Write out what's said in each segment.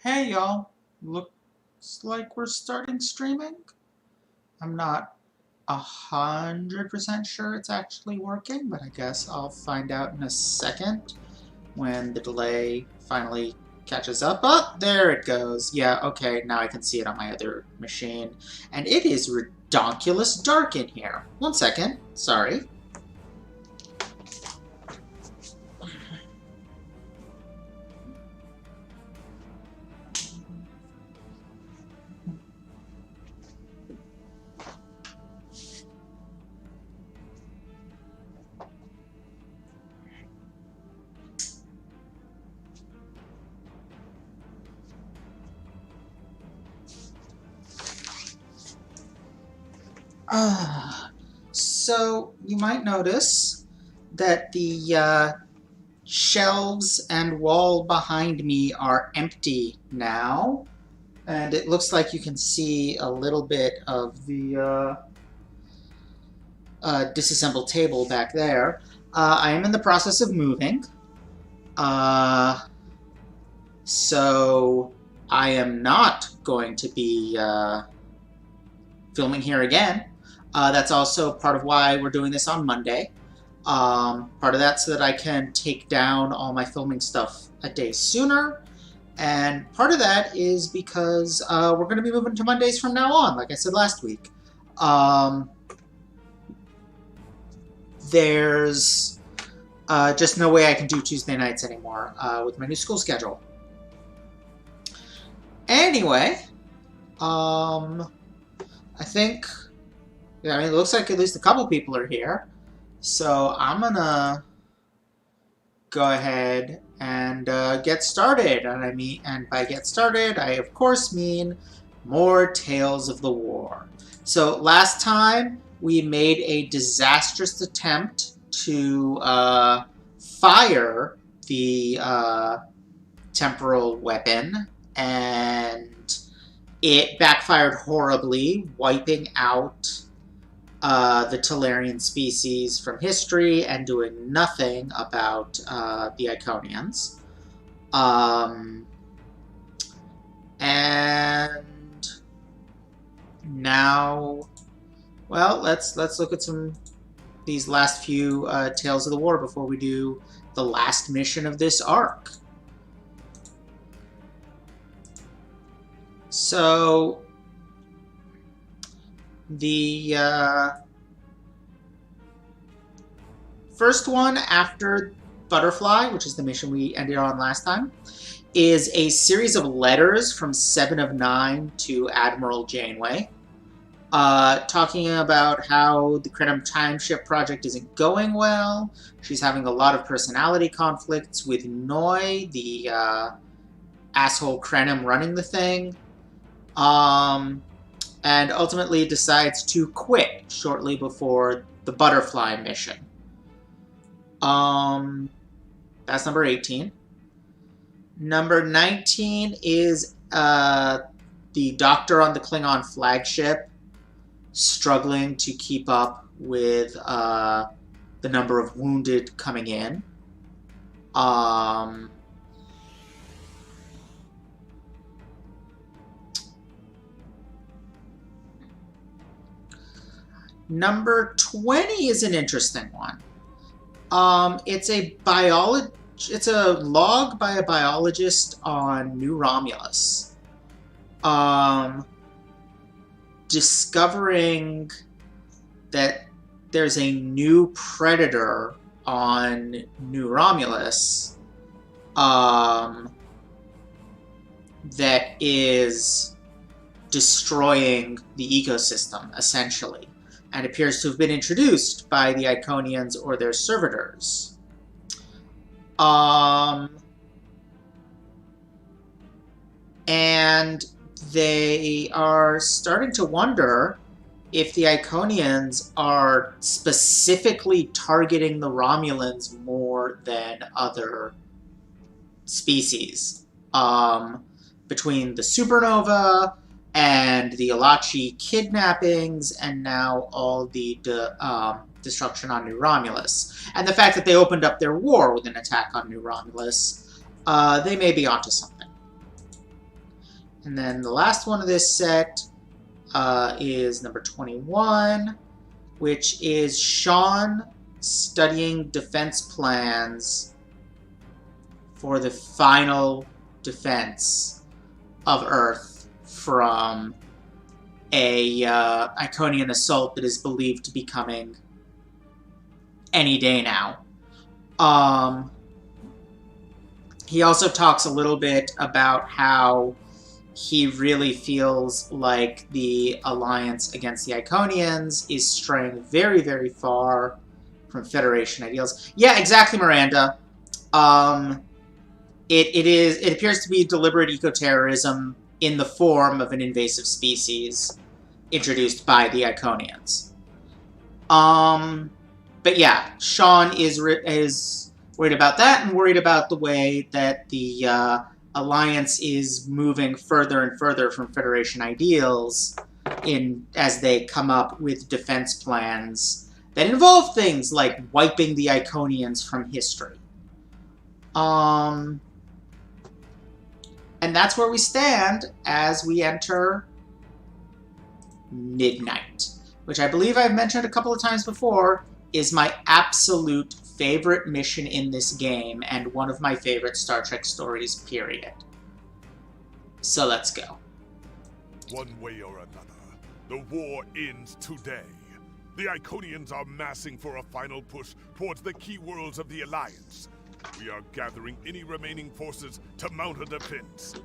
Hey y'all, looks like we're starting streaming. I'm not 100% sure it's actually working, but I guess I'll find out in a second when the delay finally catches up. Oh, there it goes. Yeah, okay, now I can see it on my other machine. And it is redonkulous dark in here. 1 second, sorry. So you might notice that the shelves and wall behind me are empty now, and it looks like you can see a little bit of the disassembled table back there. I am in the process of moving, so I am not going to be filming here again. That's also part of why we're doing this on Monday. Part of that so that I can take down all my filming stuff a day sooner. And part of that is because we're going to be moving to Mondays from now on, like I said last week. There's just no way I can do Tuesday nights anymore with my new school schedule. Anyway, I think, yeah, I mean, it looks like at least a couple people are here. So I'm gonna go ahead and get started. And by get started, I of course mean more Tales of the War. So last time we made a disastrous attempt to fire the temporal weapon, and it backfired horribly, wiping out the Talarian species from history and doing nothing about the Iconians. And now, well, let's look at these last few Tales of the War before we do the last mission of this arc. So the first one after Butterfly, which is the mission we ended on last time, is a series of letters from 7 of 9 to Admiral Janeway, talking about how the Iconium timeship project isn't going well. She's having a lot of personality conflicts with Noi, the asshole Krenim running the thing. And ultimately decides to quit shortly before the Butterfly mission. That's number 18. Number 19 is the Doctor on the Klingon flagship struggling to keep up with the number of wounded coming in. Number 20 is an interesting one. It's a log by a biologist on New Romulus, discovering that there's a new predator on New Romulus that is destroying the ecosystem, essentially, and appears to have been introduced by the Iconians or their servitors. And they are starting to wonder if the Iconians are specifically targeting the Romulans more than other species. Between the supernova and the Alachi kidnappings, and now all the destruction on New Romulus. And the fact that they opened up their war with an attack on New Romulus, they may be onto something. And then the last one of this set is number 21, which is Sean studying defense plans for the final defense of Earth from a Iconian assault that is believed to be coming any day now. He also talks a little bit about how he really feels like the alliance against the Iconians is straying very, very far from Federation ideals. Yeah, exactly, Miranda. It appears to be deliberate eco-terrorism in the form of an invasive species introduced by the Iconians. But yeah, Sean is worried about that and worried about the way that the Alliance is moving further and further from Federation ideals as they come up with defense plans that involve things like wiping the Iconians from history. And that's where we stand as we enter Midnight, which I believe I've mentioned a couple of times before is my absolute favorite mission in this game and one of my favorite Star Trek stories, period. So let's go. One way or another, the war ends today. The Iconians are massing for a final push towards the key worlds of the Alliance. We are gathering any remaining forces to mount a defense.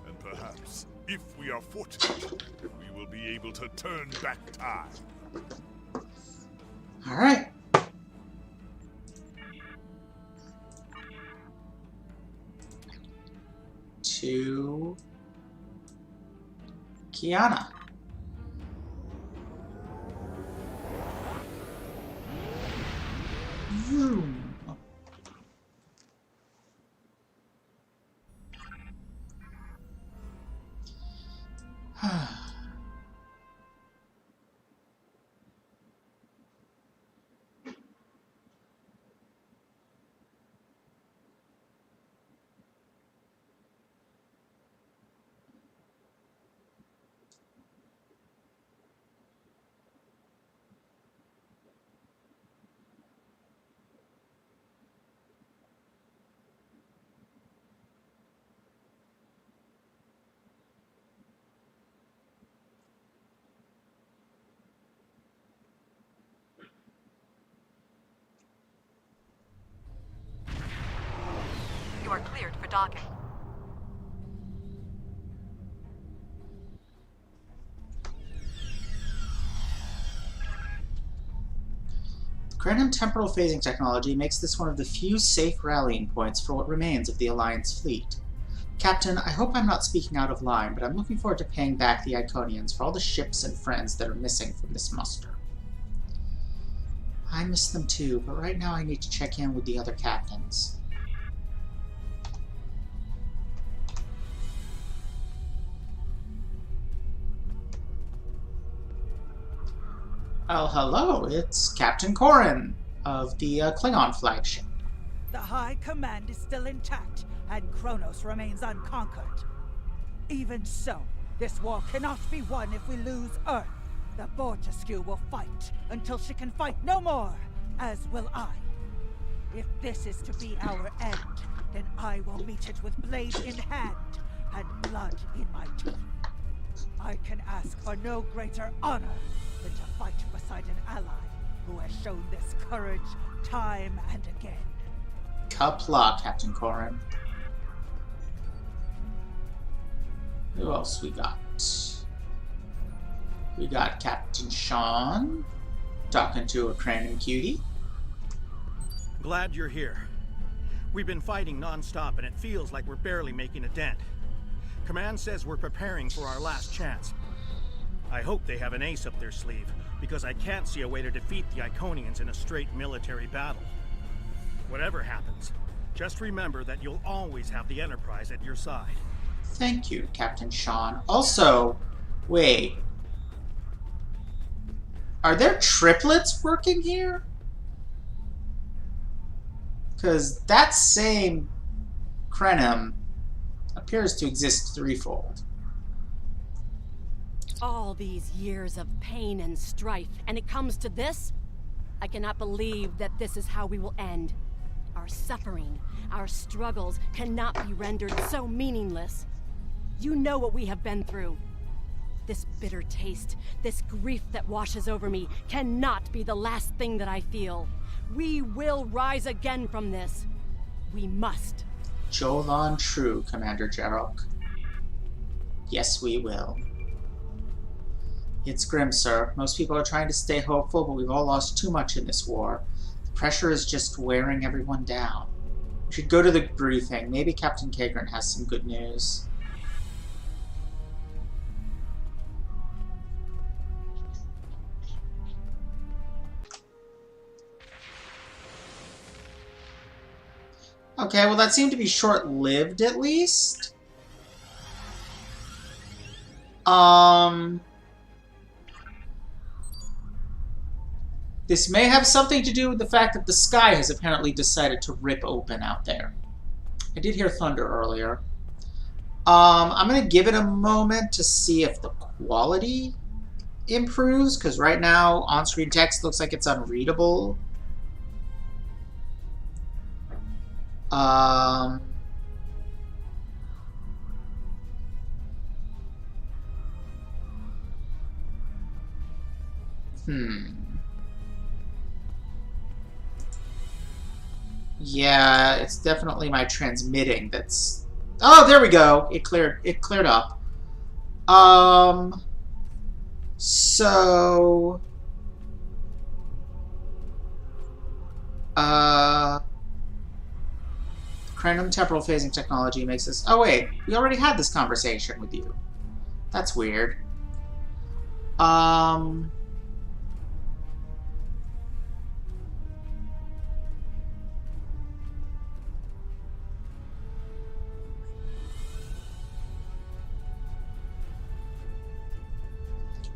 And perhaps, if we are fortunate, we will be able to turn back time. All right. To Kiana. Vroom. You are cleared for docking. Iconium temporal phasing technology makes this one of the few safe rallying points for what remains of the Alliance fleet. Captain, I hope I'm not speaking out of line, but I'm looking forward to paying back the Iconians for all the ships and friends that are missing from this muster. I miss them too, but right now I need to check in with the other captains. Oh, hello, it's Captain Corrin of the Klingon flagship. The High Command is still intact, and Kronos remains unconquered. Even so, this war cannot be won if we lose Earth. The Bortesque will fight until she can fight no more, as will I. If this is to be our end, then I will meet it with blade in hand and blood in my teeth. I can ask for no greater honor than to fight beside an ally who has shown this courage time and again. Kapla, Captain Corrin. Who else we got? We got Captain Sean talking to a Crandon cutie. Glad you're here. We've been fighting non-stop and it feels like we're barely making a dent. Command says we're preparing for our last chance. I hope they have an ace up their sleeve, because I can't see a way to defeat the Iconians in a straight military battle. Whatever happens, just remember that you'll always have the Enterprise at your side. Thank you, Captain Sean. Also, wait. Are there triplets working here? Because that same Krenim appears to exist threefold. All these years of pain and strife, and it comes to this? I cannot believe that this is how we will end. Our suffering, our struggles cannot be rendered so meaningless. You know what we have been through. This bitter taste, this grief that washes over me, cannot be the last thing that I feel. We will rise again from this. We must. Jovan true, Commander Jarok. Yes, we will. It's grim, sir. Most people are trying to stay hopeful, but we've all lost too much in this war. The pressure is just wearing everyone down. We should go to the briefing. Maybe Captain Kagran has some good news. Okay, well that seemed to be short-lived at least. This may have something to do with the fact that the sky has apparently decided to rip open out there. I did hear thunder earlier. I'm going to give it a moment to see if the quality improves, because right now on-screen text looks like it's unreadable. Yeah, it's definitely my transmitting that's... Oh, there we go. It cleared up. So... Iconium temporal phasing technology makes this... Oh, wait. We already had this conversation with you. That's weird.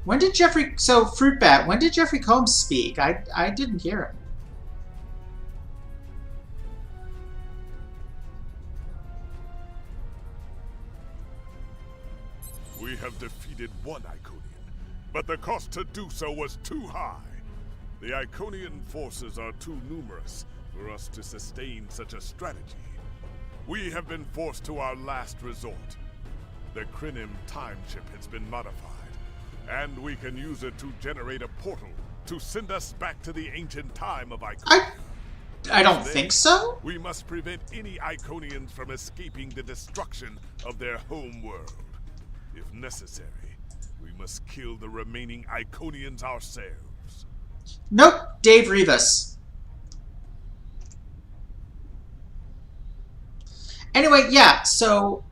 When did Jeffrey... So, Fruitbat, when did Jeffrey Combs speak? I didn't hear him. We have defeated one Iconian, but the cost to do so was too high. The Iconian forces are too numerous for us to sustain such a strategy. We have been forced to our last resort. The Iconium time chip has been modified, and we can use it to generate a portal to send us back to the ancient time of Iconia. I don't think so. We must prevent any Iconians from escaping the destruction of their home world. If necessary, we must kill the remaining Iconians ourselves. Nope, Dave Rivas. Anyway, yeah, so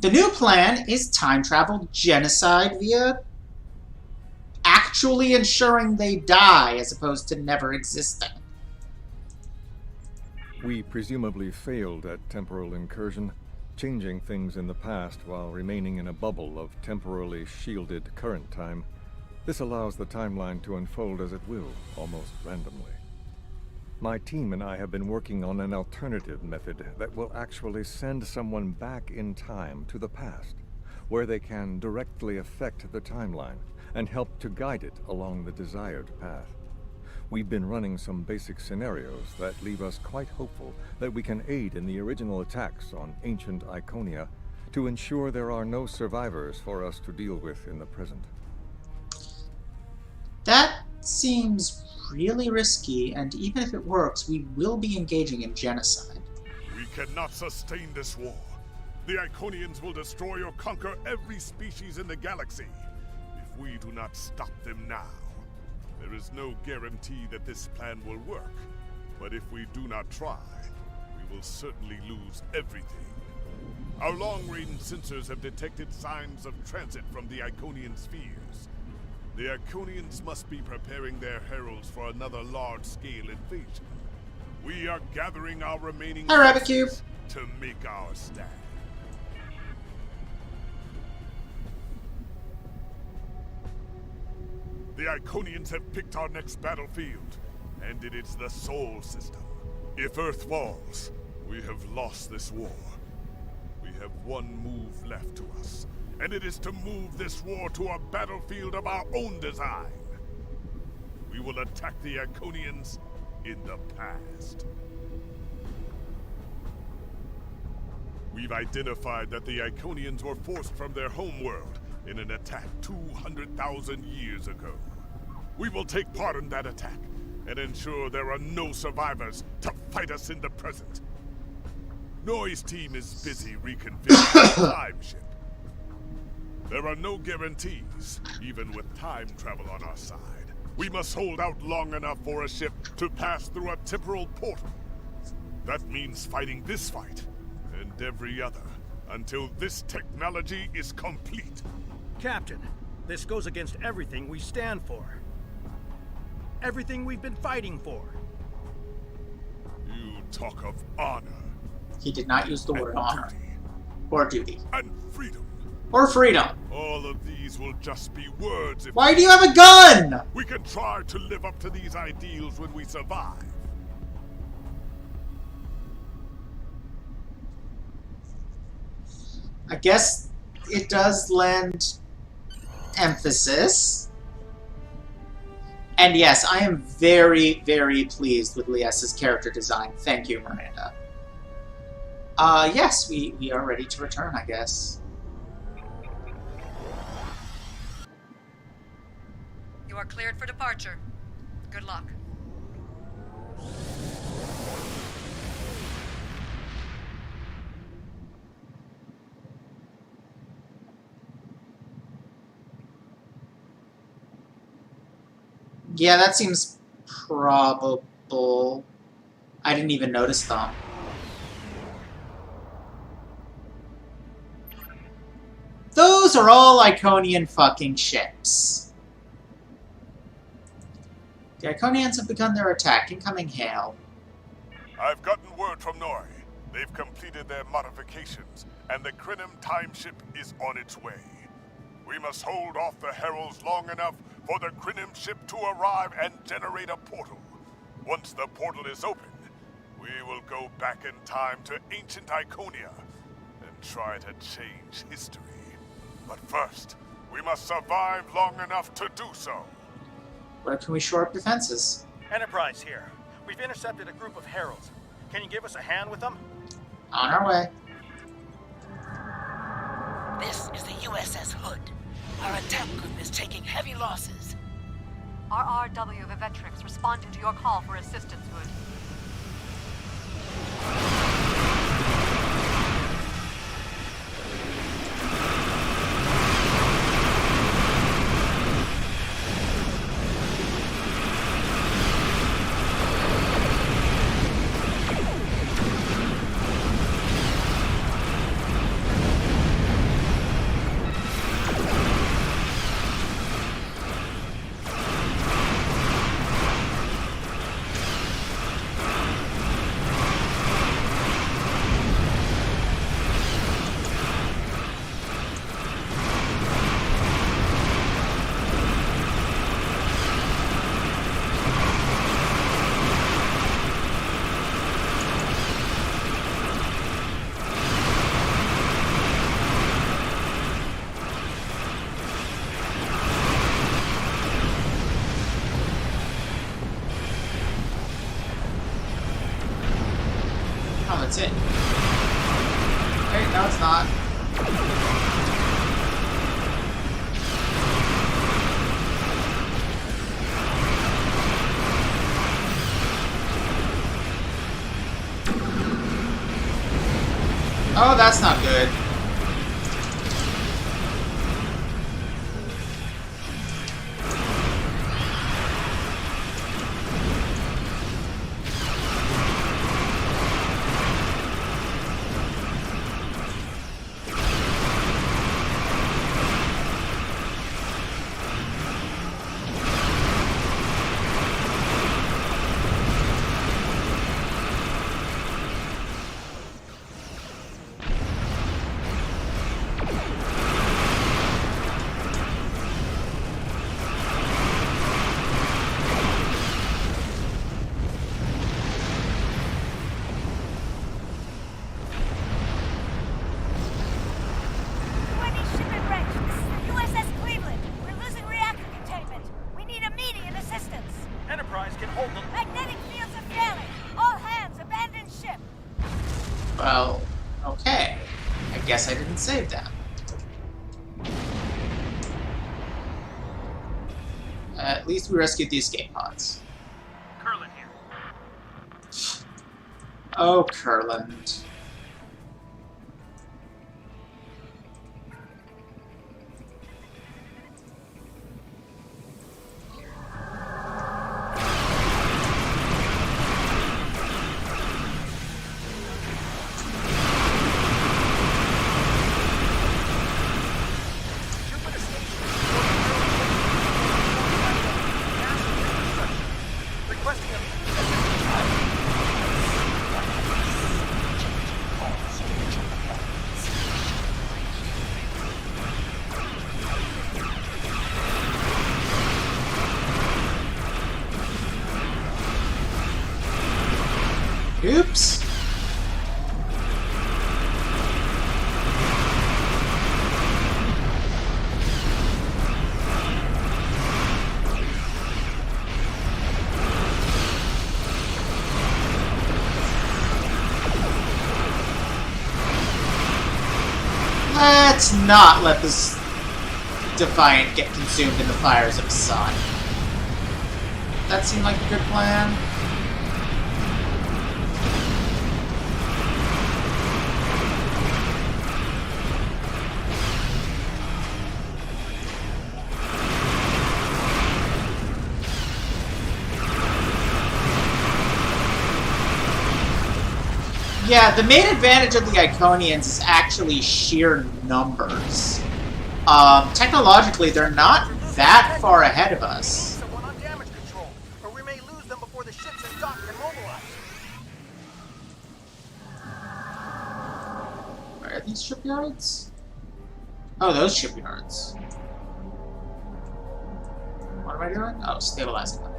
the new plan is time travel genocide via actually ensuring they die as opposed to never existing. We presumably failed at temporal incursion, changing things in the past while remaining in a bubble of temporally shielded current time. This allows the timeline to unfold as it will, almost randomly. My team and I have been working on an alternative method that will actually send someone back in time to the past, where they can directly affect the timeline and help to guide it along the desired path. We've been running some basic scenarios that leave us quite hopeful that we can aid in the original attacks on ancient Iconia to ensure there are no survivors for us to deal with in the present. That seems really risky, and even if it works, we will be engaging in genocide. We cannot sustain this war. The Iconians will destroy or conquer every species in the galaxy if we do not stop them now. There is no guarantee that this plan will work, but if we do not try, we will certainly lose everything. Our long-range sensors have detected signs of transit from the Iconian spheres. The Iconians must be preparing their heralds for another large-scale invasion. We are gathering our remaining forces to make our stand. The Iconians have picked our next battlefield, and it is the Sol system. If Earth falls, we have lost this war. We have one move left to us, and it is to move this war to a battlefield of our own design. We will attack the Iconians in the past. We've identified that the Iconians were forced from their homeworld in an attack 200,000 years ago. We will take part in that attack and ensure there are no survivors to fight us in the present. Noy's team is busy reconfiguring the time ship. There are no guarantees, even with time travel on our side. We must hold out long enough for a ship to pass through a temporal portal. That means fighting this fight and every other until this technology is complete. Captain, this goes against everything we stand for. Everything we've been fighting for. You talk of honor. He did not use the word and honor. duty, Or duty. and freedom. Or freedom. All of these will just be words if Why do you have a gun? we can try to live up to these ideals when we survive. I guess it does lend emphasis. And yes, I am very, very pleased with Lies's character design. Thank you, Miranda. Yes, we are ready to return, I guess. You are cleared for departure. Good luck. Yeah, that seems probable. I didn't even notice them. Those are all Iconian fucking ships. The Iconians have begun their attack. Incoming hail. I've gotten word from Noy. They've completed their modifications, and the Iconium time ship is on its way. We must hold off the heralds long enough for the Iconium ship to arrive and generate a portal. Once the portal is open, we will go back in time to ancient Iconia and try to change history. But first, we must survive long enough to do so. Where can we shore up defenses? Enterprise here. We've intercepted a group of heralds. Can you give us a hand with them? On our way. This is the USS Hood. Our attack group is taking heavy losses. RRW Vivetrix responding to your call for assistance, Hood. Oh, that's it. Hey, no, it's not. Oh, that's not good. guess I didn't save them. At least we rescued the escape pods. Curlin here. Oh, Kurland. Oops. Let's not let this Defiant get consumed in the fires of the sun. That seemed like a good plan. Yeah, the main advantage of the Iconians is actually sheer numbers. Technologically, they're not that far ahead of us. Someone on damage control, or we may lose them before the ships and dock can mobilize. Where are these shipyards? Oh, those shipyards. What am I doing? Oh, stabilizing them.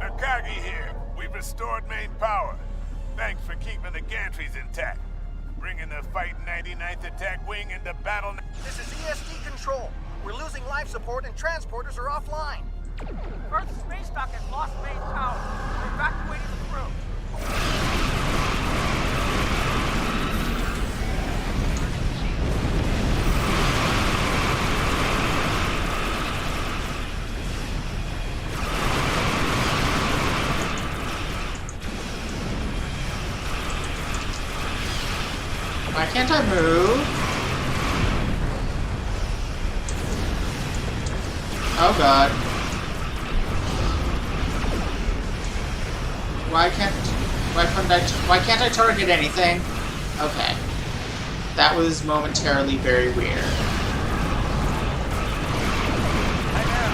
Akagi here. We've restored main power. Thanks for keeping the gantries intact. Bringing the Fight 99th Attack Wing into battle. This is ESD control. We're losing life support and transporters are offline. Earth's space dock has lost main power. We're evacuating the crew. Why can't I move? Oh god. Why can't I target anything? Okay. That was momentarily very weird. Right now,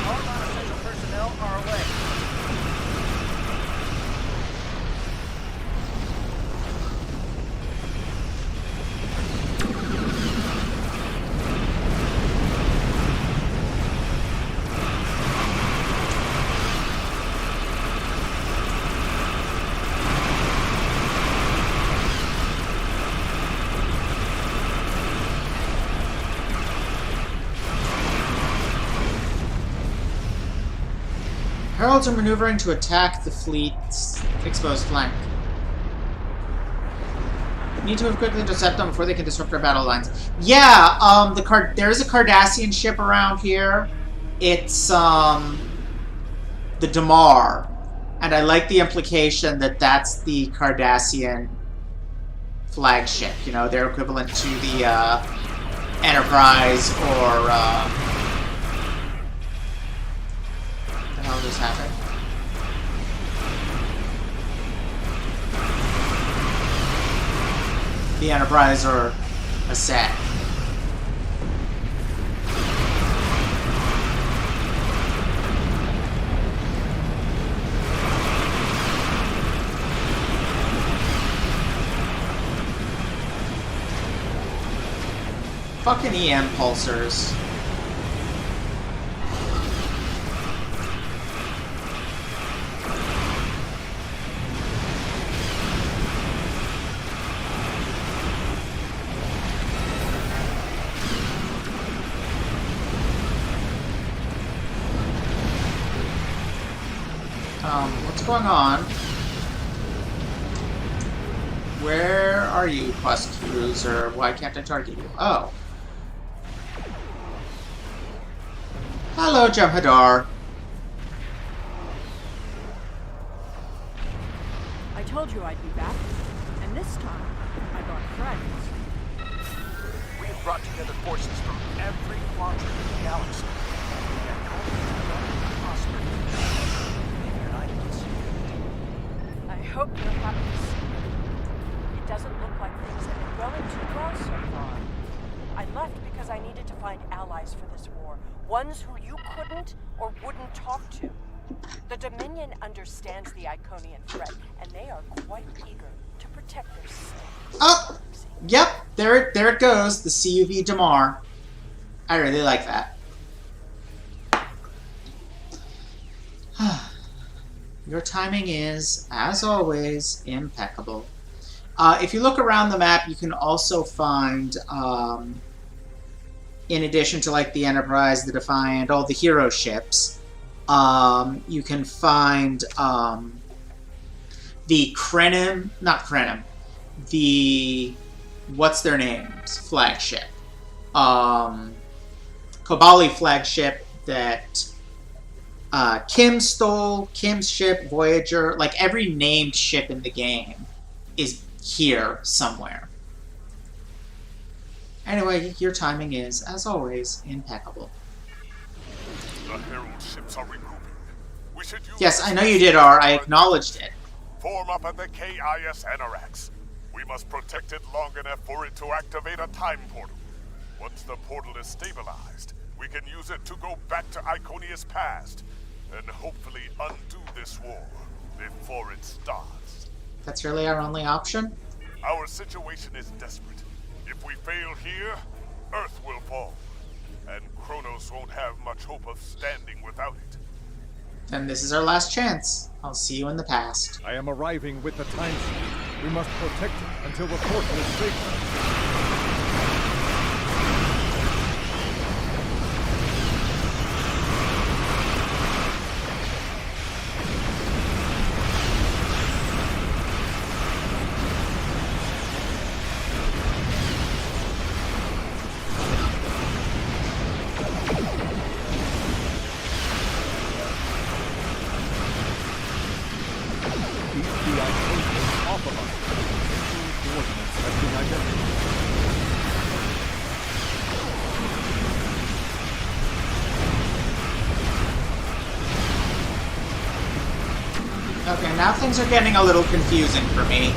all non-essential personnel are away. Heralds are maneuvering to attack the fleet's exposed flank. Need to move quickly to intercept them before they can disrupt our battle lines. Yeah, there's a Cardassian ship around here. It's, the Damar. And I like the implication that that's the Cardassian flagship. You know, they're equivalent to the, Enterprise or, What the hell just happened? The Enterprise or a set. Fucking EM pulsars. What's going on? Where are you, quest cruiser? Why can't I target you? Oh. Hello, Jem'Hadar. I told you I'd be back, and this time I brought friends. We have brought together forces from every quadrant of the galaxy. And I hope you're happy to see me. It doesn't look like things have been going too well so far. I left because I needed to find allies for this war. Ones who you couldn't or wouldn't talk to. The Dominion understands the Iconian threat, and they are quite eager to protect their state. Oh! Yep, there it goes, the CUV Damar. I really like that. Your timing is, as always, impeccable. If you look around the map, you can also find, in addition to like the Enterprise, the Defiant, all the hero ships, you can find the Krenim, not Krenim, the, what's their names, flagship. Kobali flagship that Kim stole, Kim's ship, Voyager, like every named ship in the game is here somewhere. Anyway, your timing is, as always, impeccable. The Herald ships are regrouping. We should use Yes, I know you did, R. I acknowledged it. Form up at the KIS Anarax. We must protect it long enough for it to activate a time portal. Once the portal is stabilized, we can use it to go back to Iconia's past and hopefully undo this war before it starts. That's really our only option? Our situation is desperate. If we fail here, Earth will fall, and Kronos won't have much hope of standing without it. Then this is our last chance. I'll see you in the past. I am arriving with the time shield. We must protect it until the portal is safe. Okay, now things are getting a little confusing for me.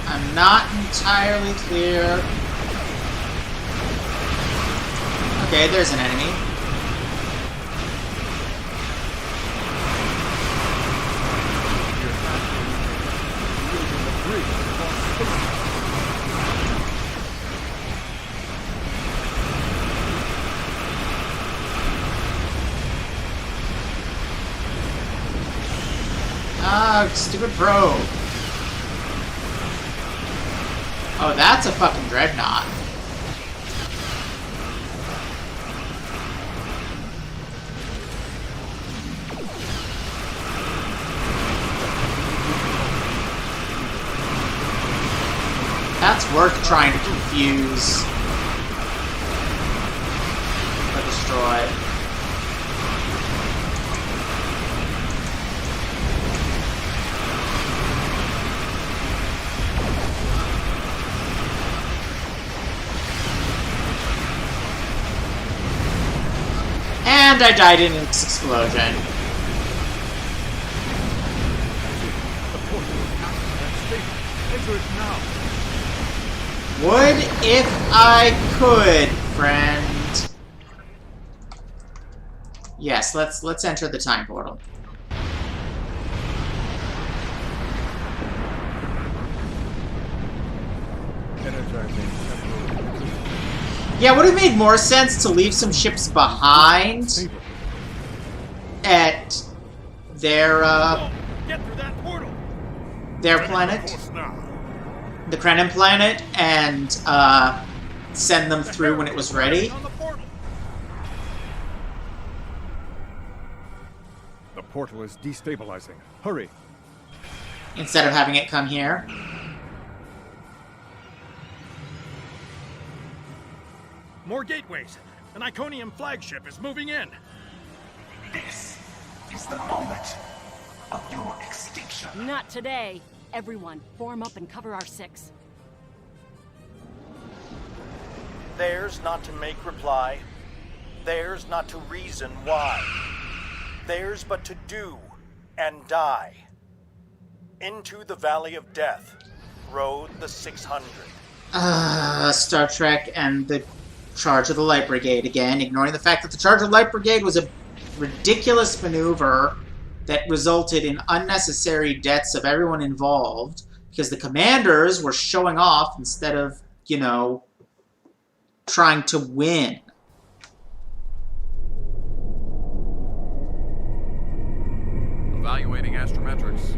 I'm not entirely clear. Okay, there's an enemy. Ah, stupid probe. Oh, that's a fucking dreadnought. That's worth trying to confuse or destroy. And I died in its explosion. Would if I could, friend. Yes, let's enter the time portal. Yeah, it would have made more sense to leave some ships behind at their planet, the Krenim planet, and send them through when it was ready. The portal is destabilizing. Hurry! Instead of having it come here. More gateways. An Iconium flagship is moving in. This is the moment of your extinction. Not today. Everyone, form up and cover our 6. Theirs not to make reply. Theirs not to reason why. Theirs but to do and die. Into the Valley of Death rode the 600. Star Trek and the Charge of the Light Brigade again, ignoring the fact that the Charge of the Light Brigade was a ridiculous maneuver that resulted in unnecessary deaths of everyone involved because the commanders were showing off instead of, you know, trying to win. Evaluating astrometrics.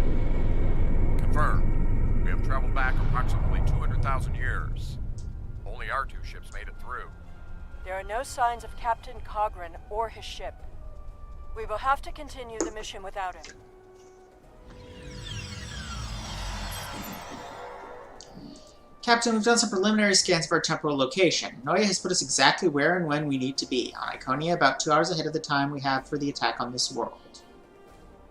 Confirmed. We have traveled back approximately 200,000 years. Only our 2 ships made it through. There are no signs of Captain Cogran or his ship. We will have to continue the mission without him. Captain, we've done some preliminary scans of our temporal location. Noya has put us exactly where and when we need to be, on Iconia, about 2 hours ahead of the time we have for the attack on this world.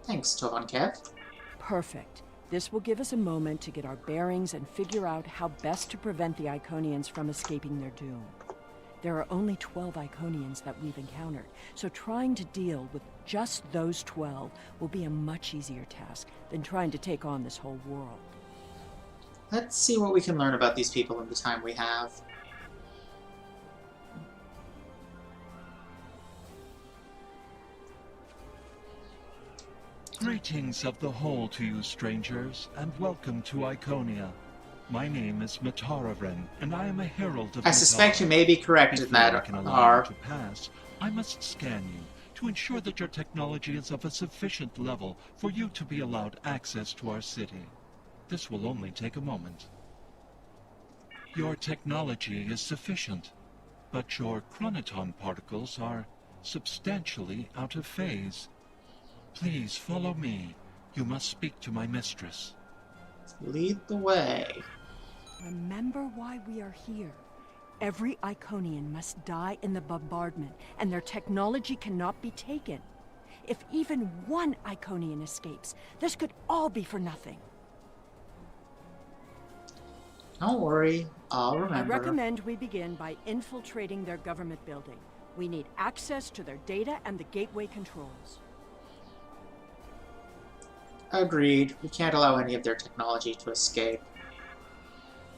Thanks, Tovan Kev. Perfect. This will give us a moment to get our bearings and figure out how best to prevent the Iconians from escaping their doom. There are only 12 Iconians that we've encountered, so trying to deal with just those 12 will be a much easier task than trying to take on this whole world. Let's see what we can learn about these people in the time we have. Greetings of the whole to you, strangers, and welcome to Iconia. My name is Matara-Ren, and I am a herald of I suspect you may be correct in that, to pass, I must scan you to ensure that your technology is of a sufficient level for you to be allowed access to our city. This will only take a moment. Your technology is sufficient, but your chronoton particles are substantially out of phase. Please follow me. You must speak to my mistress. Lead the way. Remember why we are here. Every Iconian must die in the bombardment, and their technology cannot be taken. If even one Iconian escapes, this could all be for nothing. Don't worry, I'll remember. I recommend we begin by infiltrating their government building. We need access to their data and the gateway controls. Agreed. We can't allow any of their technology to escape.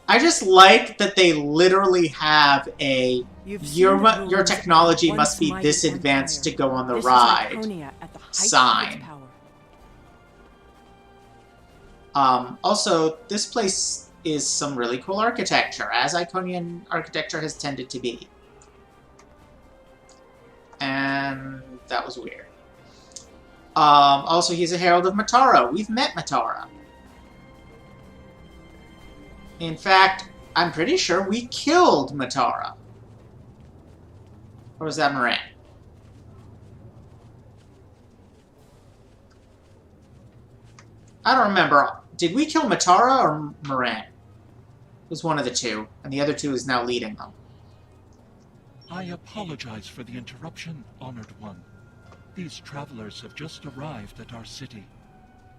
I just like that they literally have a your technology must be this advanced to go on the ride sign. Also, this place is some really cool architecture, as Iconian architecture has tended to be. And that was weird. Also, he's a herald of Matara. We've met Matara. In fact, I'm pretty sure we killed Matara. Or was that Moran? I don't remember. Did we kill Matara or Moran? It was one of the two, and the other two is now leading them. I apologize for the interruption, Honored One. These travelers have just arrived at our city.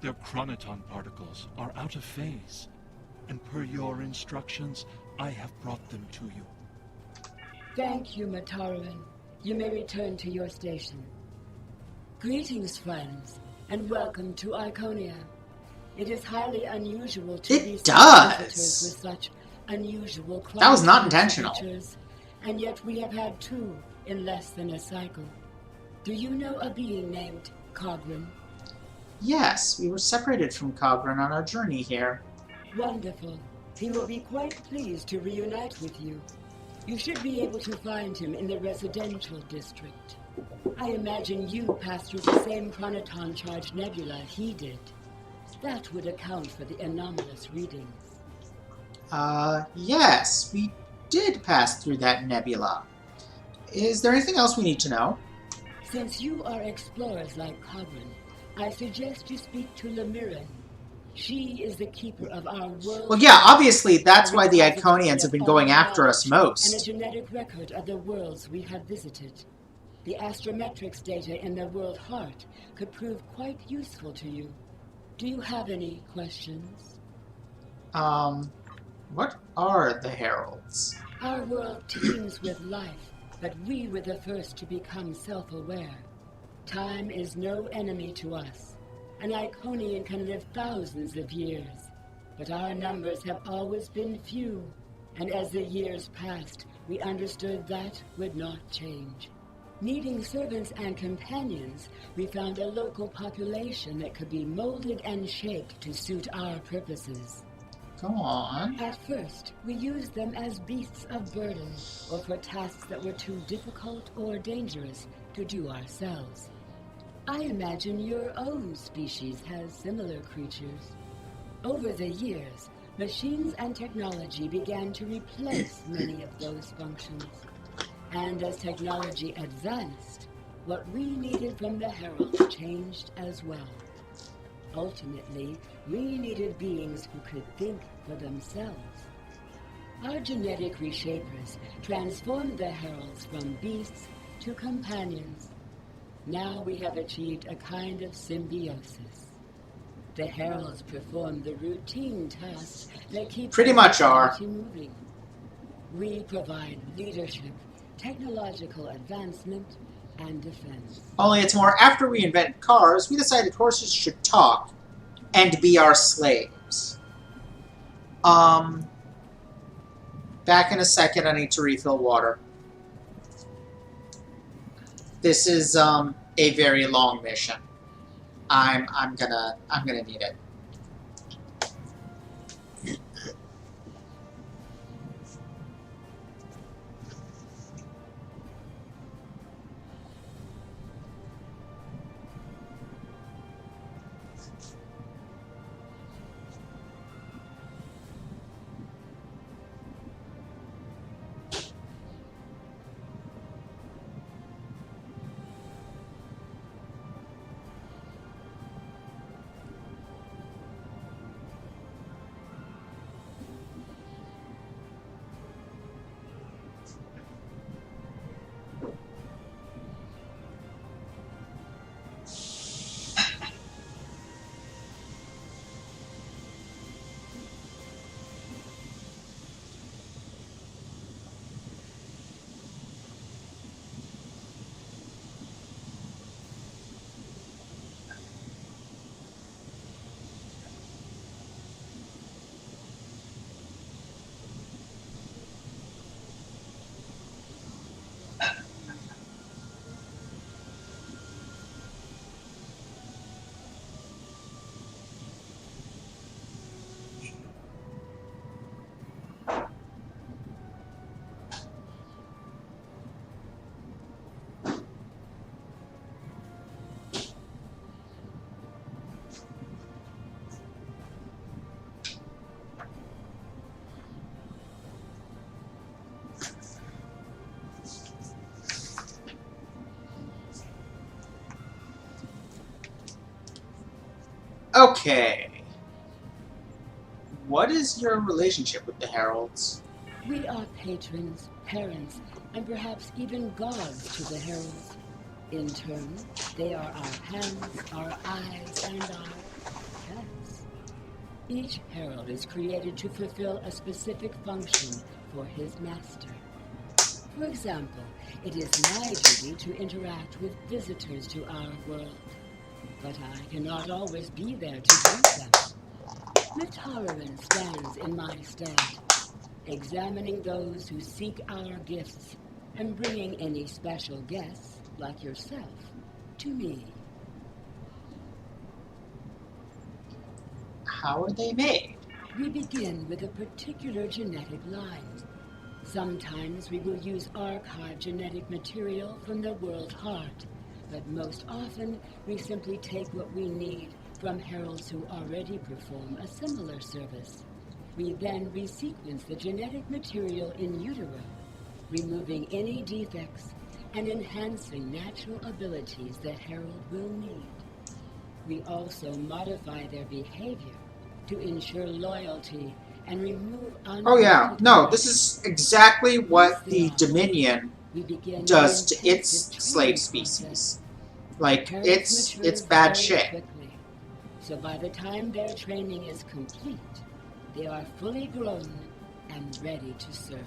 Their chronoton particles are out of phase, and per your instructions, I have brought them to you. Thank you, Matara-Ren. You may return to your station. Greetings, friends, and welcome to Iconia. It is highly unusual to be visitors with such unusual that was not intentional. Features, and yet we have had 2 in less than a cycle. Do you know a being named Cogran? Yes, we were separated from Cogran on our journey here. Wonderful. He will be quite pleased to reunite with you. You should be able to find him in the residential district. I imagine you passed through the same chronoton-charged nebula he did. That would account for the anomalous readings. Yes, we did pass through that nebula. Is there anything else we need to know? Since you are explorers like Cogran, I suggest you speak to Lemiran. She is the keeper of our world. Well, yeah, obviously that's why the Iconians have been going after us And a most. genetic record of the worlds we have visited. The astrometrics data in the world heart could prove quite useful to you. Do you have any questions? What are the Heralds? Our world teems with life, but we were the first to become self-aware. Time is no enemy to us. An Iconian can live thousands of years, but our numbers have always been few, and as the years passed, we understood that would not change. Needing servants and companions, we found a local population that could be molded and shaped to suit our purposes. Go on. At first, we used them as beasts of burden, or for tasks that were too difficult or dangerous to do ourselves. I imagine your own species has similar creatures. Over the years, machines and technology began to replace many of those functions. And as technology advanced, what we needed from the Heralds changed as well. Ultimately, we needed beings who could think for themselves. Our genetic reshapers transformed the Heralds from beasts to companions. Now we have achieved a kind of symbiosis. The Heralds perform the routine tasks that keep Pretty much are. moving. We provide leadership, technological advancement, and defense. Only it's more after we invented cars, we decided horses should talk and be our slaves. Back in a second, I need to refill water. This is a very long mission. I'm gonna need it. Okay. What is your relationship with the Heralds? We are patrons, parents, and perhaps even gods to the Heralds. In turn, they are our hands, our eyes, and our pets. Each Herald is created to fulfill a specific function for his master. For example, it is my duty to interact with visitors to our world. But I cannot always be there to greet them. Mataran stands in my stead, examining those who seek our gifts and bringing any special guests, like yourself, to me. How are they made? We begin with a particular genetic line. Sometimes we will use archived genetic material from the world heart, but most often we simply take what we need from heralds who already perform a similar service. We then resequence the genetic material in utero, removing any defects and enhancing natural abilities the herald will need. We also modify their behavior to ensure loyalty and remove Oh yeah, unwanted no, this pressure. is exactly what Once they the are Dominion we begin does an to its intensive slave training species. process. Like, Parents mature it's bad very shit. quickly, so by the time their training is complete, they are fully grown and ready to serve.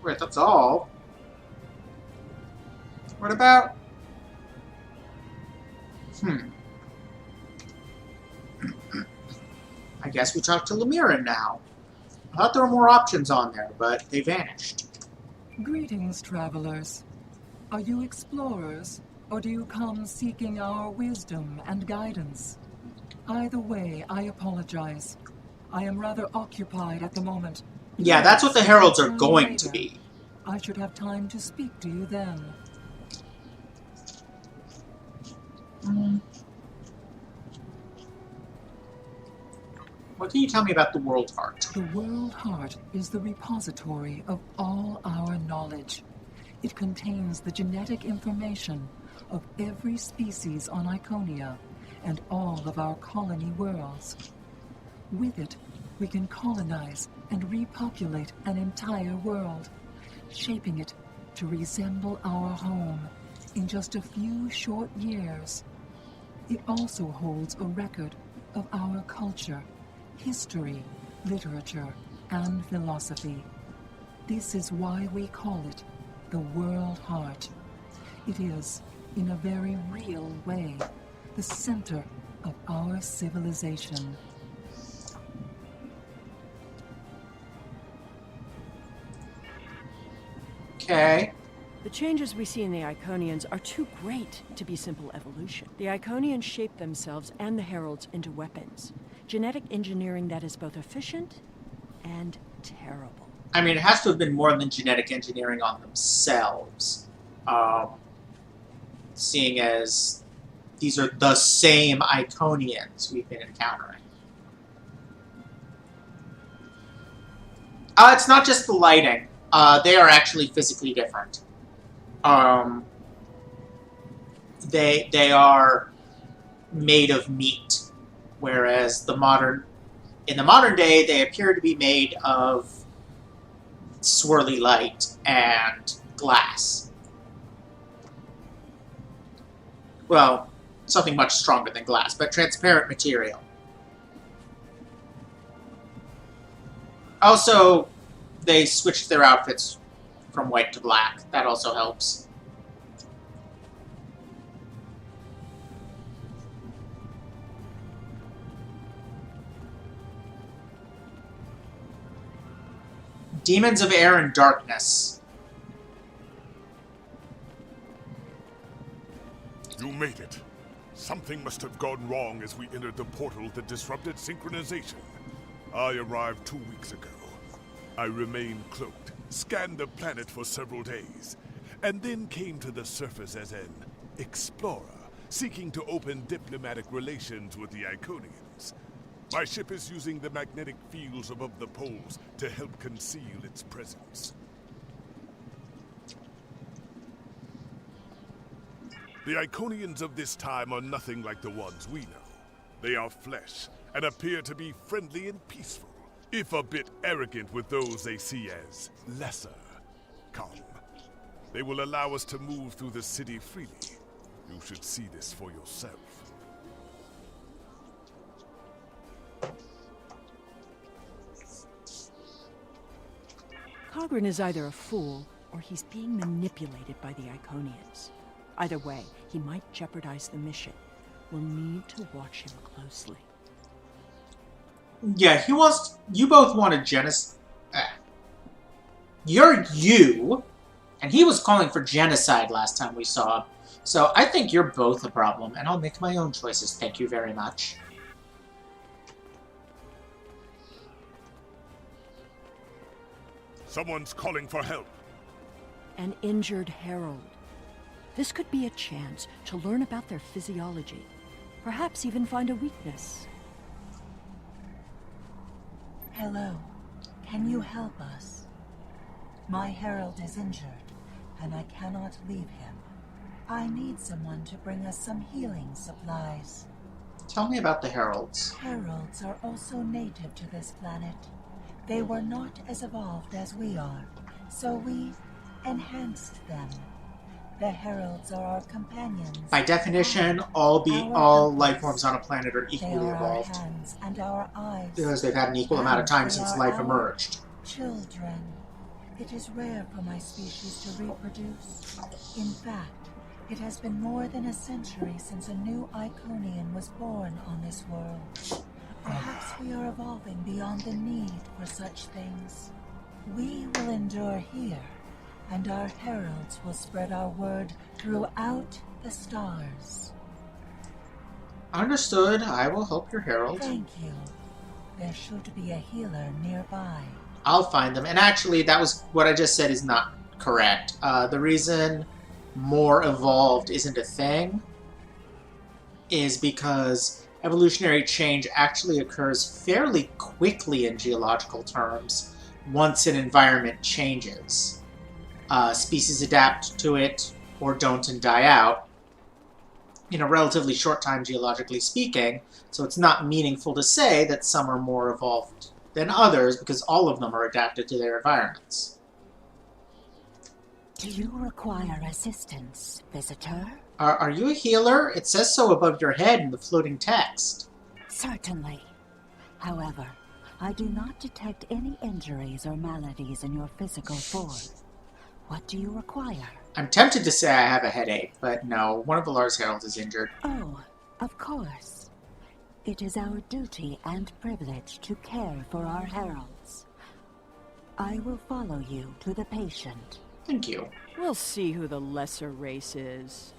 Wait, that's all? What about... I guess we talk to Lemirin now. I thought there were more options on there, but they vanished. Greetings, travelers. Are you explorers, or do you come seeking our wisdom and guidance? Either way, I apologize. I am rather occupied at the moment. Yeah, that's what the heralds are going to be. I should have time to speak to you then. What can you tell me about the World Heart? The World Heart is the repository of all our knowledge. It contains the genetic information of every species on Iconia and all of our colony worlds. With it, we can colonize and repopulate an entire world, shaping it to resemble our home in just a few short years. It also holds a record of our culture, history, literature, and philosophy. This is why we call it the World Heart. It is, in a very real way, the center of our civilization. Okay. The changes we see in the Iconians are too great to be simple evolution. The Iconians shape themselves and the Heralds into weapons. Genetic engineering that is both efficient and terrible. I mean, it has to have been more than genetic engineering on themselves. Seeing as these are the same Iconians we've been encountering. It's not just the lighting. They are actually physically different. They are made of meat, whereas in the modern day, they appear to be made of swirly light and glass. Well, something much stronger than glass, but transparent material. Also, they switched their outfits from white to black. That also helps. Demons of Air and Darkness. You made it. Something must have gone wrong as we entered the portal that disrupted synchronization. I arrived 2 weeks ago. I remained cloaked, scanned the planet for several days, and then came to the surface as an explorer, seeking to open diplomatic relations with the Iconians. My ship is using the magnetic fields above the poles to help conceal its presence. The Iconians of this time are nothing like the ones we know. They are flesh, and appear to be friendly and peaceful, if a bit arrogant with those they see as lesser. Come. They will allow us to move through the city freely. You should see this for yourself. Cogran is either a fool, or he's being manipulated by the Iconians. Either way, he might jeopardize the mission. We'll need to watch him closely. Yeah, you both want to genocide. You're you, and he was calling for genocide last time we saw him. So I think you're both a problem, and I'll make my own choices. Thank you very much. Someone's calling for help. An injured herald. This could be a chance to learn about their physiology. Perhaps even find a weakness. Hello. Can you help us? My herald is injured, and I cannot leave him. I need someone to bring us some healing supplies. Tell me about the Heralds. Heralds are also native to this planet. They were not as evolved as we are, so we enhanced them. The Heralds are our companions. By definition, all life forms on a planet are equally evolved. Our hands and our eyes. Because they've had an equal amount of time since life emerged. Children. It is rare for my species to reproduce. In fact, it has been more than a century since a new Iconian was born on this world. Perhaps we are evolving beyond the need for such things. We will endure here, and our heralds will spread our word throughout the stars. Understood. I will help your herald. Thank you. There should be a healer nearby. I'll find them. And actually, that was what I just said is not correct. The reason more evolved isn't a thing is because evolutionary change actually occurs fairly quickly in geological terms once an environment changes. Species adapt to it or don't and die out in a relatively short time, geologically speaking, so it's not meaningful to say that some are more evolved than others because all of them are adapted to their environments. Do you require assistance, visitor? Are you a healer? It says so above your head in the floating text. Certainly. However, I do not detect any injuries or maladies in your physical form. What do you require? I'm tempted to say I have a headache, but no, one of Valar's heralds is injured. Oh, of course. It is our duty and privilege to care for our heralds. I will follow you to the patient. Thank you. We'll see who the lesser race is.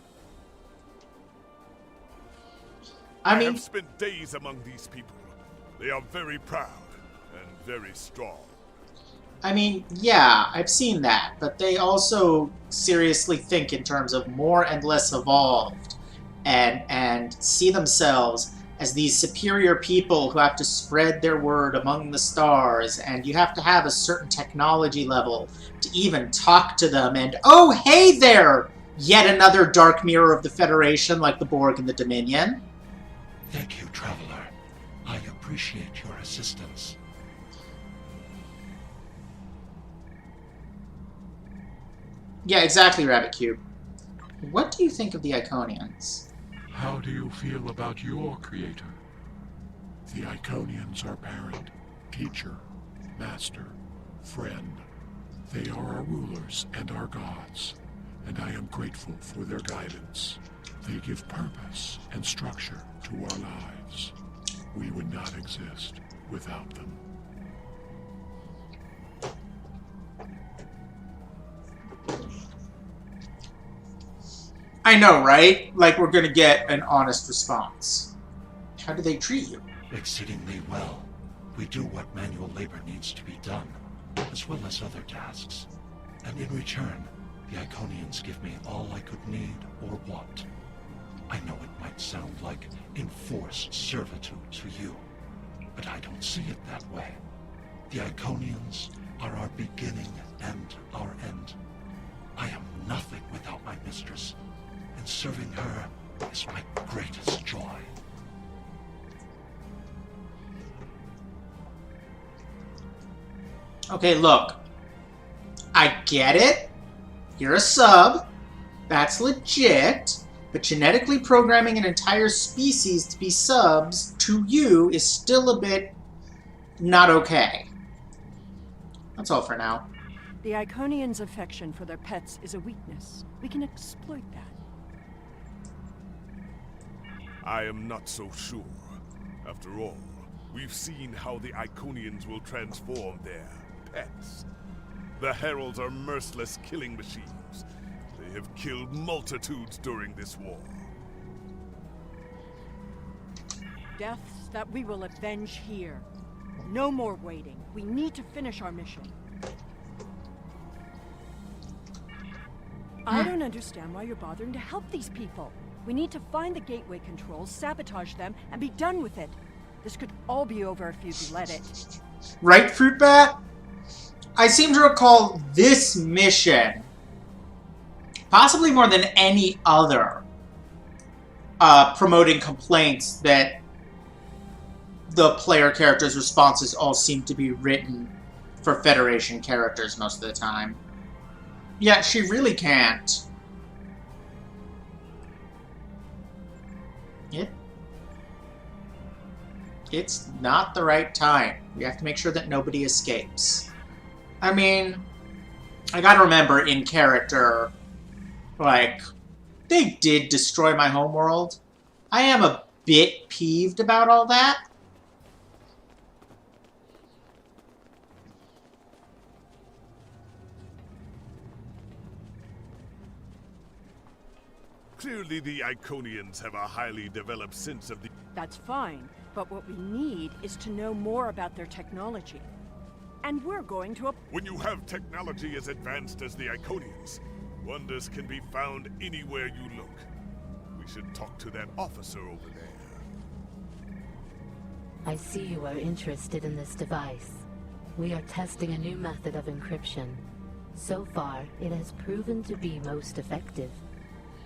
I have spent days among these people. They are very proud and very strong. I mean, yeah, I've seen that, but they also seriously think in terms of more and less evolved and see themselves as these superior people who have to spread their word among the stars, and you have to have a certain technology level to even talk to them, and oh, hey there! Yet another dark mirror of the Federation like the Borg and the Dominion. Thank you, Traveler. I appreciate your assistance. Yeah, exactly, Rabbit Cube. What do you think of the Iconians? How do you feel about your creator? The Iconians are parent, teacher, master, friend. They are our rulers and our gods, and I am grateful for their guidance. They give purpose and structure to our lives. We would not exist without them. I know, right? Like we're gonna get an honest response. How do they treat you? Exceedingly well. We do what manual labor needs to be done, as well as other tasks. And in return, the Iconians give me all I could need or want. I know it might sound like enforced servitude to you, but I don't see it that way. The Iconians are our beginning and our end. I am nothing without my mistress, and serving her is my greatest joy. Okay, look. I get it. You're a sub. That's legit. But genetically programming an entire species to be subs to you is still a bit not okay. That's all for now. The Iconians' affection for their pets is a weakness. We can exploit that. I am not so sure. After all, we've seen how the Iconians will transform their pets. The Heralds are merciless killing machines. They have killed multitudes during this war. Deaths that we will avenge here. No more waiting. We need to finish our mission. I don't understand why you're bothering to help these people. We need to find the gateway controls, sabotage them, and be done with it. This could all be over if you'd let it. Right, Fruit Bat? I seem to recall this mission possibly more than any other, promoting complaints that the player characters' responses all seem to be written for Federation characters most of the time. Yeah, she really can't. It's not the right time. We have to make sure that nobody escapes. I mean, I gotta remember in character, like, they did destroy my homeworld. I am a bit peeved about all that. Clearly the Iconians have a highly developed sense of the... That's fine, but what we need is to know more about their technology. And we're going to... When you have technology as advanced as the Iconians, wonders can be found anywhere you look. We should talk to that officer over there. I see you are interested in this device. We are testing a new method of encryption. So far, it has proven to be most effective.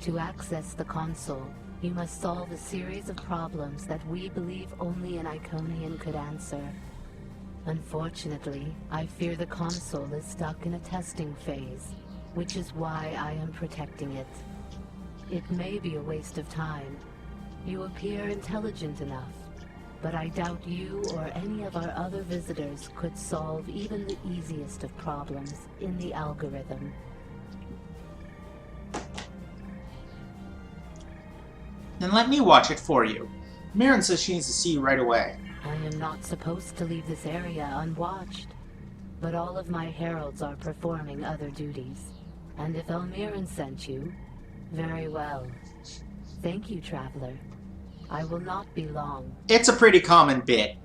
To access the console, you must solve a series of problems that we believe only an Iconian could answer. Unfortunately, I fear the console is stuck in a testing phase, which is why I am protecting it. It may be a waste of time. You appear intelligent enough, but I doubt you or any of our other visitors could solve even the easiest of problems in the algorithm. Then let me watch it for you. Mirren says she needs to see you right away. I am not supposed to leave this area unwatched, but all of my heralds are performing other duties. And if Elmiran sent you, very well. Thank you, Traveler. I will not be long. It's a pretty common bit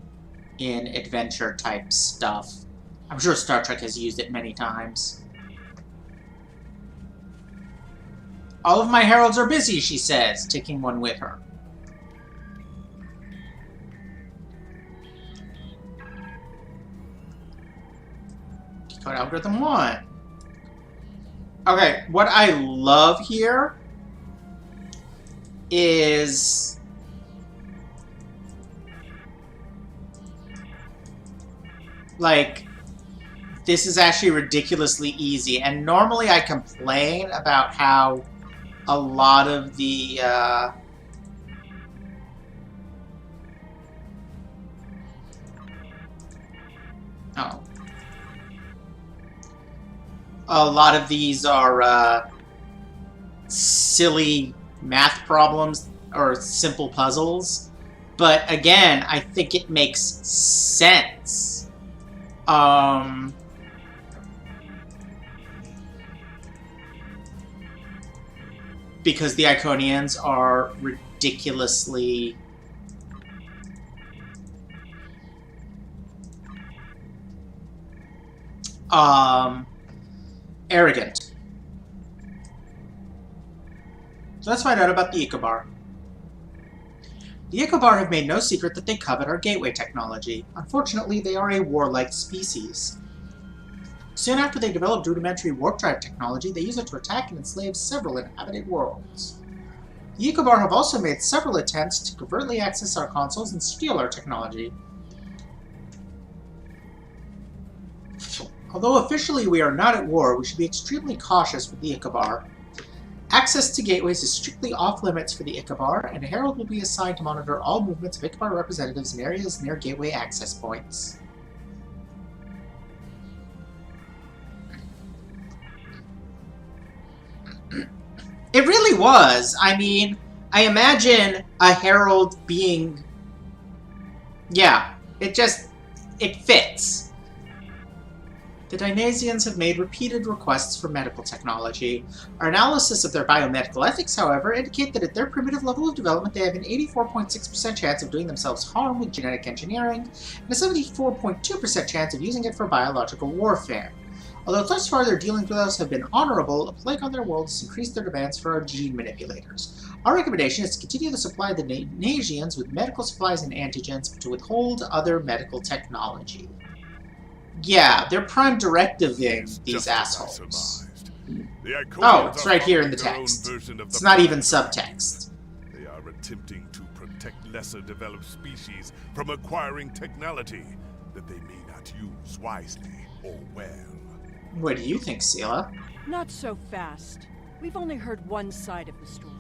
in adventure-type stuff. I'm sure Star Trek has used it many times. All of my heralds are busy, she says, taking one with her. Code algorithm 1. Okay, what I love here is like, this is actually ridiculously easy, and normally I complain about how a lot of the a lot of these are silly math problems or simple puzzles, but again, I think it makes sense. Because the Iconians are ridiculously arrogant. So let's find out about the Icobar. The Icobar have made no secret that they covet our gateway technology. Unfortunately, they are a warlike species. Soon after they developed rudimentary warp drive technology, they use it to attack and enslave several inhabited worlds. The Icobar have also made several attempts to covertly access our consoles and steal our technology. Although officially we are not at war, we should be extremely cautious with the Icobar. Access to gateways is strictly off-limits for the Icobar, and a herald will be assigned to monitor all movements of Icobar representatives in areas near gateway access points. It really was. I mean, I imagine a herald being... Yeah, it fits. The Dynasians have made repeated requests for medical technology. Our analysis of their biomedical ethics, however, indicate that at their primitive level of development they have an 84.6% chance of doing themselves harm with genetic engineering, and a 74.2% chance of using it for biological warfare. Although thus far their dealings with us have been honorable, a plague on their world has increased their demands for our gene manipulators. Our recommendation is to continue to supply the Dynasians with medical supplies and antigens, but to withhold other medical technology. Yeah, they're prime directiving these assholes. The Iconians Oh, it's are right here in the following their own text. version of It's the not even Prime subtext. They are attempting to protect lesser developed species from acquiring technology that they may not use wisely or well. What do you think, Sela? Not so fast. We've only heard one side of the story.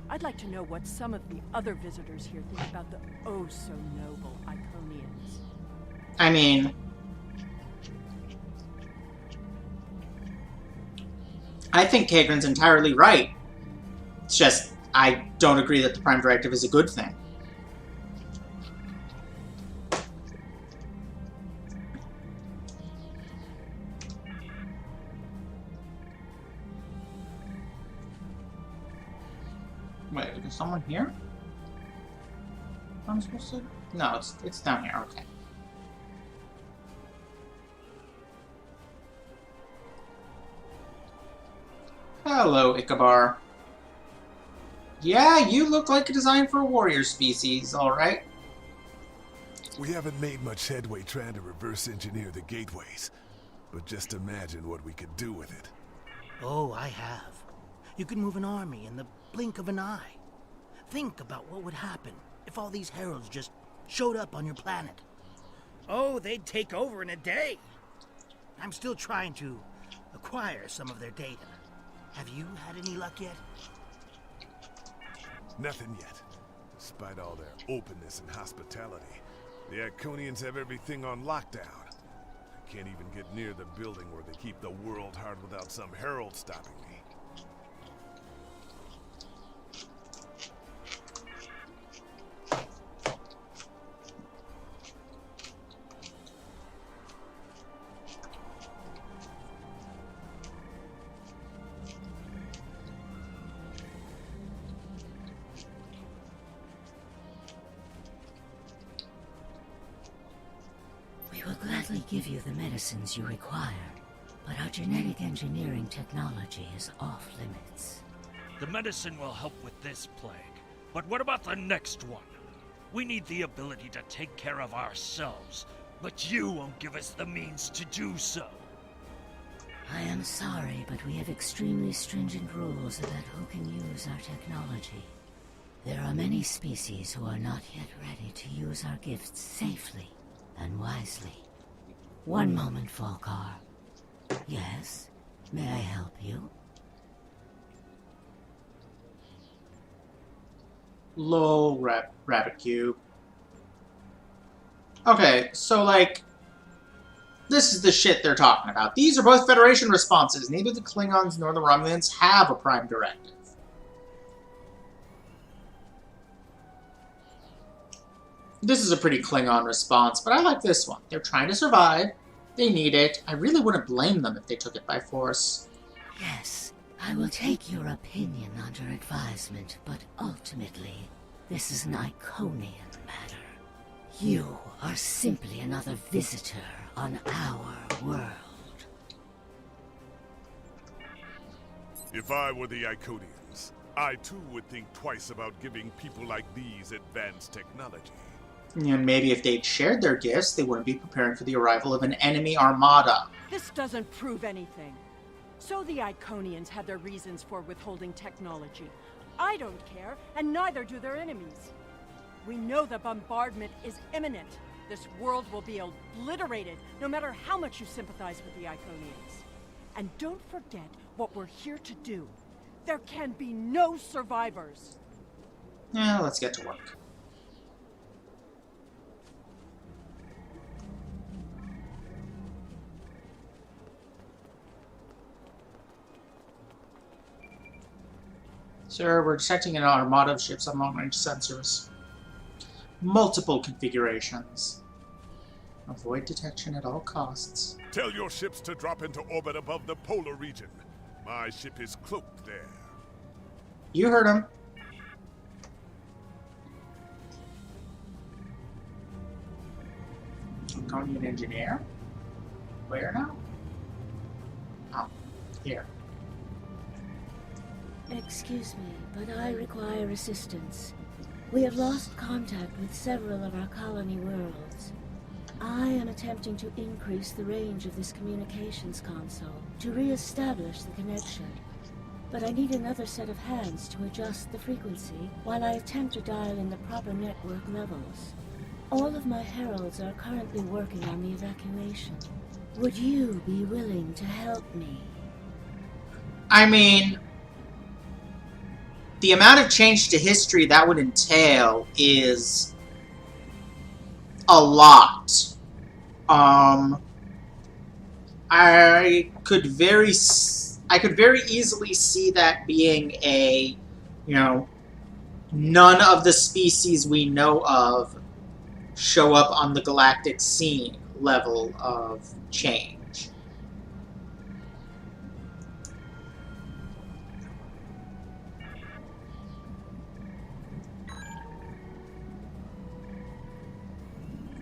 I'd like to know what some of the other visitors here think about the oh-so-noble Iconians. I mean, I think Kagran's entirely right. It's just, I don't agree that the Prime Directive is a good thing. Wait, is someone here? I'm supposed to... No, it's down here, okay. Hello, Ichabod. Yeah, you look like a design for a warrior species, alright. We haven't made much headway trying to reverse engineer the gateways, but just imagine what we could do with it. Oh, I have. You could move an army in the blink of an eye. Think about what would happen if all these heralds just showed up on your planet. Oh, they'd take over in a day. I'm still trying to acquire some of their data. Have you had any luck yet? Nothing yet. Despite all their openness and hospitality, the Iconians have everything on lockdown. I can't even get near the building where they keep the world hard without some herald stopping me. We will gladly give you the medicines you require, but our genetic engineering technology is off limits. The medicine will help with this plague, but what about the next one? We need the ability to take care of ourselves, but you won't give us the means to do so. I am sorry, but we have extremely stringent rules about who can use our technology. There are many species who are not yet ready to use our gifts safely and wisely. One moment, Falkar. Yes? May I help you? Lol, rabbit cube. Okay, so like, this is the shit they're talking about. These are both Federation responses. Neither the Klingons nor the Romulans have a Prime Directive. This is a pretty Klingon response, but I like this one. They're trying to survive. They need it. I really wouldn't blame them if they took it by force. Yes, I will take your opinion under advisement, but ultimately, this is an Iconian matter. You are simply another visitor on our world. If I were the Iconians, I too would think twice about giving people like these advanced technology. And maybe if they'd shared their gifts, they wouldn't be preparing for the arrival of an enemy armada. This doesn't prove anything. So the Iconians had their reasons for withholding technology. I don't care, and neither do their enemies. We know the bombardment is imminent. This world will be obliterated, no matter how much you sympathize with the Iconians. And don't forget what we're here to do. There can be no survivors. Yeah, let's get to work. Sir, we're detecting an armada of ships on long-range sensors. Multiple configurations. Avoid detection at all costs. Tell your ships to drop into orbit above the polar region. My ship is cloaked there. You heard him. Iconian engineer? Where now? Oh, here. Excuse me, but I require assistance. We have lost contact with several of our colony worlds. I am attempting to increase the range of this communications console to re-establish the connection. but I need another set of hands to adjust the frequency while I attempt to dial in the proper network levels. All of my heralds are currently working on the evacuation. Would you be willing to help me? I mean, the amount of change to history that would entail is a lot. I could very easily see that being a, none of the species we know of show up on the galactic scene level of change.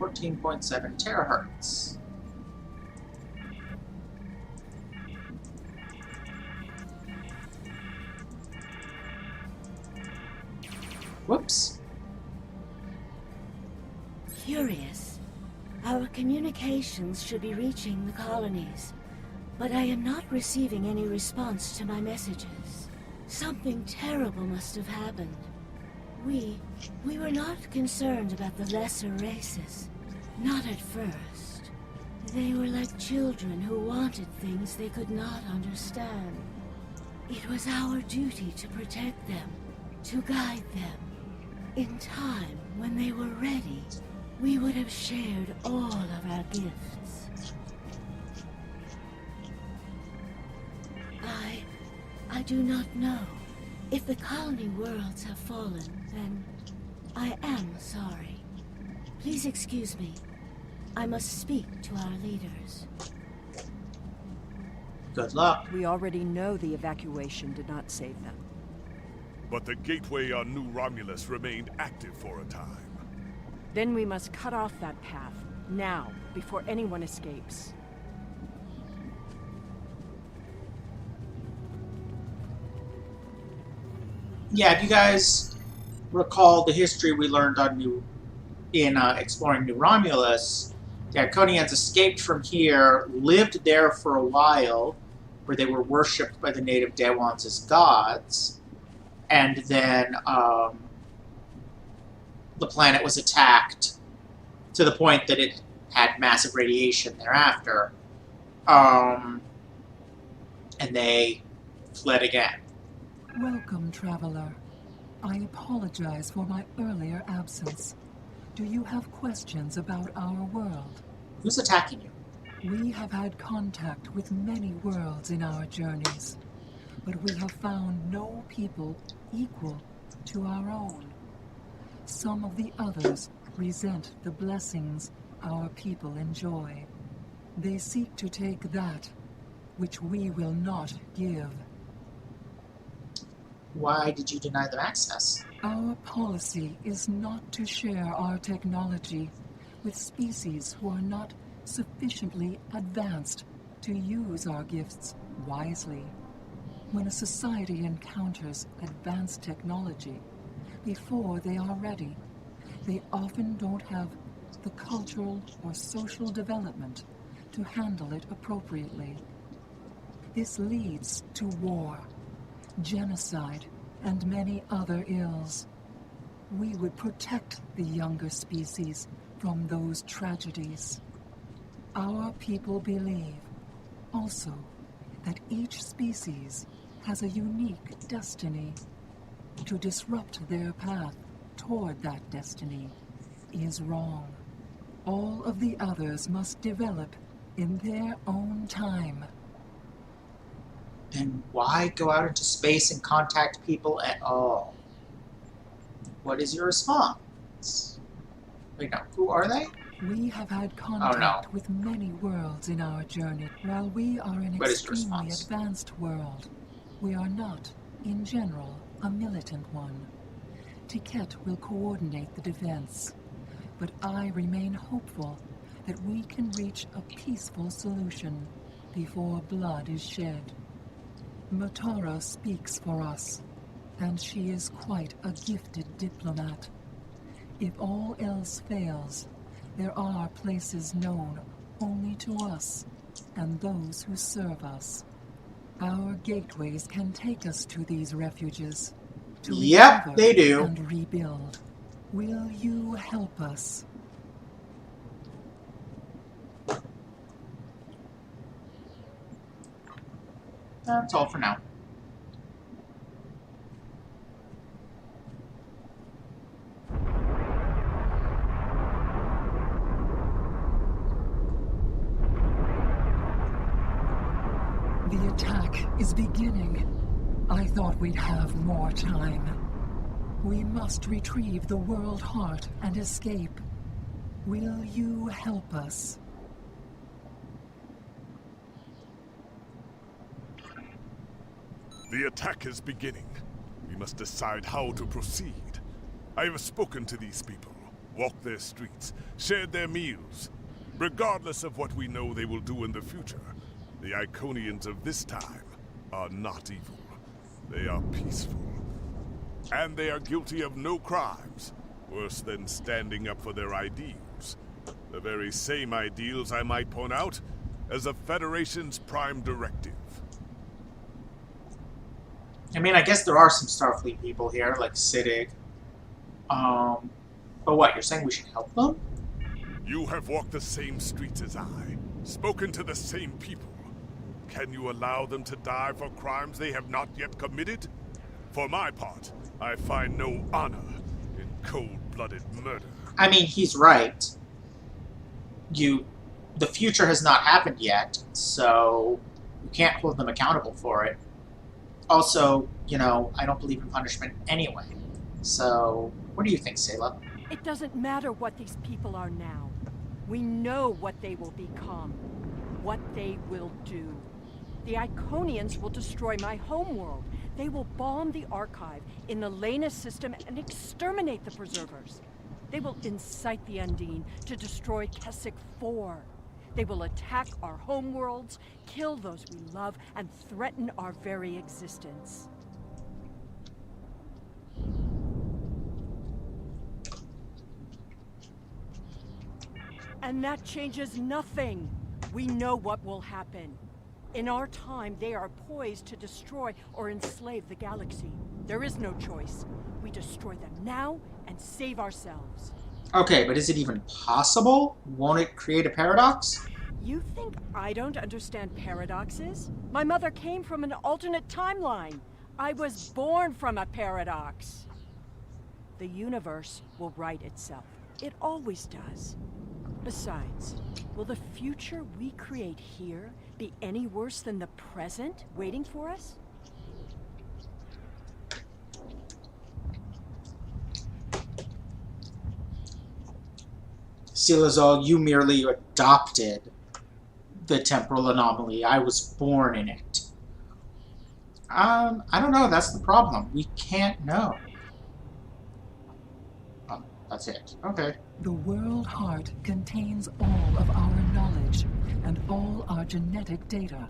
.7 terahertz. Whoops. Curious. Our communications should be reaching the colonies, but I am not receiving any response to my messages. Something terrible must have happened. We were not concerned about the lesser races. Not at first. They were like children who wanted things they could not understand. It was our duty to protect them, to guide them. In time, when they were ready, we would have shared all of our gifts. I do not know. If the colony worlds have fallen, then I am sorry. Please excuse me. I must speak to our leaders. Good luck. We already know the evacuation did not save them. But the gateway on New Romulus remained active for a time. Then we must cut off that path, now, before anyone escapes. Yeah, if you guys recall the history we learned on exploring New Romulus, the Iconians escaped from here, lived there for a while, where they were worshipped by the native Dewans as gods, and then the planet was attacked to the point that it had massive radiation thereafter, and they fled again. Welcome, traveler. I apologize for my earlier absence. Do you have questions about our world? Who's attacking you? We have had contact with many worlds in our journeys, but we have found no people equal to our own. Some of the others resent the blessings our people enjoy. They seek to take that which we will not give. Why did you deny them access? Our policy is not to share our technology with species who are not sufficiently advanced to use our gifts wisely. When a society encounters advanced technology, before they are ready, they often don't have the cultural or social development to handle it appropriately. This leads to war, genocide, and many other ills. We would protect the younger species from those tragedies. Our people believe, also, that each species has a unique destiny. To disrupt their path toward that destiny is wrong. All of the others must develop in their own time. Then why go out into space and contact people at all? What is your response? Wait, no, who are they? We have had contact with many worlds in our journey. While we are an extremely advanced world, we are not, in general, a militant one. Tiket will coordinate the defense, but I remain hopeful that we can reach a peaceful solution before blood is shed. Motara speaks for us, and she is quite a gifted diplomat. If all else fails, there are places known only to us and those who serve us. Our gateways can take us to these refuges. To Yep, recover they do. and rebuild. Will you help us? That's all for now. The attack is beginning. I thought we'd have more time. We must retrieve the World Heart and escape. Will you help us? The attack is beginning. We must decide how to proceed. I have spoken to these people, walked their streets, shared their meals. Regardless of what we know they will do in the future, the Iconians of this time are not evil. They are peaceful. And they are guilty of no crimes, worse than standing up for their ideals. The very same ideals, I might point out, as the Federation's prime directive. I mean, I guess there are some Starfleet people here, like Siddig. But what, you're saying we should help them? You have walked the same streets as I, spoken to the same people. Can you allow them to die for crimes they have not yet committed? For my part, I find no honor in cold-blooded murder. I mean, he's right. The future has not happened yet, so you can't hold them accountable for it. Also, you know, I don't believe in punishment anyway. So, what do you think, Sayla? It doesn't matter what these people are now. We know what they will become, what they will do. The Iconians will destroy my homeworld. They will bomb the archive in the Lena system and exterminate the Preservers. They will incite the Undine to destroy Keswick 4. They will attack our homeworlds, kill those we love, and threaten our very existence. And that changes nothing. We know what will happen. In our time, they are poised to destroy or enslave the galaxy. There is no choice. We destroy them now and save ourselves. Okay, but is it even possible? Won't it create a paradox? You think I don't understand paradoxes? My mother came from an alternate timeline. I was born from a paradox. The universe will right itself. It always does. Besides, will the future we create here be any worse than the present waiting for us? Silazol, you merely adopted the temporal anomaly. I was born in it. I don't know. That's the problem. We can't know. Oh, that's it. Okay. The World Heart contains all of our knowledge and all our genetic data.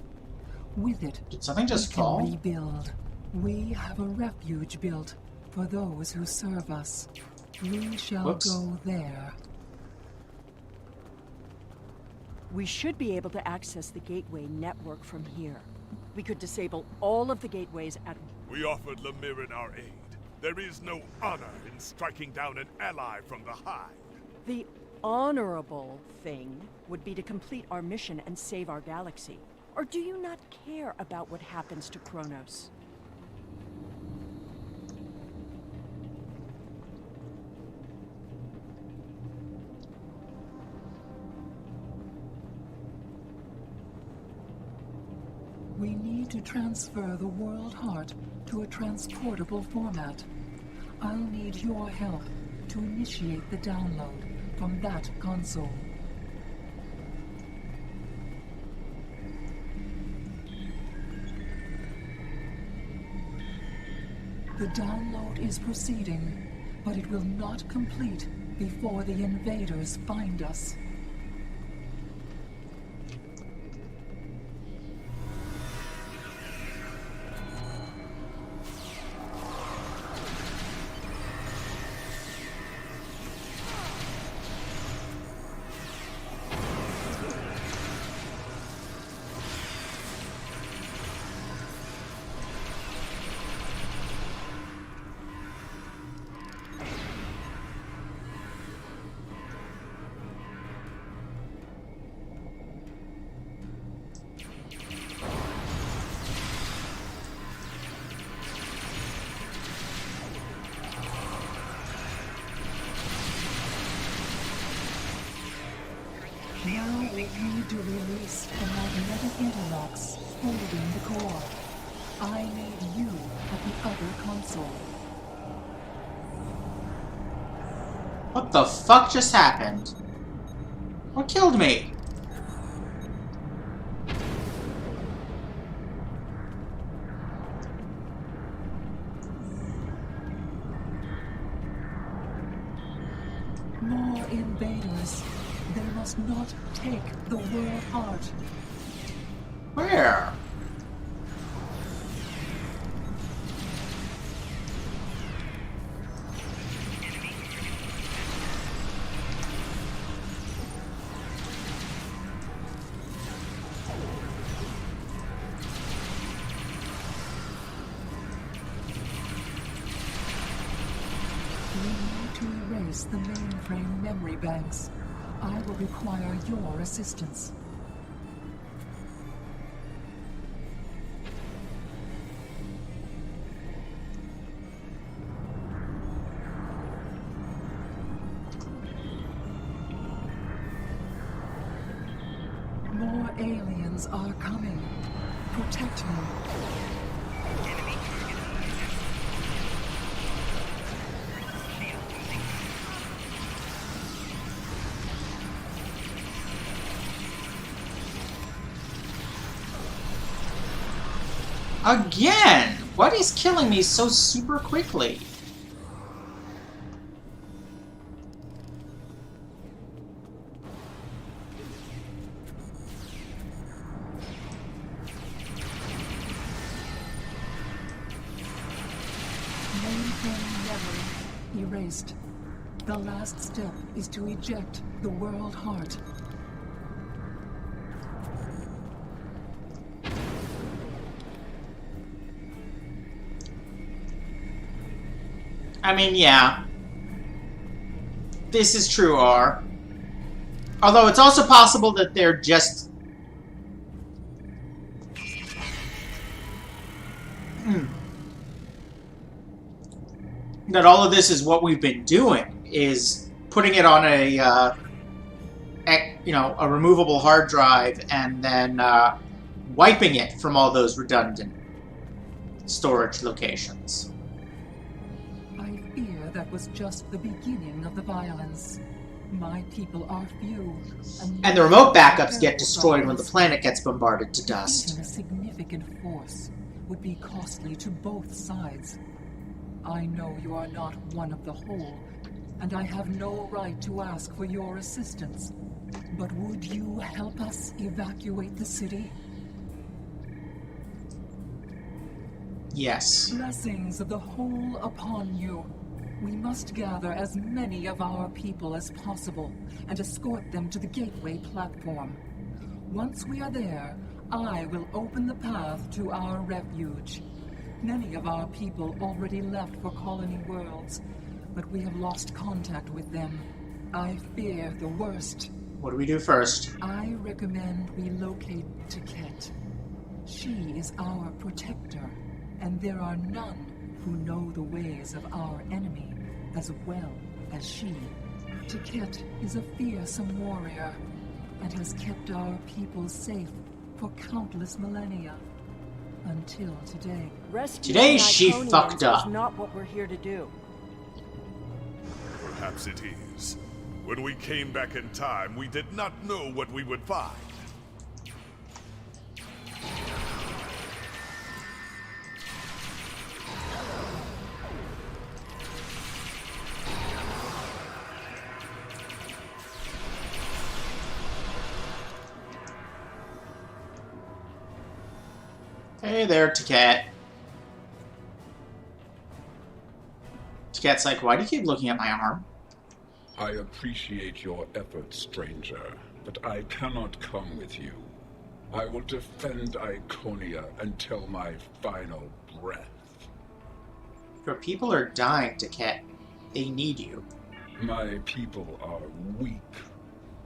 With it, Did something just we can fall? rebuild. We have a refuge built for those who serve us. We shall Whoops. go there. We should be able to access the gateway network from here. We could disable all of the gateways at... We offered Lemirin our aid. There is no honor in striking down an ally from the Hive. The honorable thing would be to complete our mission and save our galaxy. Or do you not care about what happens to Kronos? We need to transfer the World Heart to a transportable format. I'll need your help to initiate the download from that console. The download is proceeding, but it will not complete before the invaders find us. box holding the core. I need you at the other console. What the fuck just happened? What killed me? More invaders. They must not take the world heart. Where? The mainframe memory banks. I will require your assistance. More aliens are coming. Protect me. Again! What is killing me so super quickly? Mainframe memory erased. The last step is to eject the world heart. I mean, yeah. This is true, R. Although it's also possible that they're just... that all of this is what we've been doing, is putting it on a, a removable hard drive and then wiping it from all those redundant storage locations. That was just the beginning of the violence. My people are few. And the remote backups get destroyed when the planet gets bombarded to dust. Even a significant force would be costly to both sides. I know you are not one of the whole, and I have no right to ask for your assistance. But would you help us evacuate the city? Yes. Blessings of the whole upon you. We must gather as many of our people as possible and escort them to the gateway platform. Once we are there, I will open the path to our refuge. Many of our people already left for Colony Worlds, but we have lost contact with them. I fear the worst. What do we do first? I recommend we locate Tiket. She is our protector, and there are none who know the ways of our enemy as well as she. Tiket is a fearsome warrior and has kept our people safe for countless millennia. Until today. Today she fucked up. Is not what we're here to do. Perhaps it is. When we came back in time, we did not know what we would find. Hey there, Tiket. Tiket's like, why do you keep looking at my arm? I appreciate your efforts, stranger, but I cannot come with you. I will defend Iconia until my final breath. Your people are dying, Tiket. They need you. My people are weak.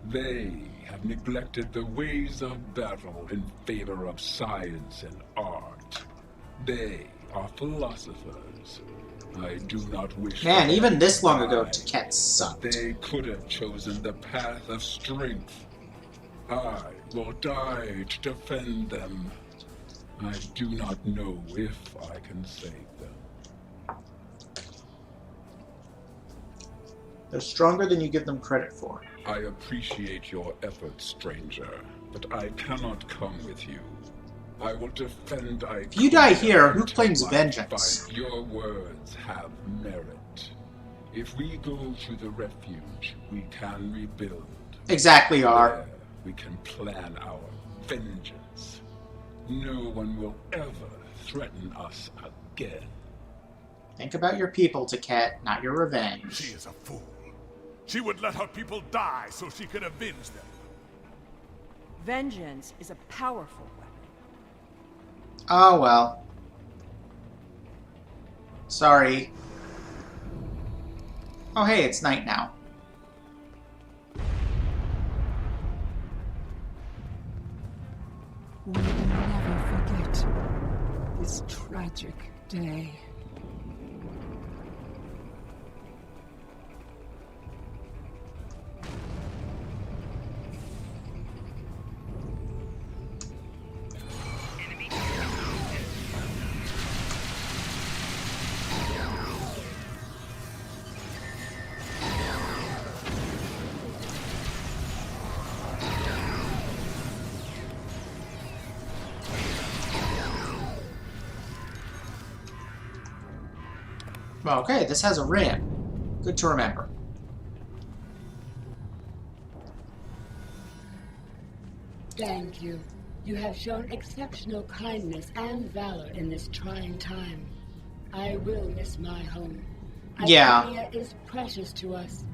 They have neglected the ways of battle in favor of science and art. They are philosophers. I do not wish... Man, even this long ago, Tiket sucked. They could have chosen the path of strength. I will die to defend them. I do not know if I can save them. They're stronger than you give them credit for. I appreciate your efforts, stranger, but I cannot come with you. I will defend Iconium. If you die here, who claims vengeance? Your words have merit. If we go to the refuge, we can rebuild. Exactly, R. There, we can plan our vengeance. No one will ever threaten us again. Think about your people, Taket, not your revenge. She is a fool. She would let her people die so she could avenge them. Vengeance is a powerful weapon. Oh, well. Sorry. Oh, hey, it's night now. We will never forget this tragic day. Well, okay, this has a ramp. Good to remember. Thank you. You have shown exceptional kindness and valor in this trying time. I will miss my home. Yeah. Iconia is precious to us,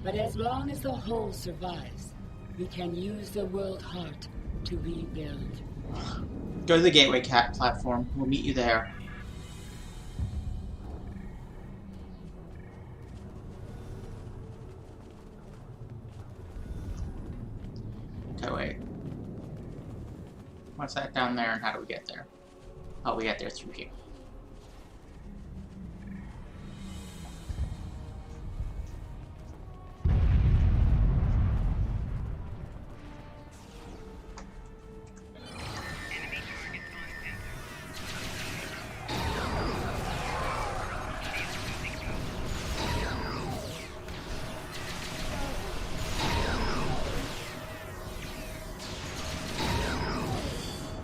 but as long as the whole survives, we can use the world heart to rebuild. Go to the Gateway Cat platform. We'll meet you there. Okay, wait. What's that down there and how do we get there? Oh, we get there through here.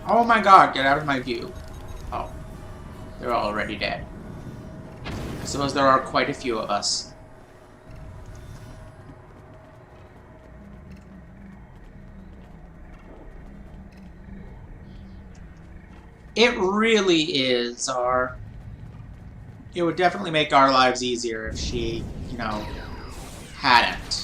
Oh my god, get out of my view. Oh. They're already dead. I suppose there are quite a few of us. It really is, it would definitely make our lives easier if she, you know, hadn't.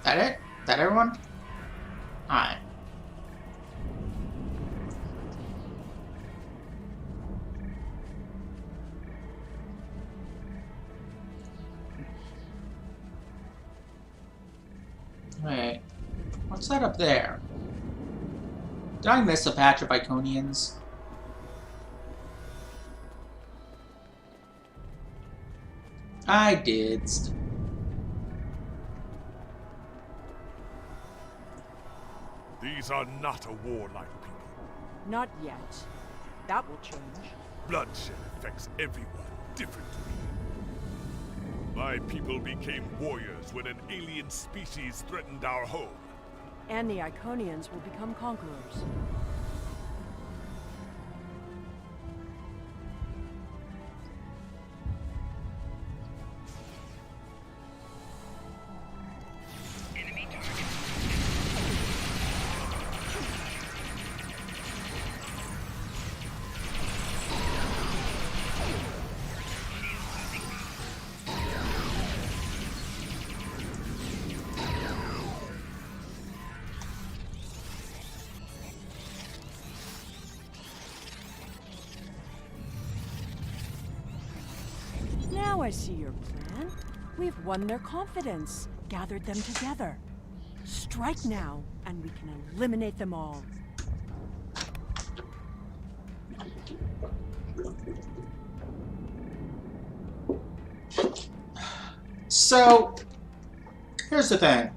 That it? That everyone? Alright. Wait. What's that up there? Did I miss a patch of Iconians? I did. These are not a warlike people. Not yet. That will change. Bloodshed affects everyone differently. My people became warriors when an alien species threatened our home. And the Iconians will become conquerors. Now I see your plan. We've won their confidence, gathered them together. Strike now, and we can eliminate them all. So, here's the thing.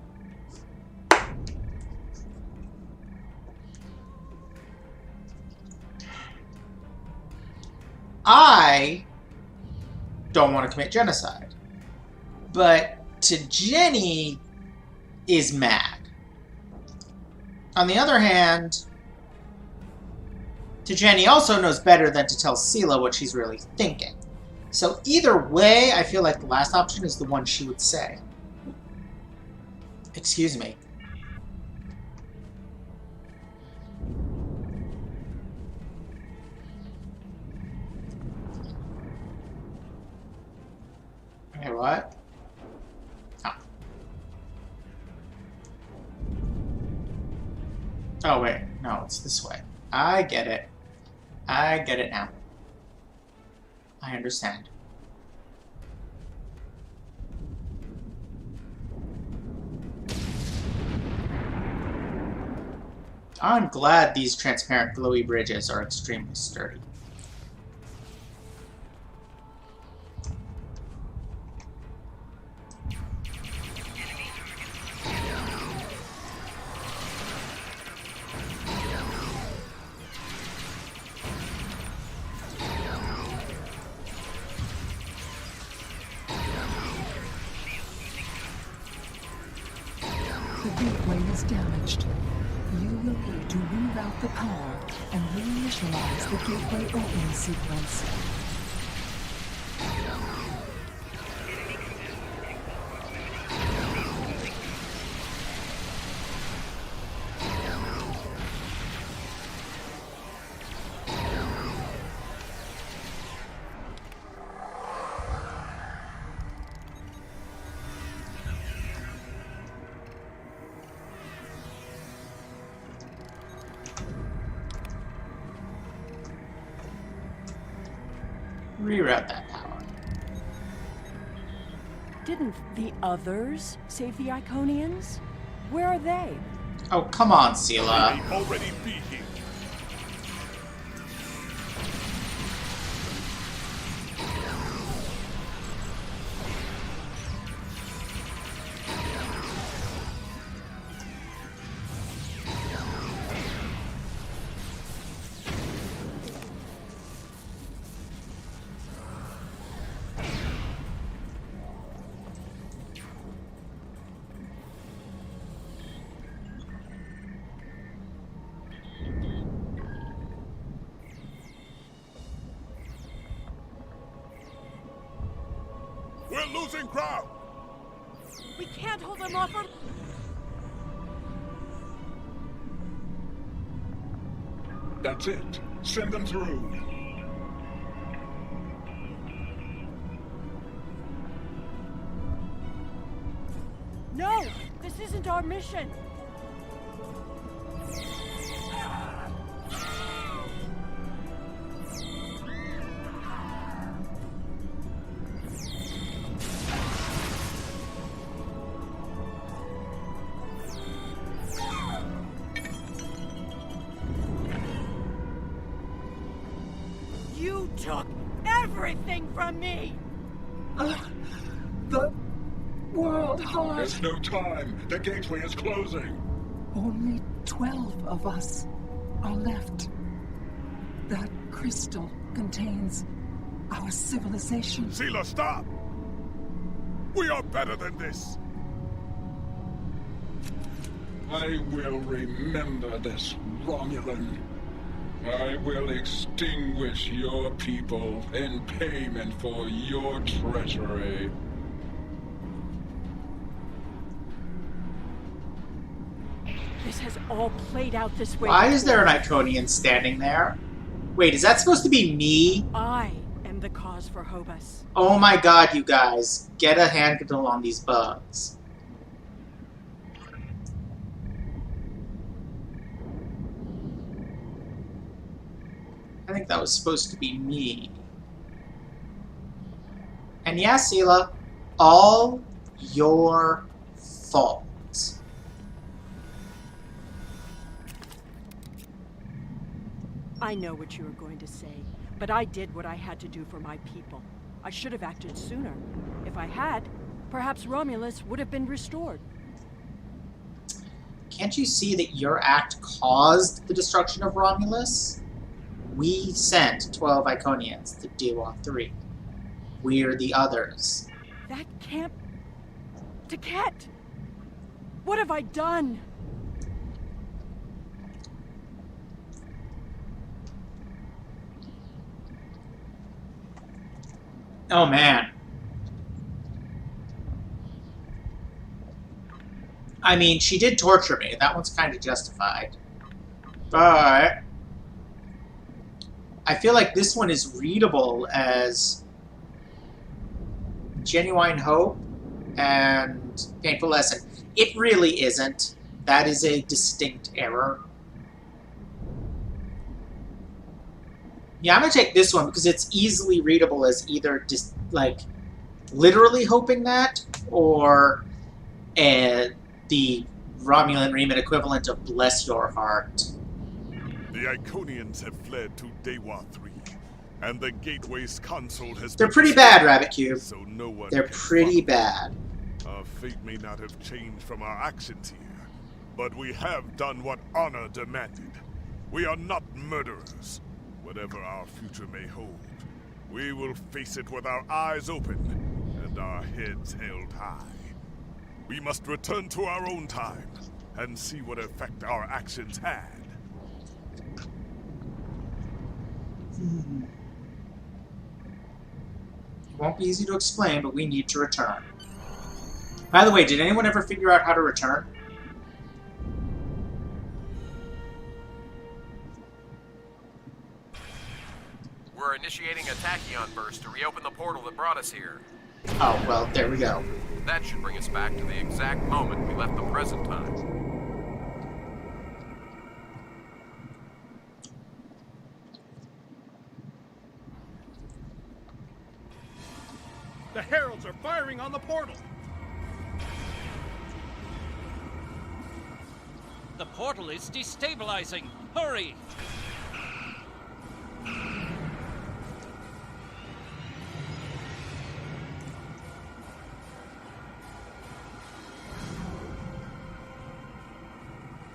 I don't want to commit genocide. But to Jenny is mad. On the other hand, to Jenny also knows better than to tell Sela what she's really thinking. So either way, I feel like the last option is the one she would say. Excuse me. Okay, what? Oh. Oh, wait. No, it's this way. I get it. I get it now. I understand. I'm glad these transparent glowy bridges are extremely sturdy. The gateway is damaged. You will need to reroute the power and reinitialize the gateway opening sequence. Reroute that power. Didn't the others save the Iconians? Where are they? Oh, come on, Sela. Already be here. We're losing ground. We can't hold them off. That's it. Send them through. No! This isn't our mission! You took everything from me! The World Heart. There's no time. The gateway is closing. Only 12 of us are left. That crystal contains our civilization. Sela, stop! We are better than this. I will remember this, Romulan. I will extinguish your people in payment for your treachery. This has all played out this way. Why is there an Iconian standing there? Wait, is that supposed to be me? I am the cause for Hobus. Oh my god, you guys. Get a handle on these bugs. I think that was supposed to be me. And yeah, Sela, all your fault. I know what you were going to say, but I did what I had to do for my people. I should have acted sooner. If I had, perhaps Romulus would have been restored. Can't you see that your act caused the destruction of Romulus? We sent 12 Iconians to Dewa 3. We're the others. That can't... Taket! What have I done? Oh, man. I mean, she did torture me. That one's kind of justified. But I feel like this one is readable as genuine hope and painful lesson. It really isn't. That is a distinct error. Yeah, I'm going to take this one because it's easily readable as either just, like, literally hoping that or the Romulan Riemann equivalent of bless your heart. The Iconians have fled to Dewa 3, and the Gateway's console has They're been pretty destroyed, bad, Rabbit Cube. so no one They're can pretty follow. bad. Our fate may not have changed from our actions here, but we have done what honor demanded. We are not murderers. Whatever our future may hold, we will face it with our eyes open and our heads held high. We must return to our own time and see what effect our actions had. It won't be easy to explain, but we need to return. By the way, did anyone ever figure out how to return? We're initiating a tachyon burst to reopen the portal that brought us here. Oh, well, there we go. That should bring us back to the exact moment we left the present time. The heralds are firing on the portal. The portal is destabilizing. Hurry!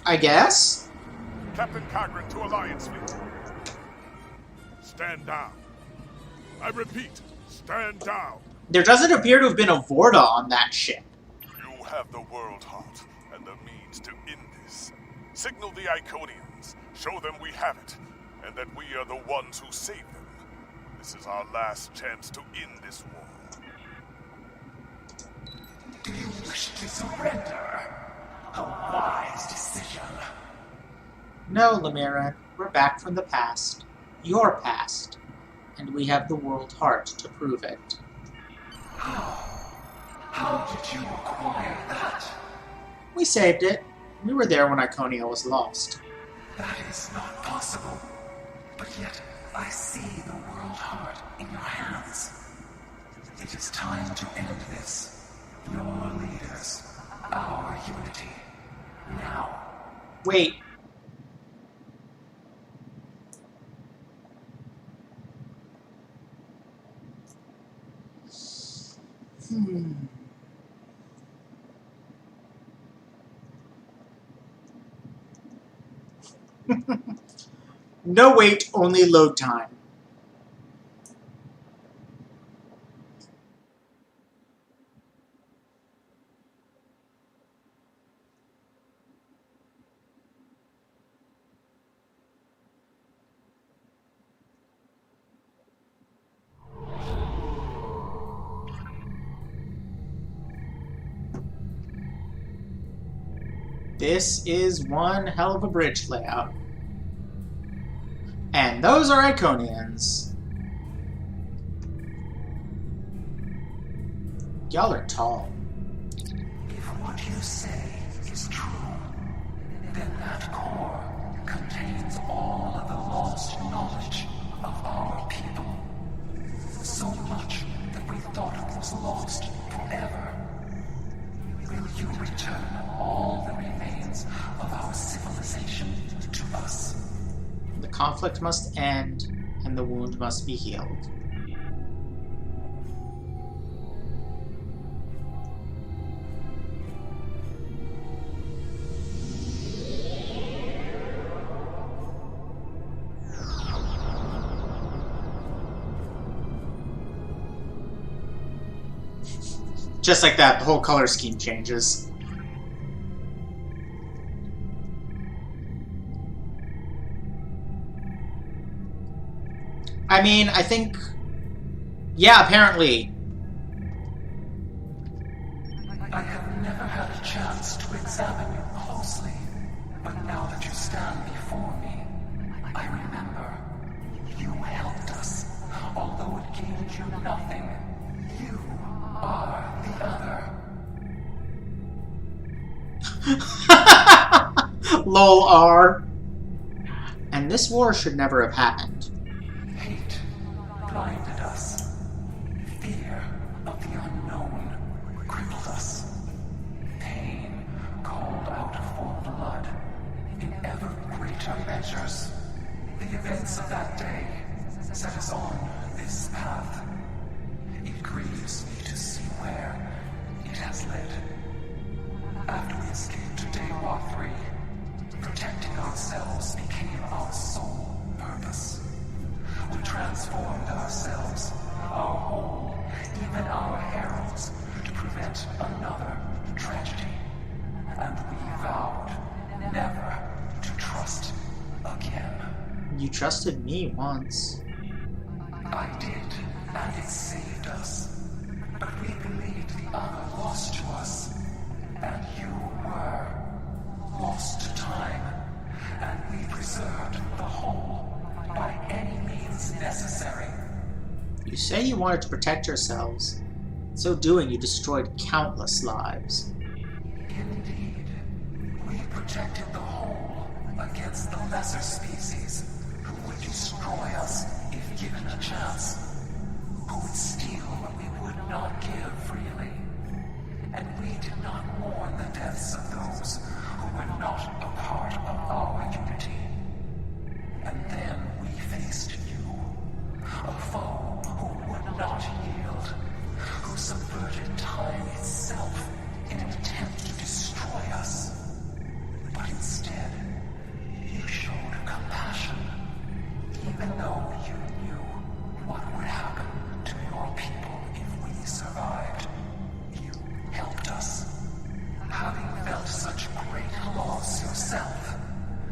I guess? Captain Cogran to Alliance Fleet. Stand down. I repeat, stand down. There doesn't appear to have been a Vorta on that ship. You have the world heart and the means to end this. Signal the Iconians, show them we have it, and that we are the ones who save them. This is our last chance to end this war. Do you wish to surrender? A wise decision. No, Lemira, we're back from the past. Your past. And we have the world heart to prove it. How did you acquire that? We saved it. We were there when Iconia was lost. That is not possible. But yet, I see the world heart in your hands. It is time to end this. Your leaders, our unity. Now. Wait. No wait, only load time. This is one hell of a bridge layout. And those are Iconians. Y'all are tall. If what you say is true, then that core contains all of the lost knowledge of our people. So much that we thought it was lost forever. Will you return all the remains of our civilization to us? The conflict must end, and the wound must be healed. Just like that, the whole color scheme changes. I mean, I think... Yeah, apparently. I have never had a chance to examine you closely, but now that you stand before me, I remember you helped us, although it gained you nothing. You are the other. Lol R. And this war should never have happened. Hate blinded us. Fear of the unknown crippled us. Pain called out for blood in ever greater measures. The events of that day set us on this path. It grieves me to see where it has led. After we escaped to Daywalk 3, protecting ourselves became our sole purpose. We transformed ourselves, our whole, even our heralds, to prevent another tragedy. And we vowed never to trust again. You trusted me once. I did, and it saved us. But we believed the other lost to us. And you were lost to time. And we preserved the whole by any means necessary. You say you wanted to protect yourselves. In so doing, you destroyed countless lives. Indeed. We protected the whole against the lesser species who would destroy us if given a chance. Who would steal what we would not give freely. And we did not mourn the deaths of those who were not a part of our unity. And then we faced you, a foe who would not yield, who subverted time itself in an attempt to destroy us. But instead, you showed compassion, even though you knew what would happen to your people if we survived. You helped us. Having felt such great loss yourself,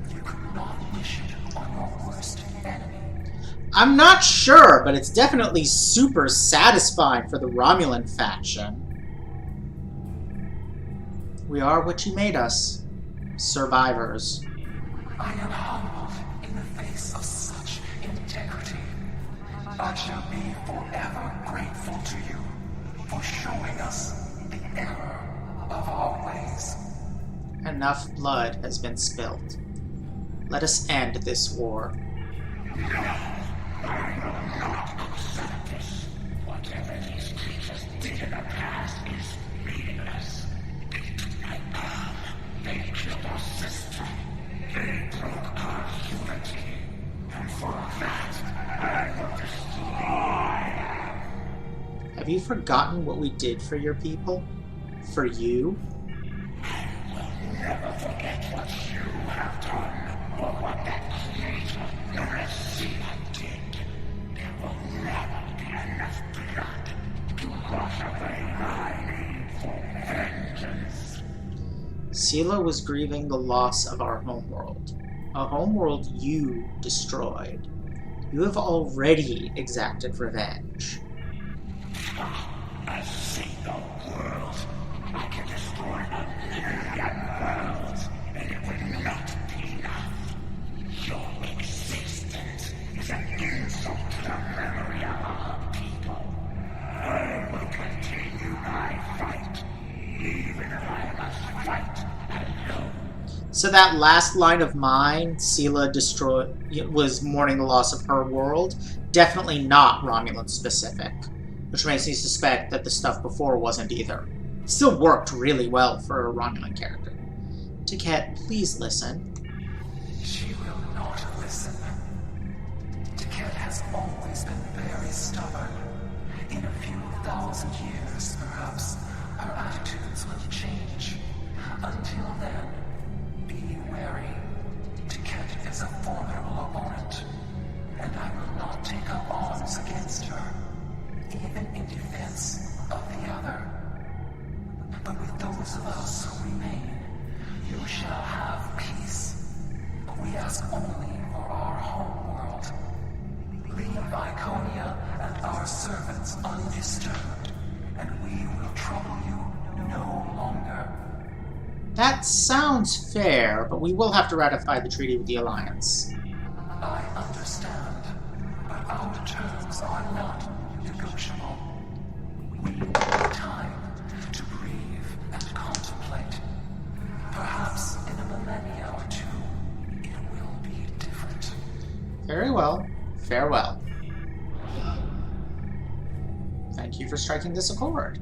you could not wish it on your worst enemy. I'm not sure, but it's definitely super satisfying for the Romulan faction. We are what you made us. Survivors. I am humbled in the face of such integrity. I shall be forever grateful to you for showing us the error of our ways. Enough blood has been spilt. Let us end this war. I will not accept this. Whatever these creatures did in the past is meaningless. They killed our sister. They broke our unity. And for that, I will destroy them. Have you forgotten what we did for your people? For you? I will never forget what you have done, or what that creator, the Receiver, did. There will never be enough blood to wash away my need for vengeance. Sela was grieving the loss of our homeworld. A homeworld you destroyed. You have already exacted revenge. A single world. I can destroy a million worlds, and it would not be enough. Your existence is an insult to the memory of our people. I will continue my fight, even if I must fight alone. So that last line of mine, Sela was mourning the loss of her world, definitely not Romulan specific, which makes me suspect that the stuff before wasn't either. Still worked really well for a Romulan character. Tiket, please listen. She will not listen. Tiket has always been very stubborn. In a few thousand years, perhaps, her attitudes will change. Until then, be wary. Tiket is a formidable opponent, and I will not take up arms against her, even in defense of the other. our servants undisturbed, and we will trouble you no longer. That sounds fair, but we will have to ratify the treaty with the Alliance. I understand, but our terms are not negotiable. We need time to breathe and contemplate. Perhaps in a millennia or two, it will be different. Very well. Farewell. Thank you for striking this accord.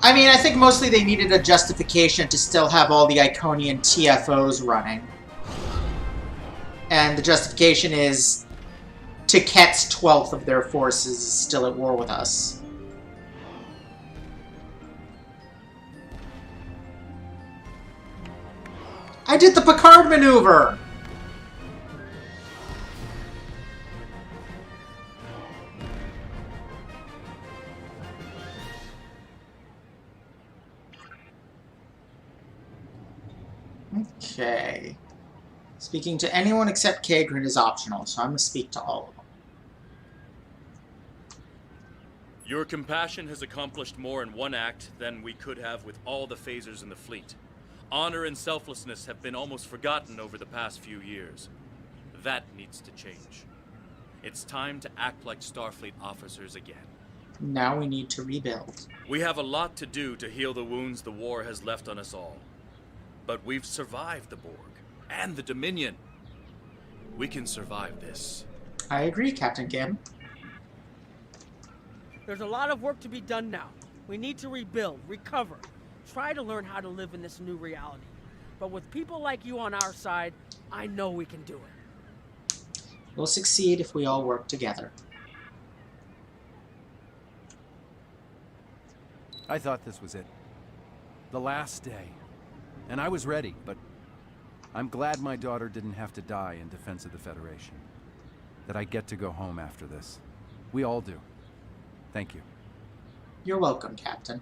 I mean, I think mostly they needed a justification to still have all the Iconian TFOs running. And the justification is Tiket's 12th of their forces is still at war with us. I did the Picard maneuver! Okay. Speaking to anyone except Kagrin is optional, so I'm going to speak to all of them. Your compassion has accomplished more in one act than we could have with all the phasers in the fleet. Honor and selflessness have been almost forgotten over the past few years. That needs to change. It's time to act like Starfleet officers again. Now we need to rebuild. We have a lot to do to heal the wounds the war has left on us all. But we've survived the Borg and the Dominion. We can survive this. I agree, Captain Kim. There's a lot of work to be done now. We need to rebuild, recover, try to learn how to live in this new reality. But with people like you on our side, I know we can do it. We'll succeed if we all work together. I thought this was it. The last day. And I was ready, but I'm glad my daughter didn't have to die in defense of the Federation. That I get to go home after this. We all do. Thank you. You're welcome, Captain.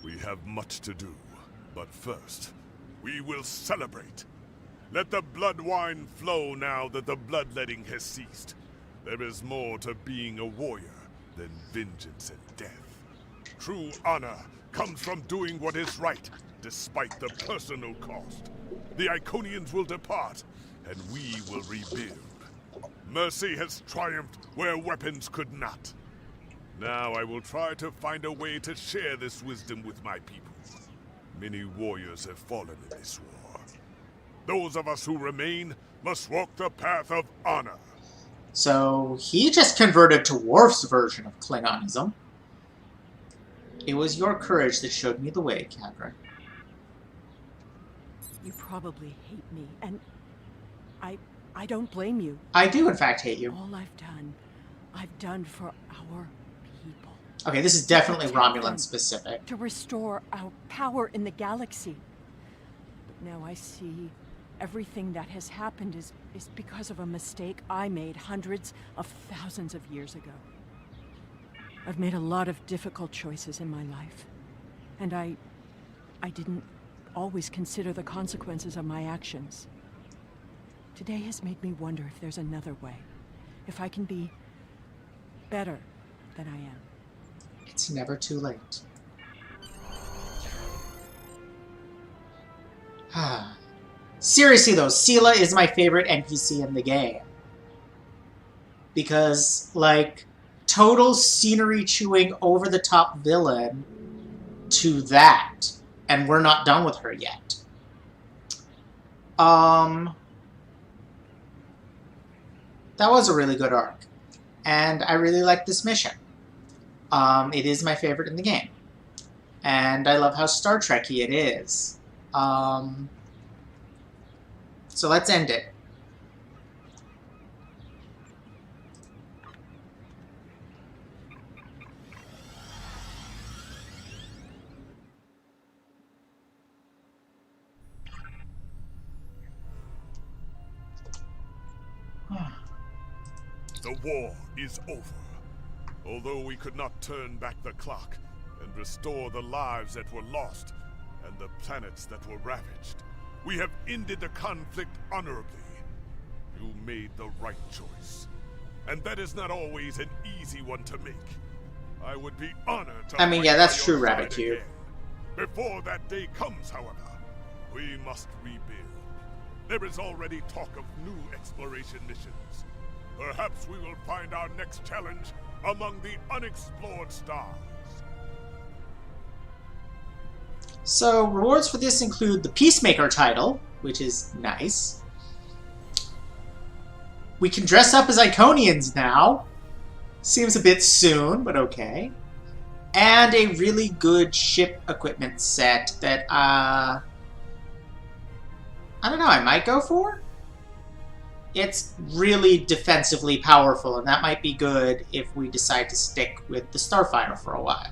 We have much to do, but first, we will celebrate. Let the blood wine flow now that the bloodletting has ceased. There is more to being a warrior than vengeance and death. True honor comes from doing what is right, despite the personal cost. The Iconians will depart, and we will rebuild. Mercy has triumphed where weapons could not. Now I will try to find a way to share this wisdom with my people. Many warriors have fallen in this war. Those of us who remain must walk the path of honor. So he just converted to Worf's version of Klingonism. It was your courage that showed me the way, Kagrin. You probably hate me, and I don't blame you. I do, in fact, hate you. All I've done for our people. Okay, this is definitely Romulan specific. To restore our power in the galaxy. But now I see everything that has happened is because of a mistake I made hundreds of thousands of years ago. I've made a lot of difficult choices in my life. And I didn't always consider the consequences of my actions. Today has made me wonder if there's another way. If I can be better than I am. It's never too late. Seriously though, Sela is my favorite NPC in the game. Because, like, total scenery-chewing, over-the-top villain to that. And we're not done with her yet. That was a really good arc. And I really like this mission. It is my favorite in the game. And I love how Star Trek-y it is. So let's end it. The war is over. Although we could not turn back the clock, and restore the lives that were lost and the planets that were ravaged. We have ended the conflict honorably. You made the right choice. And that is not always an easy one to make. I would be honored to I mean, fight yeah, that's by true, your Rabbit side Cube. again. Before that day comes, however, we must rebuild. There is already talk of new exploration missions. Perhaps we will find our next challenge among the unexplored stars. So, rewards for this include the Peacemaker title, which is nice. We can dress up as Iconians now. Seems a bit soon, but okay. And a really good ship equipment set that, I don't know, I might go for? It's really defensively powerful, and that might be good if we decide to stick with the Starfire for a while.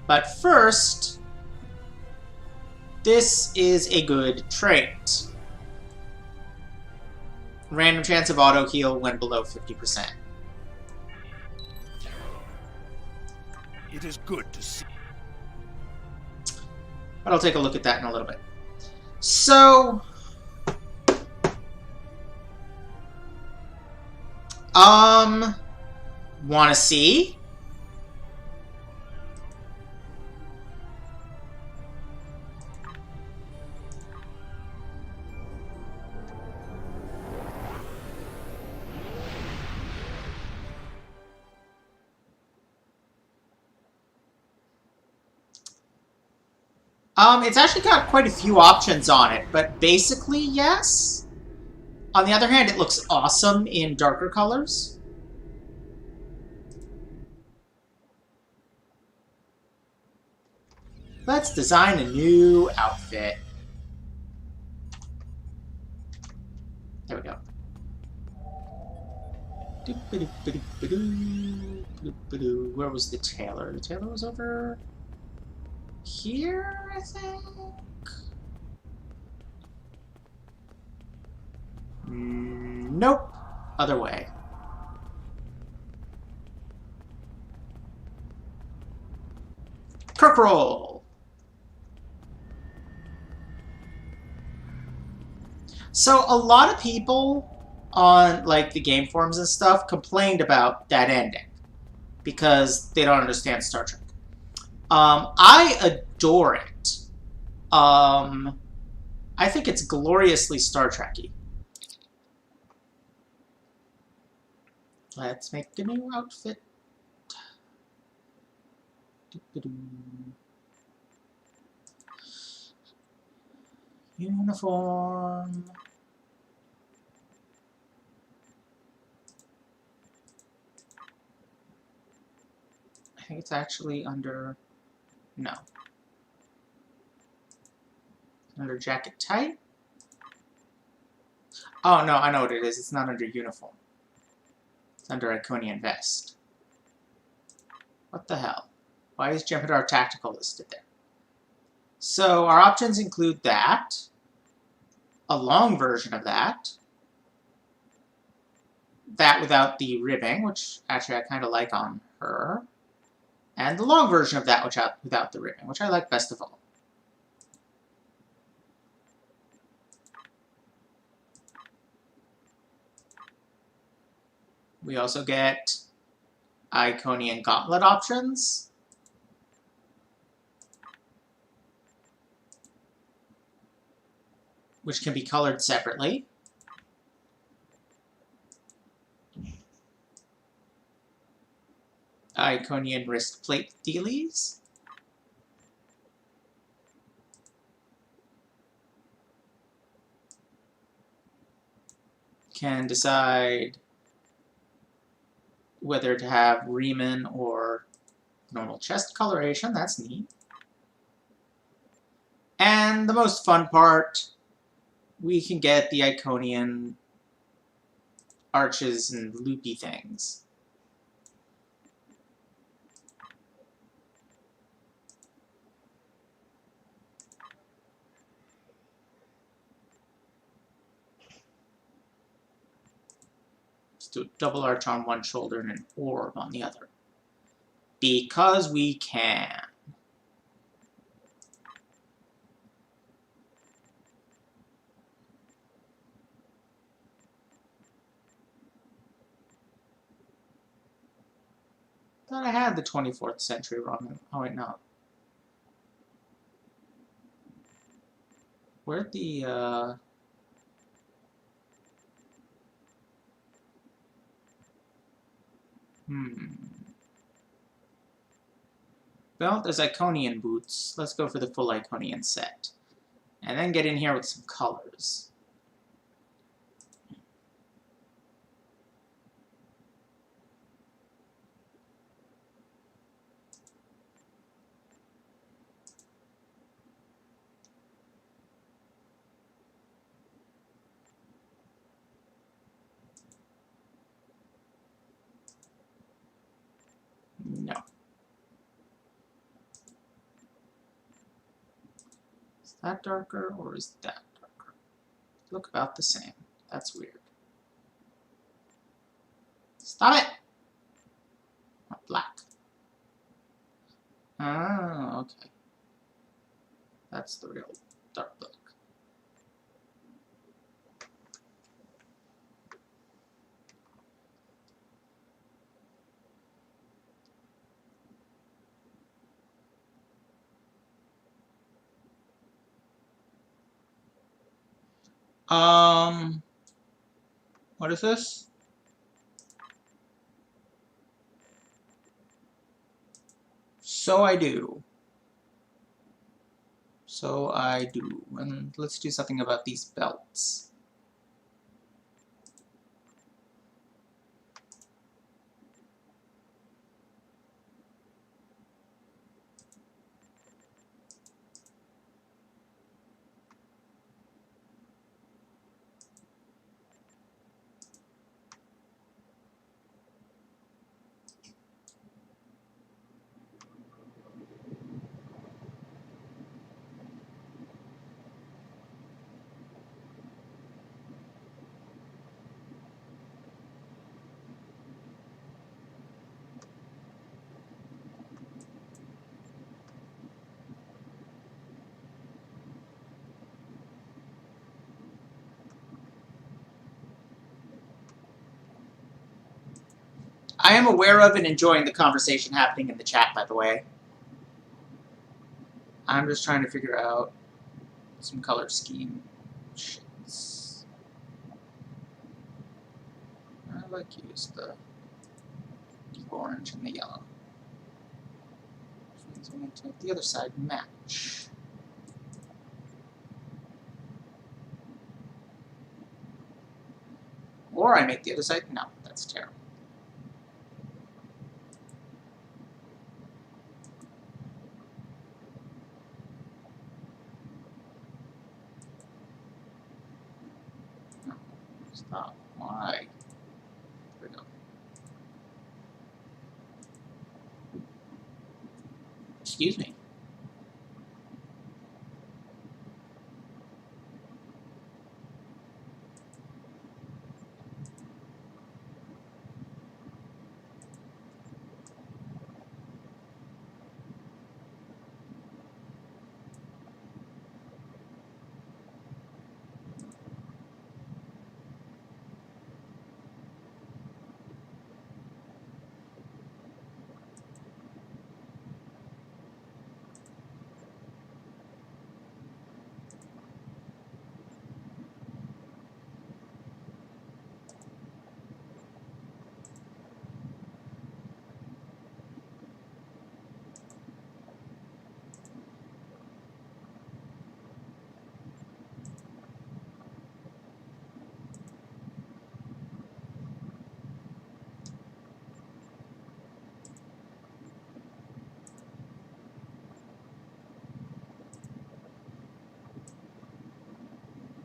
But first, this is a good trait. Random chance of auto heal when below 50%. It is good to see. But I'll take a look at that in a little bit. So, wanna see? It's actually got quite a few options on it, but basically, yes. On the other hand, it looks awesome in darker colors. Let's design a new outfit. There we go. Where was the tailor? The tailor was over here, I think? Nope. Other way. Crook roll! So a lot of people on like the game forums and stuff complained about that ending because they don't understand Star Trek. I adore it. I think it's gloriously Star Trek-y. Let's make a new outfit. Uniform. I think it's actually under... No. Under jacket type? Oh, no, I know what it is. It's not under uniform. It's under Iconium Vest. What the hell? Why is Jem'Hadar Tactical listed there? So our options include that, a long version of that, that without the ribbing, which actually I kind of like on her, and the long version of that without the ribbing, which I like best of all. We also get Iconian gauntlet options. Which can be colored separately. Iconian wrist plate dealies. Can decide whether to have Riemann or normal chest coloration. That's neat. And the most fun part, we can get the Iconian arches and loopy things. Let's do a double arch on one shoulder and an orb on the other. Because we can. Thought I had the 24th century Roman. Oh wait, no. Where'd the belt is Iconian boots. Let's go for the full Iconian set. And then get in here with some colors. No. Is that darker or is that darker? Look about the same. That's weird. Stop it! Not black. Oh, okay. That's the real dark black. What is this? So I do. So I do. And let's do something about these belts. I am aware of and enjoying the conversation happening in the chat, by the way. I'm just trying to figure out some color scheme shades. I like to use the orange and the yellow. Which means we need to make the other side match. Or I make the other side. No, that's terrible. No, stop. Why? There we go. Excuse me.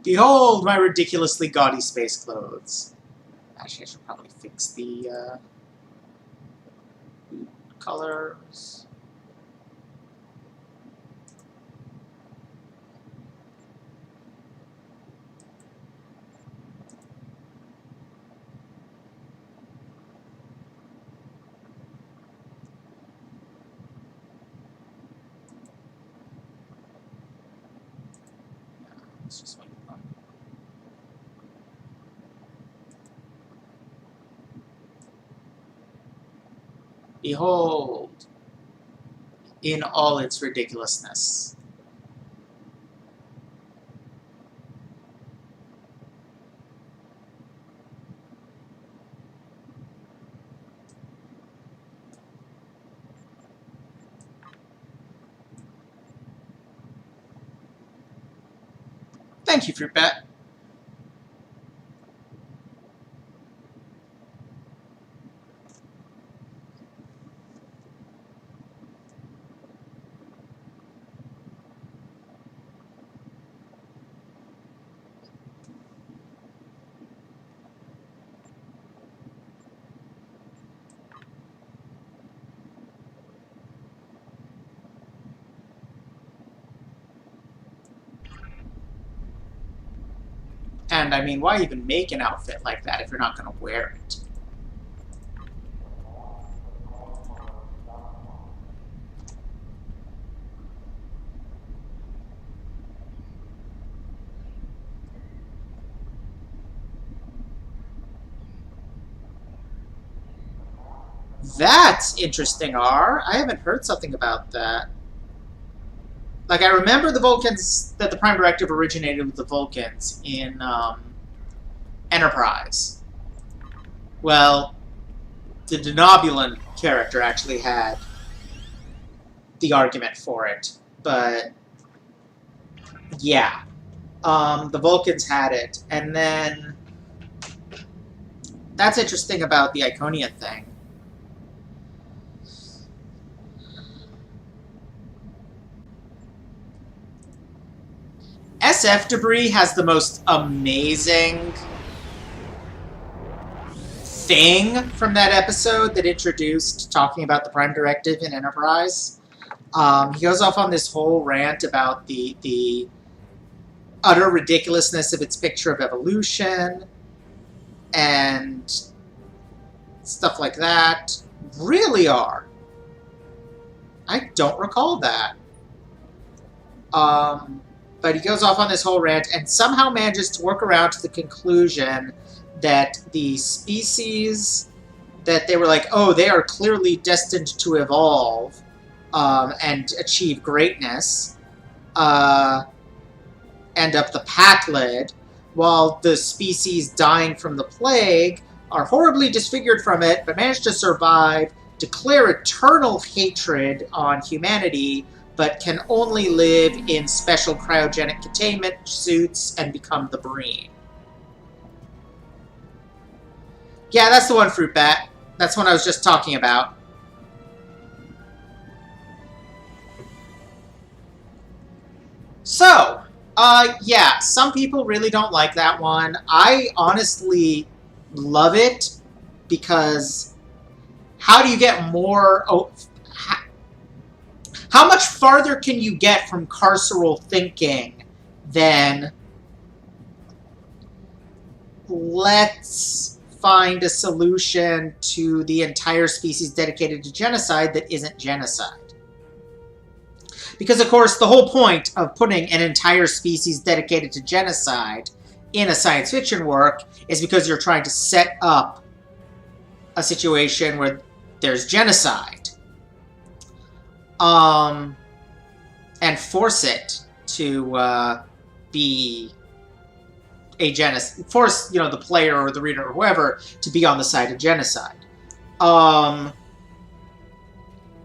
Behold my ridiculously gaudy space clothes. Actually, I should probably fix the colors. Let's just wait for them. Behold, in all its ridiculousness. Thank you, Fruit Bat. And I mean, why even make an outfit like that if you're not going to wear it? That's interesting, R. I haven't heard something about that. Like, I remember the Vulcans, that the Prime Directive originated with the Vulcans in Enterprise. Well, the Denobulan character actually had the argument for it, but yeah. The Vulcans had it, and then that's interesting about the Iconian thing. SF Debris has the most amazing thing from that episode that introduced talking about the Prime Directive in Enterprise. He goes off on this whole rant about the utter ridiculousness of its picture of evolution and stuff like that. Really are. I don't recall that. But he goes off on this whole rant and somehow manages to work around to the conclusion that the species that they were like, oh, they are clearly destined to evolve and achieve greatness, end up the Pakled, while the species dying from the plague are horribly disfigured from it, but manage to survive, declare eternal hatred on humanity, but can only live in special cryogenic containment suits and become the Breen. Yeah, that's the one, Fruit Bat. That's one I was just talking about. So, yeah, some people really don't like that one. I honestly love it because how do you get more... How much farther can you get from carceral thinking than let's find a solution to the entire species dedicated to genocide that isn't genocide? Because, of course, the whole point of putting an entire species dedicated to genocide in a science fiction work is because you're trying to set up a situation where there's genocide. And force it to be a genocide. Force, the player or the reader or whoever to be on the side of genocide. Either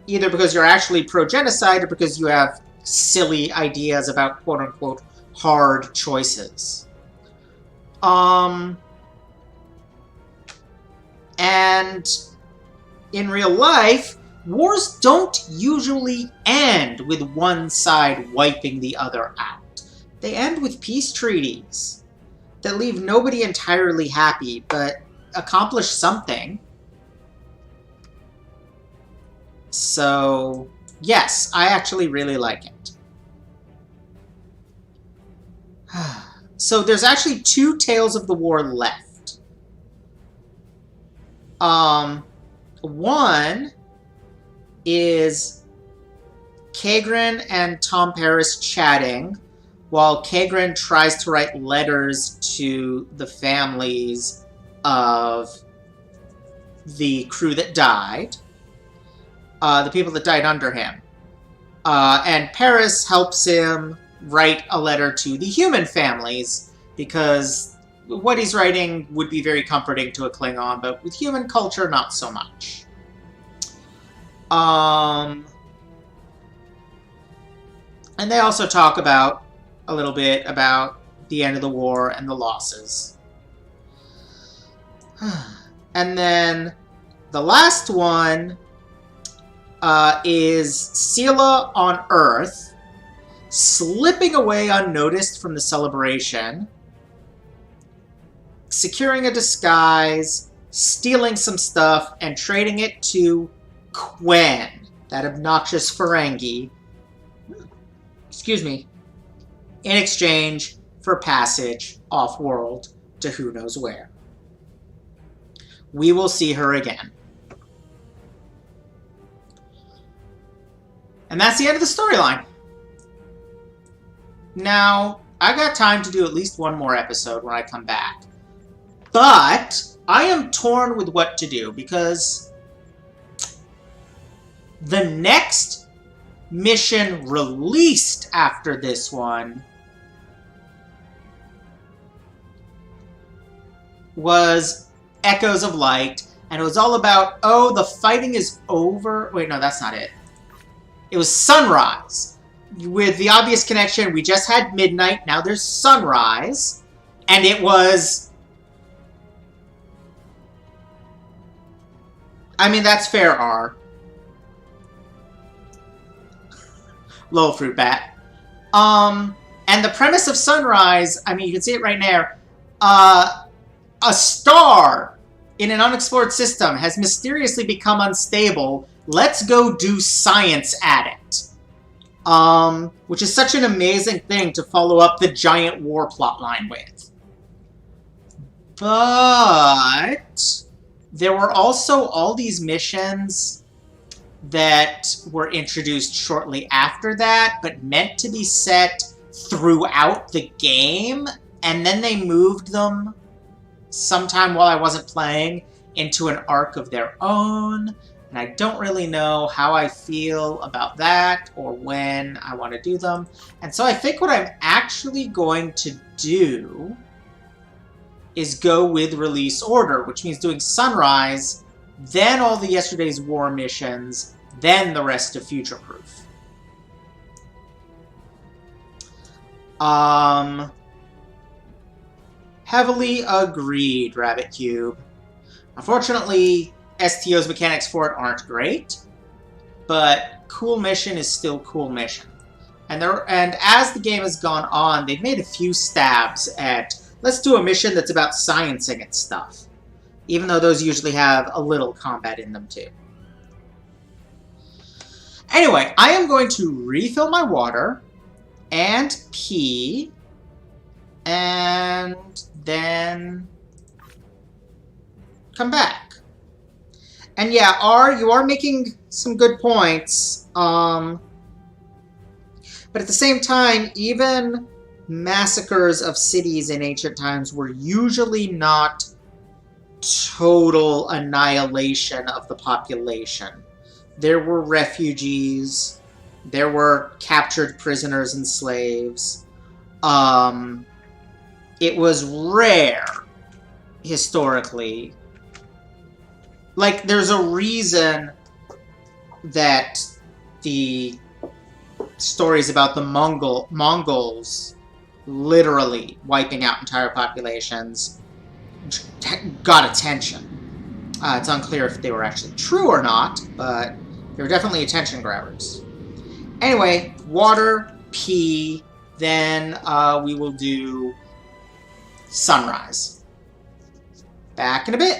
because you're actually pro-genocide or because you have silly ideas about quote-unquote hard choices. And in real life, wars don't usually end with one side wiping the other out. They end with peace treaties that leave nobody entirely happy, but accomplish something. So, yes, I actually really like it. So there's actually 2 Tales of the War left. One is Kagran and Tom Paris chatting while Kagran tries to write letters to the families of the crew that died, the people that died under him. And Paris helps him write a letter to the human families, because what he's writing would be very comforting to a Klingon, but with human culture, not so much. And they also talk about a little bit about the end of the war and the losses. And then the last one is Sela on Earth, slipping away unnoticed from the celebration, securing a disguise, stealing some stuff, and trading it to Quen, that obnoxious Ferengi, excuse me, in exchange for passage off-world to who knows where. We will see her again. And that's the end of the storyline. Now, I got time to do at least one more episode when I come back. But I am torn with what to do, because the next mission released after this one was Echoes of Light, and it was all about, oh, the fighting is over. Wait, no, that's not it. It was Sunrise. With the obvious connection, we just had Midnight, now there's Sunrise, and it was... I mean, that's fair, R. Lowell Fruit Bat. And the premise of Sunrise, I mean, you can see it right there. A star in an unexplored system has mysteriously become unstable. Let's go do science at it. Which is such an amazing thing to follow up the giant war plotline with. But there were also all these missions that were introduced shortly after that, but meant to be set throughout the game, and then they moved them sometime while I wasn't playing into an arc of their own, and I don't really know how I feel about that or when I want to do them. And so I think what I'm actually going to do is go with release order, which means doing Sunrise, then all the Yesterday's War missions, then the rest of Future Proof. Heavily agreed, Rabbit Cube. Unfortunately, STO's mechanics for it aren't great, but cool mission is still cool mission. And as the game has gone on, they've made a few stabs at, let's do a mission that's about sciencing and stuff, even though those usually have a little combat in them too. Anyway, I am going to refill my water and pee, and then come back. And yeah, R, you are making some good points. But at the same time, even massacres of cities in ancient times were usually not total annihilation of the population. There were refugees, there were captured prisoners and slaves. It was rare, historically. Like, there's a reason that the stories about the Mongols literally wiping out entire populations got attention. It's unclear if they were actually true or not, but they were definitely attention grabbers. Anyway, water, pee, then we will do Sunrise. Back in a bit.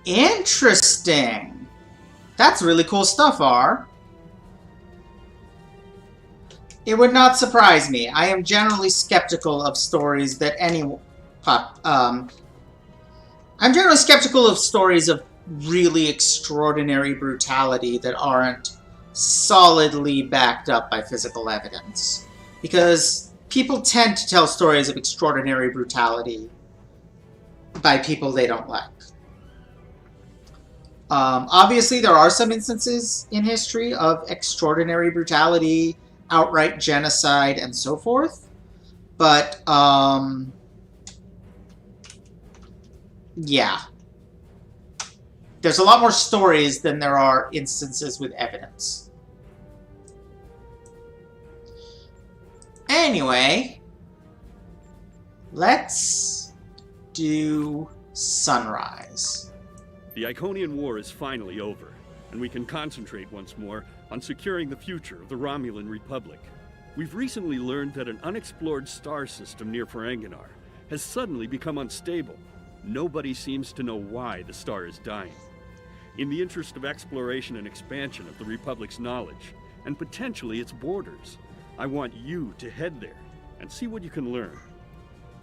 Interesting. That's really cool stuff, R. It would not surprise me. I am generally skeptical of stories that I'm generally skeptical of stories of really extraordinary brutality that aren't solidly backed up by physical evidence. Because people tend to tell stories of extraordinary brutality by people they don't like. Obviously, there are some instances in history of extraordinary brutality, outright genocide, and so forth. But, yeah. There's a lot more stories than there are instances with evidence. Anyway, let's do Sunrise. The Iconian War is finally over, and we can concentrate once more on securing the future of the Romulan Republic. We've recently learned that an unexplored star system near Ferenginar has suddenly become unstable. Nobody seems to know why the star is dying. In the interest of exploration and expansion of the Republic's knowledge, and potentially its borders, I want you to head there and see what you can learn.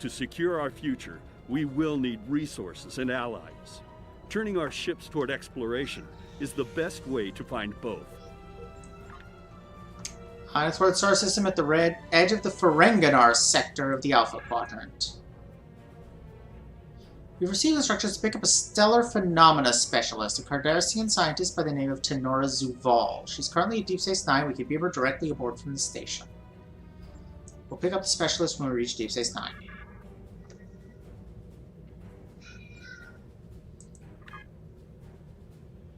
To secure our future, we will need resources and allies. Turning our ships toward exploration is the best way to find both. Unexplored star system at the red edge of the Ferenginar sector of the Alpha Quadrant. We've received instructions to pick up a stellar phenomena specialist, a Cardassian scientist by the name of Tenora Zuval. She's currently at Deep Space Nine. We can beam her directly aboard from the station. We'll pick up the specialist when we reach Deep Space Nine.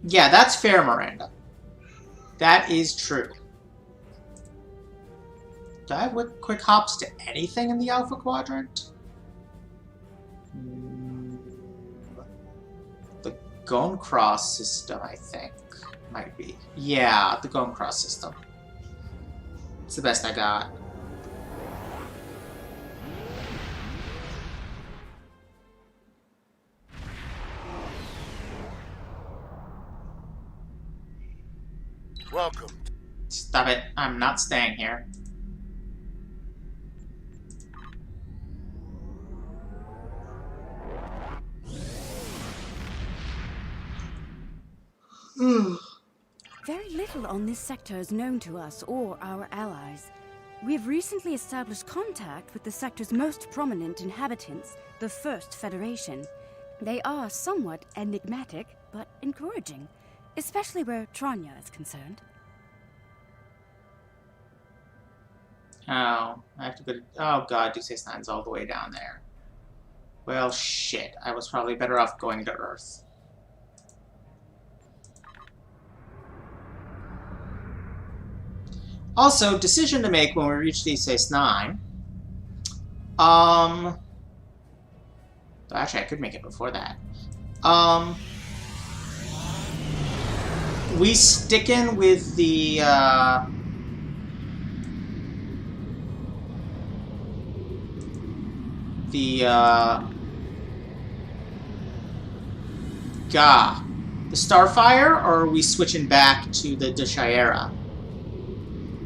Yeah, that's fair, Miranda. That is true. Do I have quick hops to anything in the Alpha Quadrant? The Gone Cross system, I think. Might be. Yeah, the Gone Cross system. It's the best I got. Welcome. Stop it. I'm not staying here. Very little on this sector is known to us or our allies. We've recently established contact with the sector's most prominent inhabitants, the First Federation. They are somewhat enigmatic, but encouraging, especially where Tranya is concerned. Oh, I have to go to... Oh god, Deep Space Nine's all the way down there. Well, shit. I was probably better off going to Earth. Also, decision to make when we reach Deep Space Nine. Actually, I could make it before that. We stickin' with the, the Starfire, or are we switching back to the Deshayera?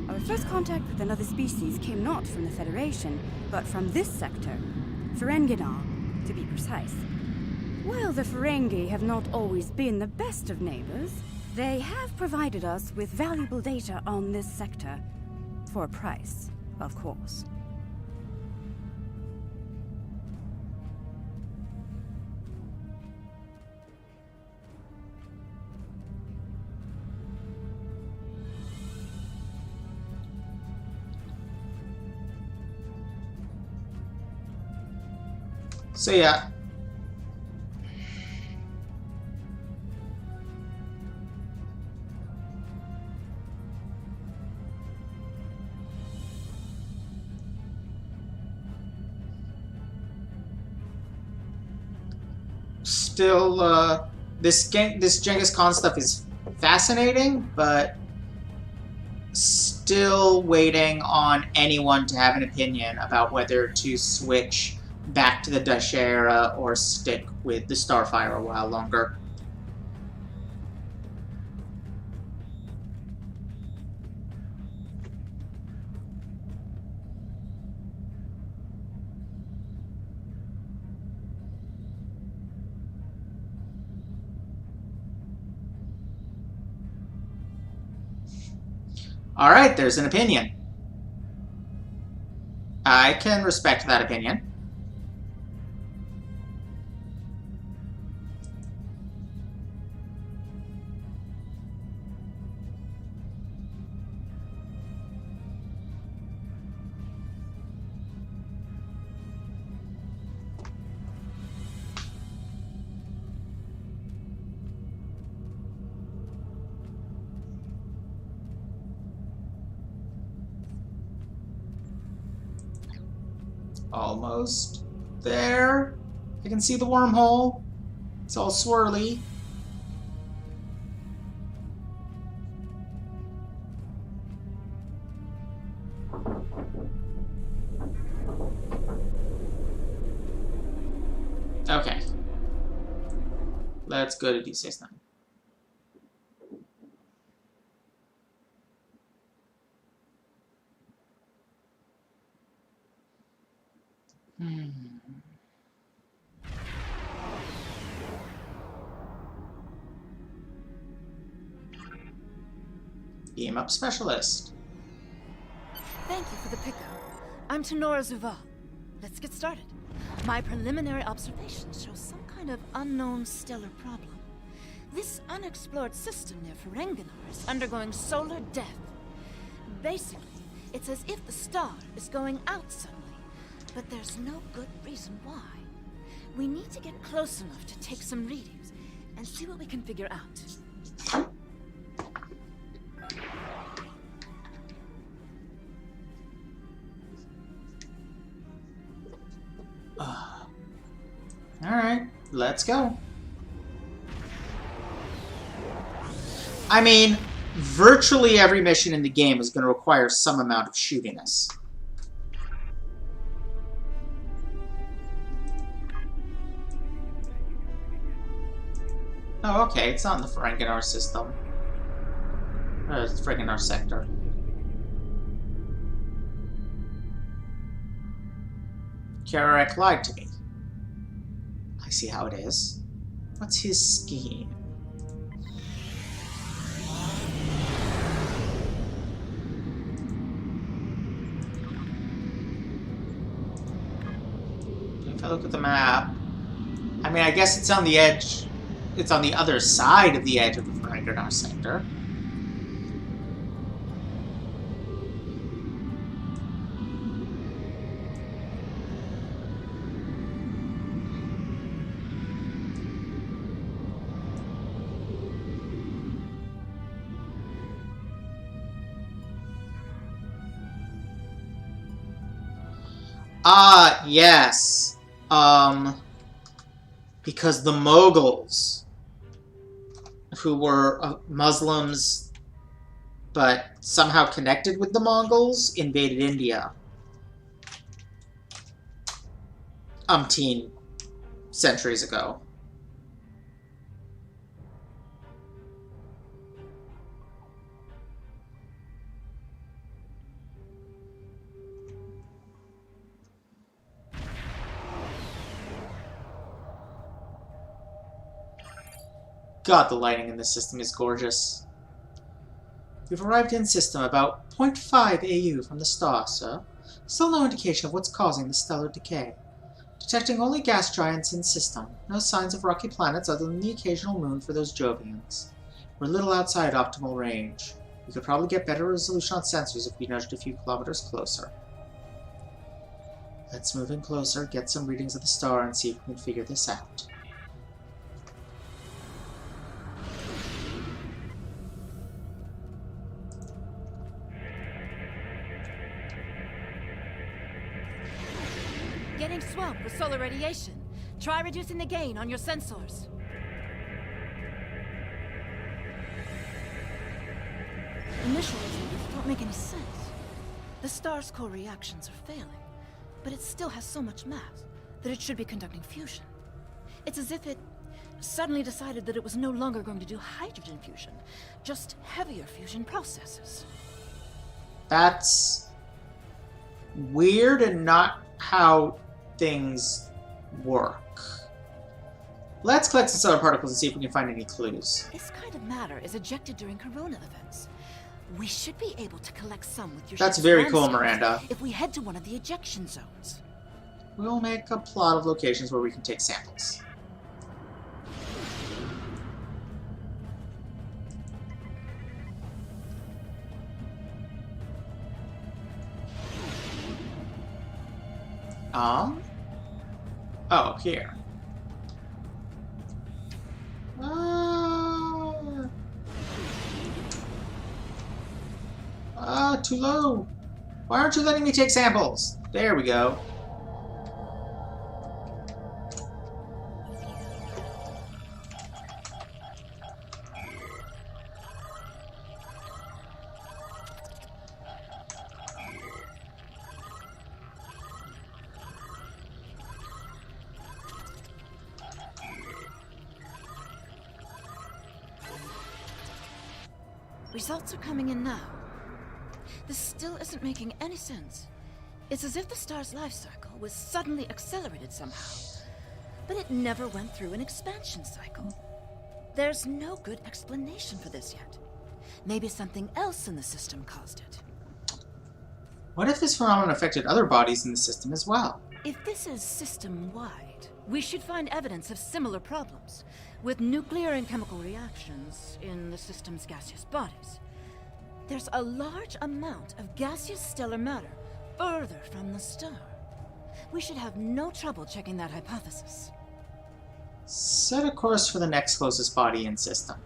Our first contact with another species came not from the Federation, but from this sector, Ferenginar, to be precise. While the Ferengi have not always been the best of neighbors, they have provided us with valuable data on this sector, for a price, of course. So yeah. Still, this Genghis Khan stuff is fascinating, but still waiting on anyone to have an opinion about whether to switch back to the Deshayera or stick with the Starfire a while longer. Alright, there's an opinion. I can respect that opinion. Almost there. I can see the wormhole. It's all swirly. Okay. Let's go to D69. Game up specialist. Thank you for the pickup. I'm Tenora Zuval. Let's get started. My preliminary observations show some kind of unknown stellar problem. This unexplored system near Ferenginar is undergoing solar death. Basically, it's as if the star is going out suddenly, but there's no good reason why. We need to get close enough to take some readings and see what we can figure out. Alright, let's go. I mean, virtually every mission in the game is going to require some amount of shootiness. Oh, okay, it's not in the Ferenginar system. Or the Ferenginar sector. Kararek lied to me. I see how it is. What's his scheme? If I look at the map, I mean, I guess it's on the edge. It's on the other side of the edge of the Ferenginar sector. Ah, yes. Because the Moguls, who were Muslims, but somehow connected with the Mongols, invaded India. Umpteen centuries ago. God, the lighting in this system is gorgeous. We've arrived in system about 0.5 AU from the star, sir. Still no indication of what's causing the stellar decay. Detecting only gas giants in system. No signs of rocky planets other than the occasional moon for those Jovians. We're a little outside optimal range. We could probably get better resolution on sensors if we nudged a few kilometers closer. Let's move in closer, get some readings of the star, and see if we can figure this out. Getting swamped with solar radiation. Try reducing the gain on your sensors. Initial results don't make any sense. The star's core reactions are failing, but it still has so much mass that it should be conducting fusion. It's as if it suddenly decided that it was no longer going to do hydrogen fusion, just heavier fusion processes. That's weird and not how things work. Let's collect some solar particles and see if we can find any clues. This kind of matter is ejected during corona events. We should be able to collect some with your That's ship's very cool, landscapes Miranda. if we head to one of the ejection zones. We'll make a plot of locations where we can take samples. Oh, here. Too low. Why aren't you letting me take samples? There we go. Results are coming in now. This still isn't making any sense. It's as if the star's life cycle was suddenly accelerated somehow. But it never went through an expansion cycle. There's no good explanation for this yet. Maybe something else in the system caused it. What if this phenomenon affected other bodies in the system as well? If this is system-wide, we should find evidence of similar problems, with nuclear and chemical reactions in the system's gaseous bodies. There's a large amount of gaseous stellar matter further from the star. We should have no trouble checking that hypothesis. Set a course for the next closest body in system.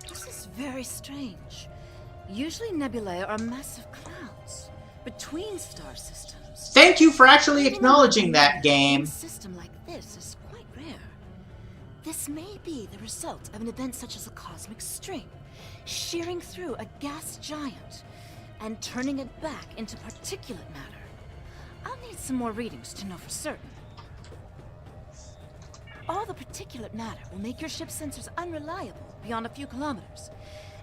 This is very strange. Usually nebulae are massive clouds between star systems. Thank you for actually acknowledging that, game. A system like this is quite rare. This may be the result of an event such as a cosmic string, shearing through a gas giant and turning it back into particulate matter. I'll need some more readings to know for certain. All the particulate matter will make your ship's sensors unreliable beyond a few kilometers,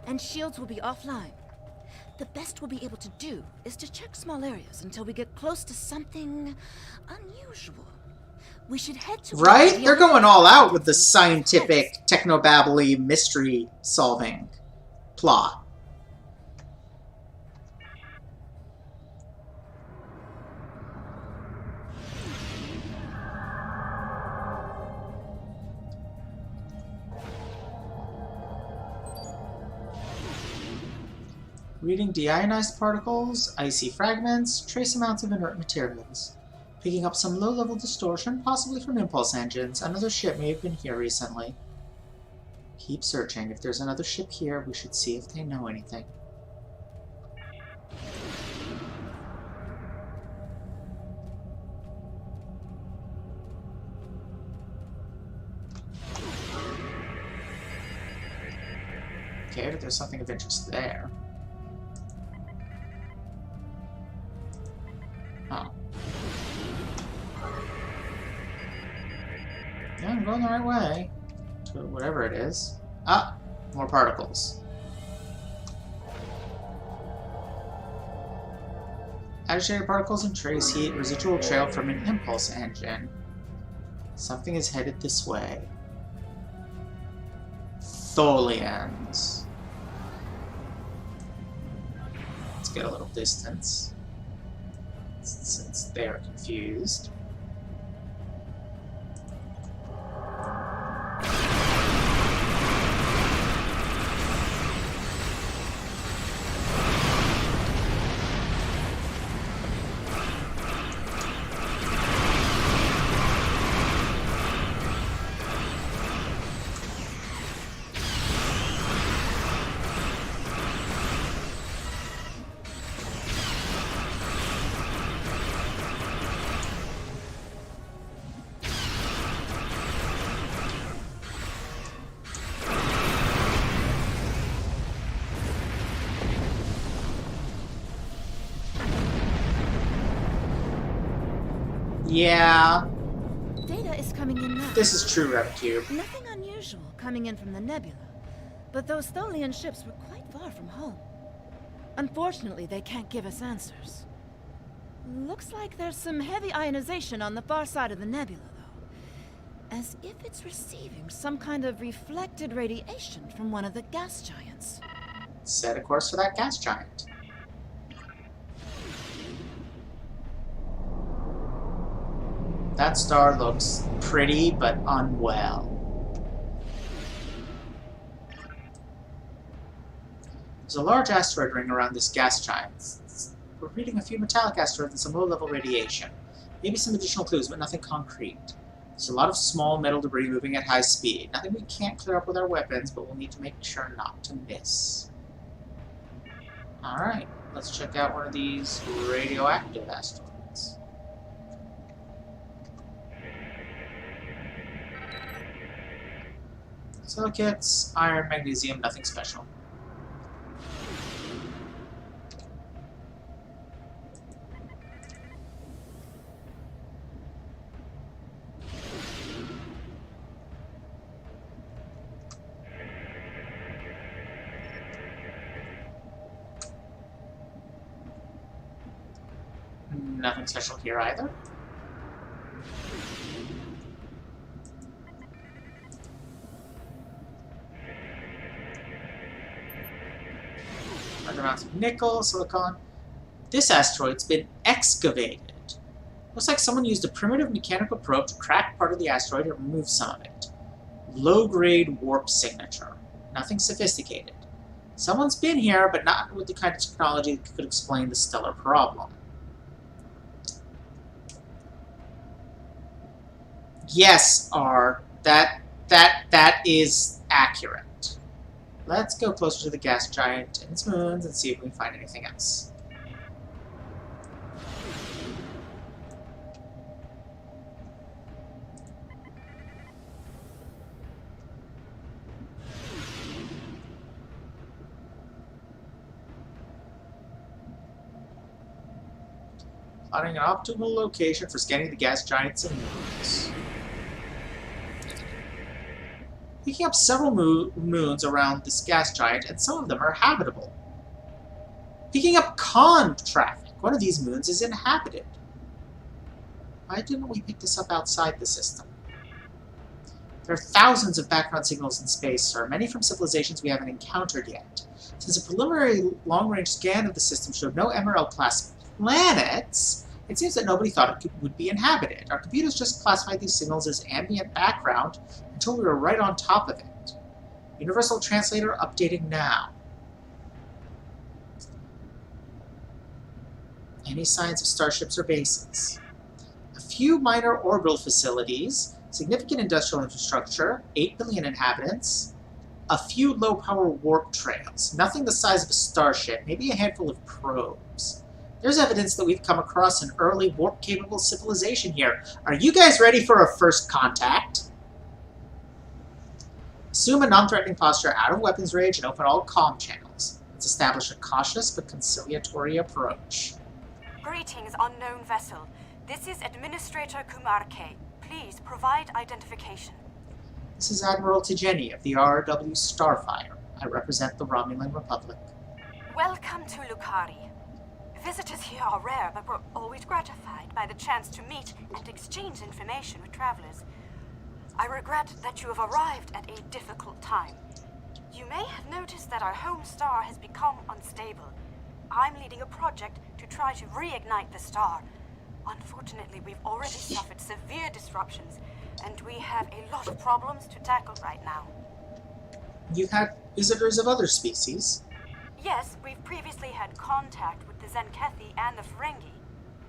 and shields will be offline. The best we'll be able to do is to check small areas until we get close to something unusual. We should head to... Right? They're going all out with the scientific, technobabbly, mystery-solving plot. Reading deionized particles, icy fragments, trace amounts of inert materials. Picking up some low-level distortion, possibly from impulse engines. Another ship may have been here recently. Keep searching. If there's another ship here, we should see if they know anything. Okay, but there's something of interest there. Oh. Yeah, I'm going the right way. To whatever it is. Ah! More particles. Agitated particles and trace heat, residual trail from an impulse engine. Something is headed this way. Tholians. Let's get a little distance. Since they are confused. Yeah. Data is coming in now. This is true, RevCube. Nothing unusual coming in from the nebula, but those Tholian ships were quite far from home. Unfortunately, they can't give us answers. Looks like there's some heavy ionization on the far side of the nebula, though. As if it's receiving some kind of reflected radiation from one of the gas giants. Set a course for that gas giant. That star looks pretty, but unwell. There's a large asteroid ring around this gas giant. We're reading a few metallic asteroids and some low-level radiation. Maybe some additional clues, but nothing concrete. There's a lot of small metal debris moving at high speed. Nothing we can't clear up with our weapons, but we'll need to make sure not to miss. Alright, let's check out one of these radioactive asteroids. Silicates, iron, magnesium, nothing special. Nothing special here either. Large amounts of nickel, silicon. This asteroid's been excavated. Looks like someone used a primitive mechanical probe to crack part of the asteroid and remove some of it. Low-grade warp signature. Nothing sophisticated. Someone's been here, but not with the kind of technology that could explain the stellar problem. Yes, R. That is accurate. Let's go closer to the gas giant and its moons and see if we can find anything else. Plotting an optimal location for scanning the gas giants and moons. Picking up several moons around this gas giant, and some of them are habitable. Picking up con traffic. One of these moons is inhabited. Why didn't we pick this up outside the system? There are thousands of background signals in space, sir, many from civilizations we haven't encountered yet. Since a preliminary long-range scan of the system showed no Emerald-class planets, it seems that nobody thought it would be inhabited. Our computers just classified these signals as ambient background until we were right on top of it. Universal Translator updating now. Any signs of starships or bases? A few minor orbital facilities, significant industrial infrastructure, 8 billion inhabitants, a few low-power warp trails, nothing the size of a starship, maybe a handful of probes. There's evidence that we've come across an early warp-capable civilization here. Are you guys ready for a first contact? Assume a non-threatening posture out of weapons range and open all comm channels. Let's establish a cautious but conciliatory approach. Greetings, unknown vessel. This is Administrator Kumar K. Please provide identification. This is Admiral Tijeni of the RW Starfire. I represent the Romulan Republic. Welcome to Lukari. Visitors here are rare, but we're always gratified by the chance to meet and exchange information with travelers. I regret that you have arrived at a difficult time. You may have noticed that our home star has become unstable. I'm leading a project to try to reignite the star. Unfortunately, we've already suffered severe disruptions, and we have a lot of problems to tackle right now. You've had visitors of other species? Yes, we've previously had contact with the Zenkethi and the Ferengi.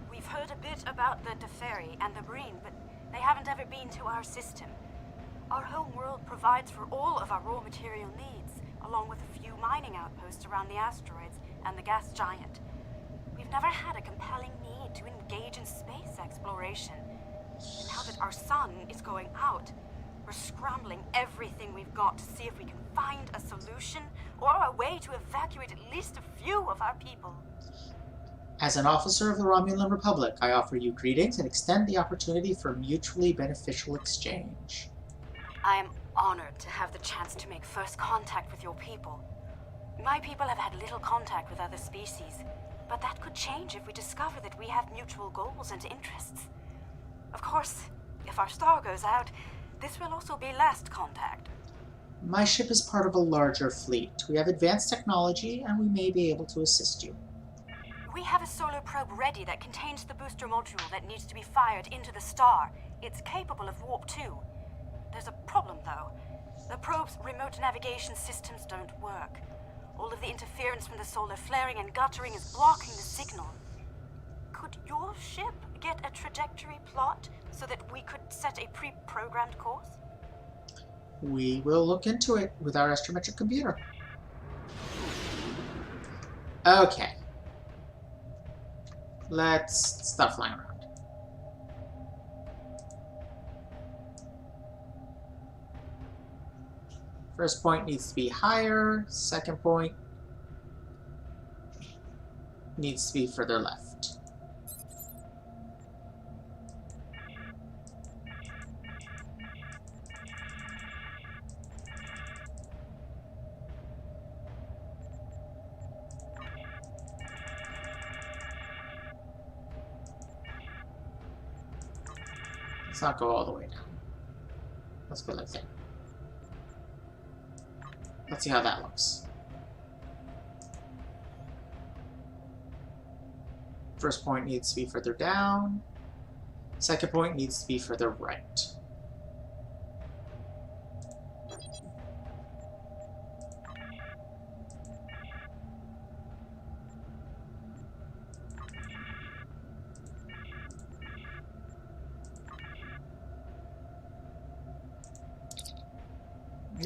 We've heard a bit about the Teferi and the Breen, but they haven't ever been to our system. Our home world provides for all of our raw material needs, along with a few mining outposts around the asteroids and the gas giant. We've never had a compelling need to engage in space exploration. And now that our sun is going out, we're scrambling everything we've got to see if we can find a solution or a way to evacuate at least a few of our people. As an officer of the Romulan Republic, I offer you greetings and extend the opportunity for mutually beneficial exchange. I am honored to have the chance to make first contact with your people. My people have had little contact with other species, but that could change if we discover that we have mutual goals and interests. Of course, if our star goes out, this will also be last contact. My ship is part of a larger fleet. We have advanced technology, and we may be able to assist you. We have a solar probe ready that contains the booster module that needs to be fired into the star. It's capable of warp 2. There's a problem, though. The probe's remote navigation systems don't work. All of the interference from the solar flaring and guttering is blocking the signal. Could your ship get a trajectory plot so that we could set a pre-programmed course? We will look into it with our astrometric computer. Okay. Let's stop flying around. First point needs to be higher. Second point needs to be further left. Let's not go all the way down. Let's go like that. Let's see how that looks. First point needs to be further down. Second point needs to be further right.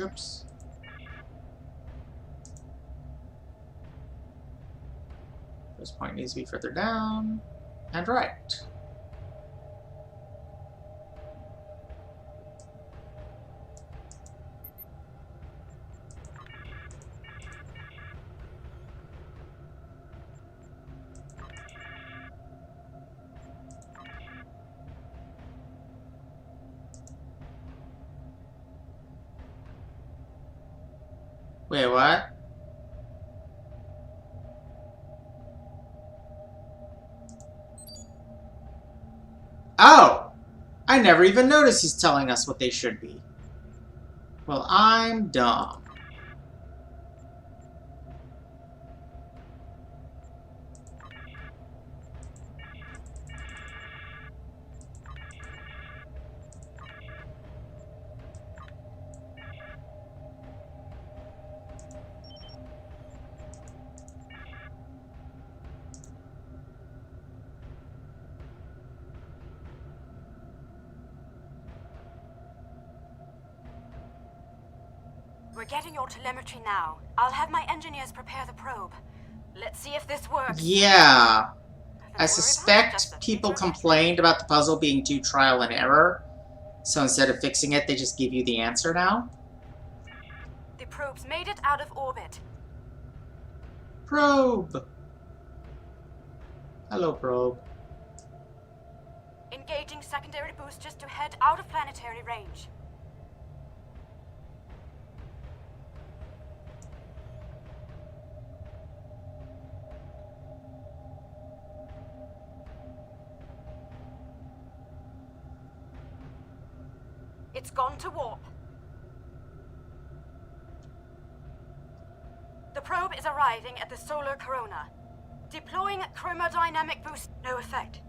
Oops. First point needs to be further down and right. Wait, what? Oh! I never even noticed he's telling us what they should be. Well, I'm dumb. We're getting your telemetry now. I'll have my engineers prepare the probe. Let's see if this works. Yeah. I suspect people complained about the puzzle being too trial and error. So instead of fixing it, they just give you the answer now. The probe's made it out of orbit. Probe! Hello, probe. Engaging secondary boosters to head out of planetary range. It's gone to warp. The probe is arriving at the solar corona. Deploying chromodynamic boost. No effect.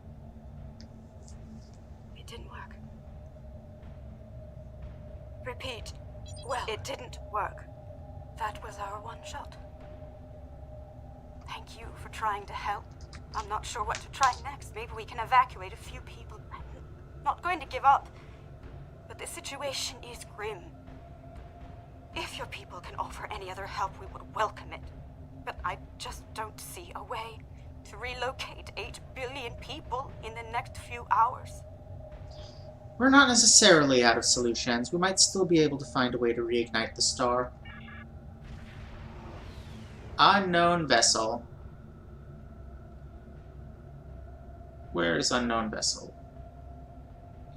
It didn't work. Repeat. Well, it didn't work. That was our one shot. Thank you for trying to help. I'm not sure what to try next. Maybe we can evacuate a few people. I'm not going to give up. But the situation is grim. If your people can offer any other help, we would welcome it. But I just don't see a way to relocate 8 billion people in the next few hours. We're not necessarily out of solutions. We might still be able to find a way to reignite the star. Unknown vessel. Where is unknown vessel?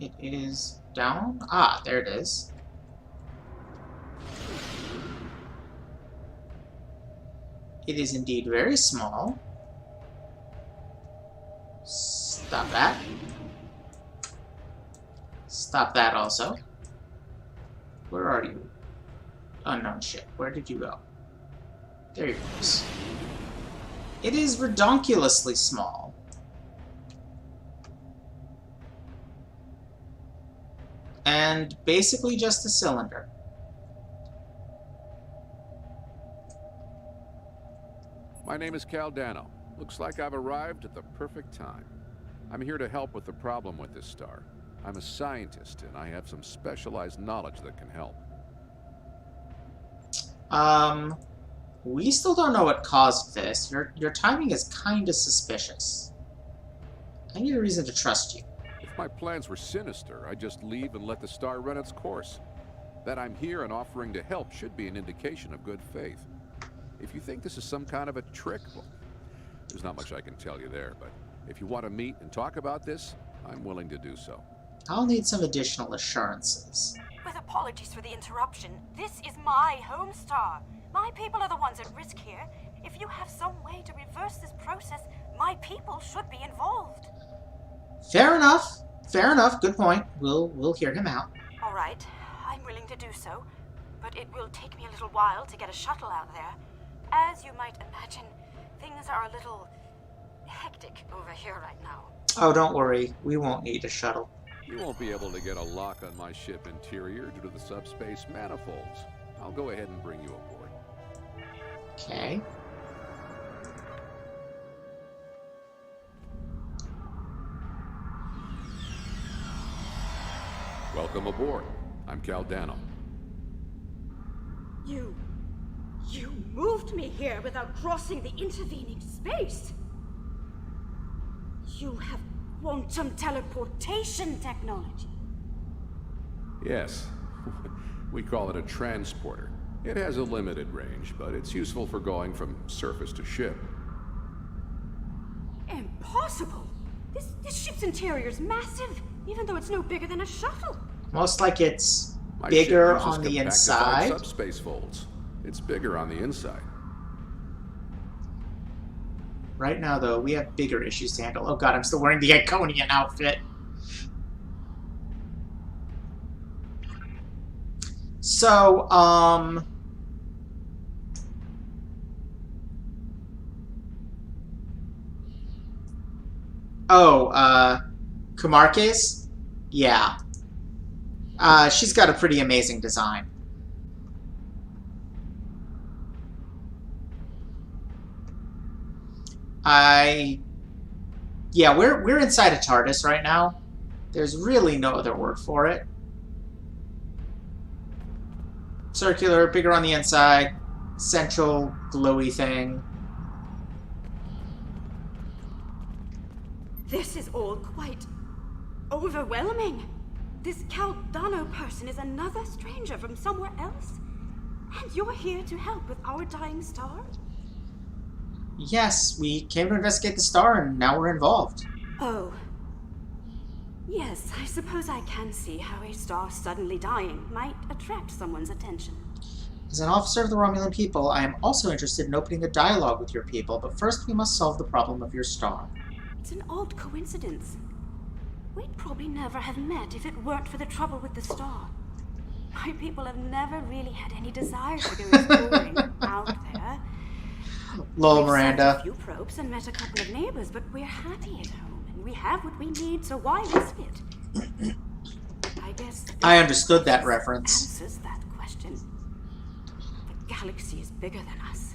It is down? Ah, there it is. It is indeed very small. Stop that. Stop that also. Where are you? Unknown ship. Where did you go? There he goes. It is redonkulously small. And basically just a cylinder. My name is Caldano. Looks like I've arrived at the perfect time. I'm here to help with the problem with this star. I'm a scientist, and I have some specialized knowledge that can help. We still don't know what caused this. Your timing is kinda suspicious. I need a reason to trust you. If my plans were sinister, I'd just leave and let the star run its course. That I'm here and offering to help should be an indication of good faith. If you think this is some kind of a trick, well, there's not much I can tell you there, but if you want to meet and talk about this, I'm willing to do so. I'll need some additional assurances. With apologies for the interruption, this is my home star. My people are the ones at risk here. If you have some way to reverse this process, my people should be involved. Fair enough. Fair enough. Good point. We'll hear him out. All right, I'm willing to do so, but it will take me a little while to get a shuttle out there. As you might imagine, things are a little hectic over here right now. Oh, don't worry. We won't need a shuttle. You won't be able to get a lock on my ship interior due to the subspace manifolds. I'll go ahead and bring you aboard. Okay. Welcome aboard. I'm Caldano. You moved me here without crossing the intervening space. You have quantum teleportation technology. Yes. We call it a transporter. It has a limited range, but it's useful for going from surface to ship. Impossible! This ship's interior is massive, even though it's no bigger than a shuttle. Most like it's My bigger ship uses on the compactified inside. Subspace folds. It's bigger on the inside. Right now, though, we have bigger issues to handle. Oh god, I'm still wearing the Iconian outfit. So, Kumarkes? Yeah. She's got a pretty amazing design. Yeah, we're inside a TARDIS right now. There's really no other word for it. Circular, bigger on the inside, central, glowy thing. This is all quite overwhelming. This Caldano person is another stranger from somewhere else. And you're here to help with our dying star? Yes, we came to investigate the star and now we're involved. Oh. Yes, I suppose I can see how a star suddenly dying might attract someone's attention. As an officer of the Romulan people, I am also interested in opening a dialogue with your people, but first we must solve the problem of your star. It's an odd coincidence. We'd probably never have met if it weren't for the trouble with the star. My people have never really had any desire to go exploring out there. Lol, We've Miranda. sent a few probes and met a couple of neighbors, but we're happy at home, and we have what we need, so why risk it? I guess I understood that reference. answers that question. The galaxy is bigger than us,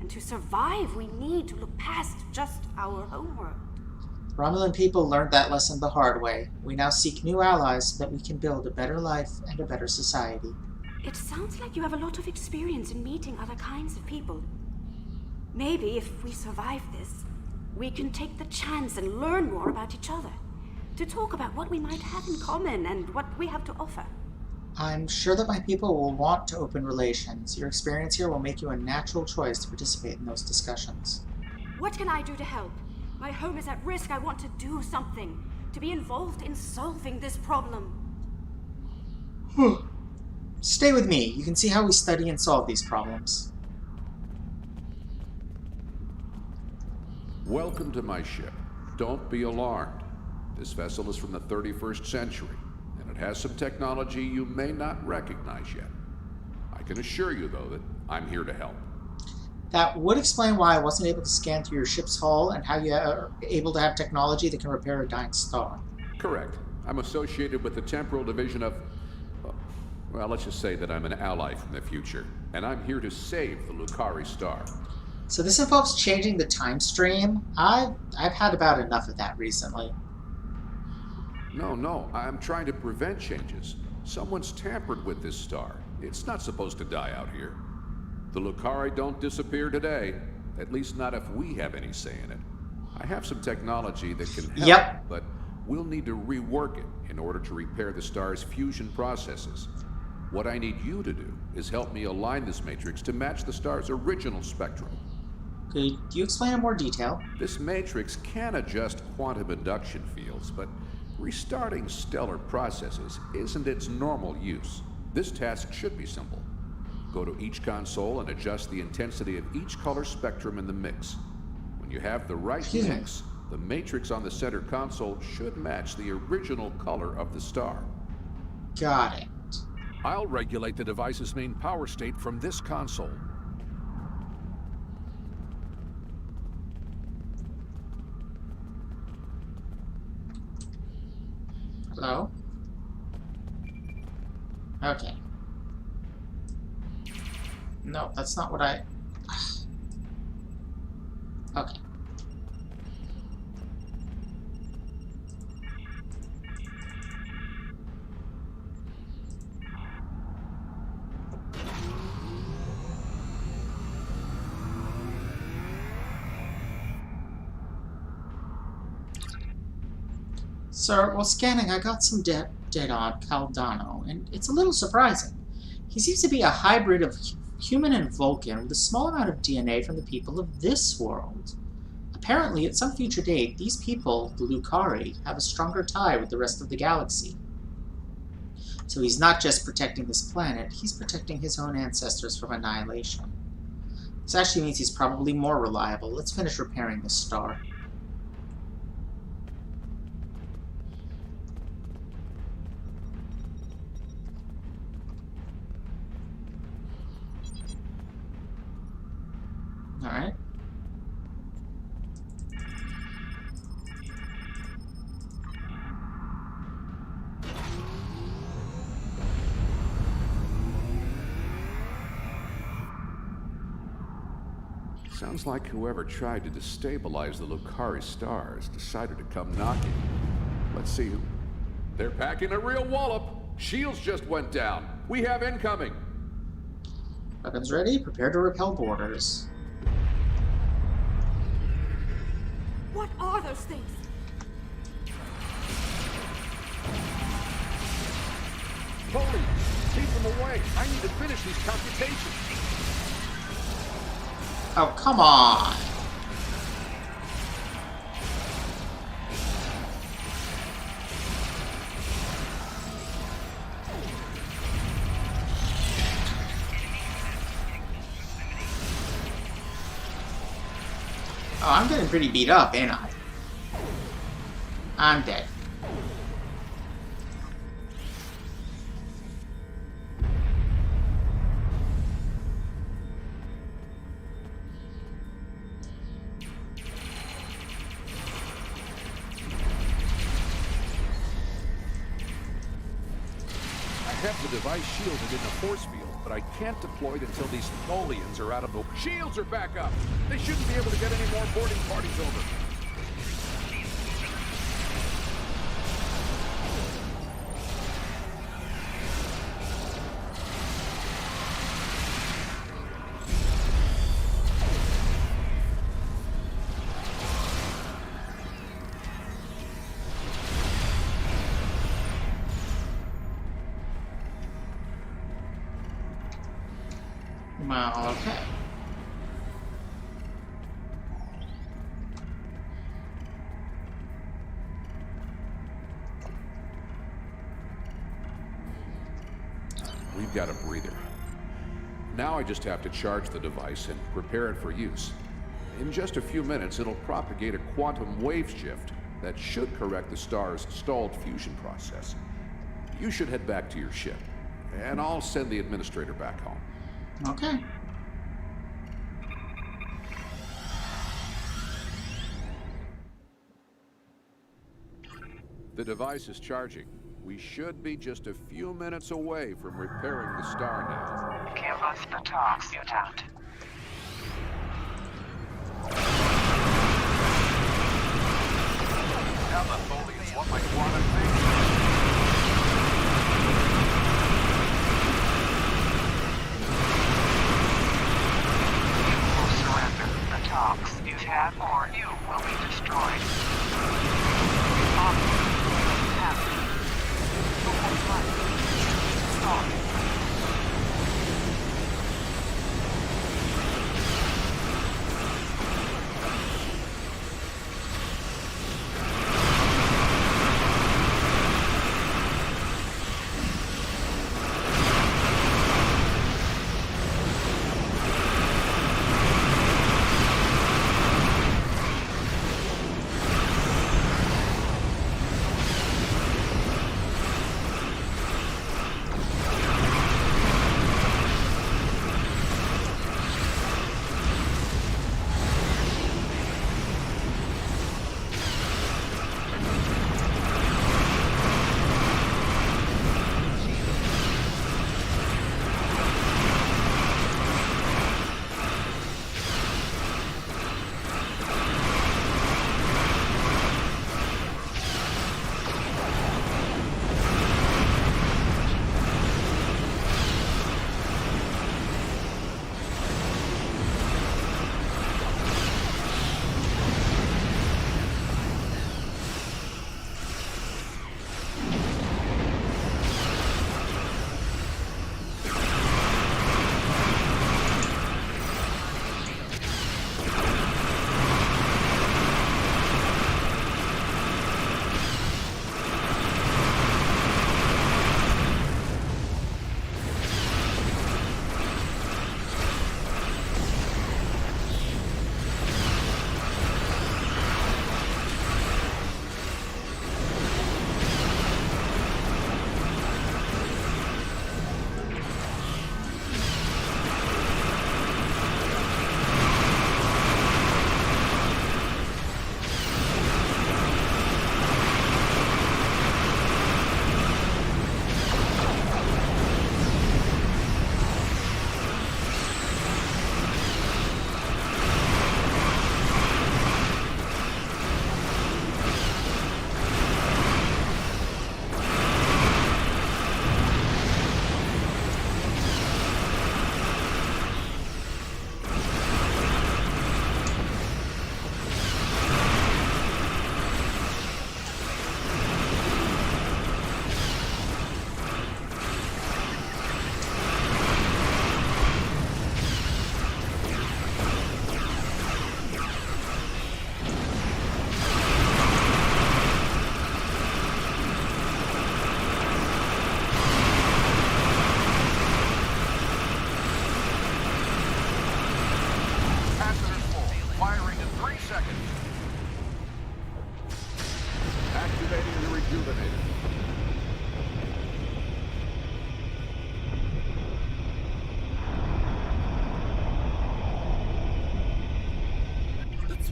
and to survive, we need to look past just our homeworld. Romulan people learned that lesson the hard way. We now seek new allies so that we can build a better life and a better society. It sounds like you have a lot of experience in meeting other kinds of people. Maybe if we survive this, we can take the chance and learn more about each other. To talk about what we might have in common and what we have to offer. I'm sure that my people will want to open relations. Your experience here will make you a natural choice to participate in those discussions. What can I do to help? My home is at risk. I want to do something. To be involved in solving this problem. Stay with me. You can see how we study and solve these problems. Welcome to my ship. Don't be alarmed. This vessel is from the 31st century, and it has some technology you may not recognize yet. I can assure you, though, that I'm here to help. That would explain why I wasn't able to scan through your ship's hull and how you are able to have technology that can repair a dying star. Correct. I'm associated with the temporal division of... well, let's just say that I'm an ally from the future, and I'm here to save the Lucari star. So this involves changing the time stream? I've had about enough of that recently. No, I'm trying to prevent changes. Someone's tampered with this star. It's not supposed to die out here. The Lucari don't disappear today, at least not if we have any say in it. I have some technology that can help, but we'll need to rework it in order to repair the star's fusion processes. What I need you to do is help me align this matrix to match the star's original spectrum. Could you explain in more detail? This matrix can adjust quantum induction fields, but restarting stellar processes isn't its normal use. This task should be simple. Go to each console and adjust the intensity of each color spectrum in the mix. When you have the right mix, the matrix on the center console should match the original color of the star. Got it. I'll regulate the device's main power state from this console. Hello? Okay. No, that's not what I... Okay. Sir, while scanning, I got some data on Caldano, and it's a little surprising. He seems to be a hybrid of human and Vulcan with a small amount of DNA from the people of this world. Apparently, at some future date, these people, the Lucari, have a stronger tie with the rest of the galaxy. So he's not just protecting this planet, he's protecting his own ancestors from annihilation. This actually means he's probably more reliable. Let's finish repairing this star. Alright. Sounds like whoever tried to destabilize the Lucari stars decided to come knocking. Let's see who... They're packing a real wallop! Shields just went down! We have incoming! Weapons ready, prepare to repel borders. What are those things? Tony, keep them away. I need to finish these computations. Oh, come on! Oh, I'm getting pretty beat up, ain't I? I'm dead. I have the device shielded in the force field, but I can't deploy it until these Tholians are out of the... Shields are back up! They shouldn't be able to get any more boarding parties over. Well, okay. We've got a breather. Now I just have to charge the device and prepare it for use. In just a few minutes, it'll propagate a quantum wave shift that should correct the star's stalled fusion process. You should head back to your ship, and I'll send the administrator back home. Okay. The device is charging. We should be just a few minutes away from repairing the star now. Give us the talks, mutant. Now the Tholians want my quantum thing. Surrender the talks, mutant, or you will be destroyed.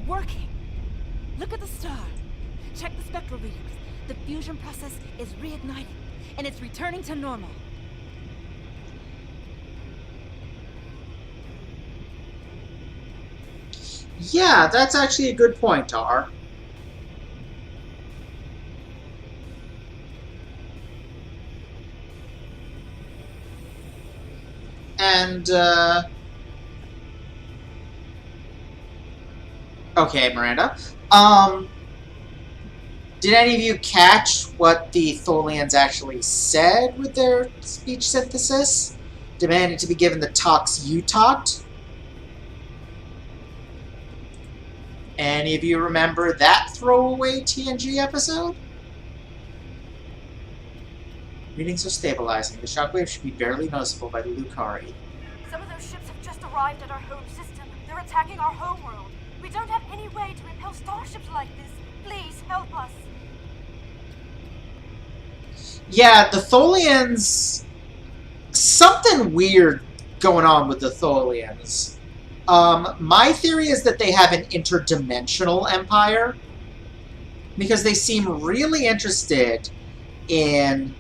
Working. Look at the star. Check the spectral readings. The fusion process is reigniting, and it's returning to normal. Yeah, that's actually a good point, Tar. And, okay, Miranda. Did any of you catch what the Tholians actually said with their speech synthesis? Demanding to be given the talks you talked? Any of you remember that throwaway TNG episode? Readings are stabilizing. The shockwave should be barely noticeable by the Lucari. Some of those ships have just arrived at our home system. They're attacking our homeworld. We don't have any way to repel starships like this. Please, help us. Yeah, the Tholians... Something weird going on with the Tholians. My theory is that they have an interdimensional empire. Because they seem really interested in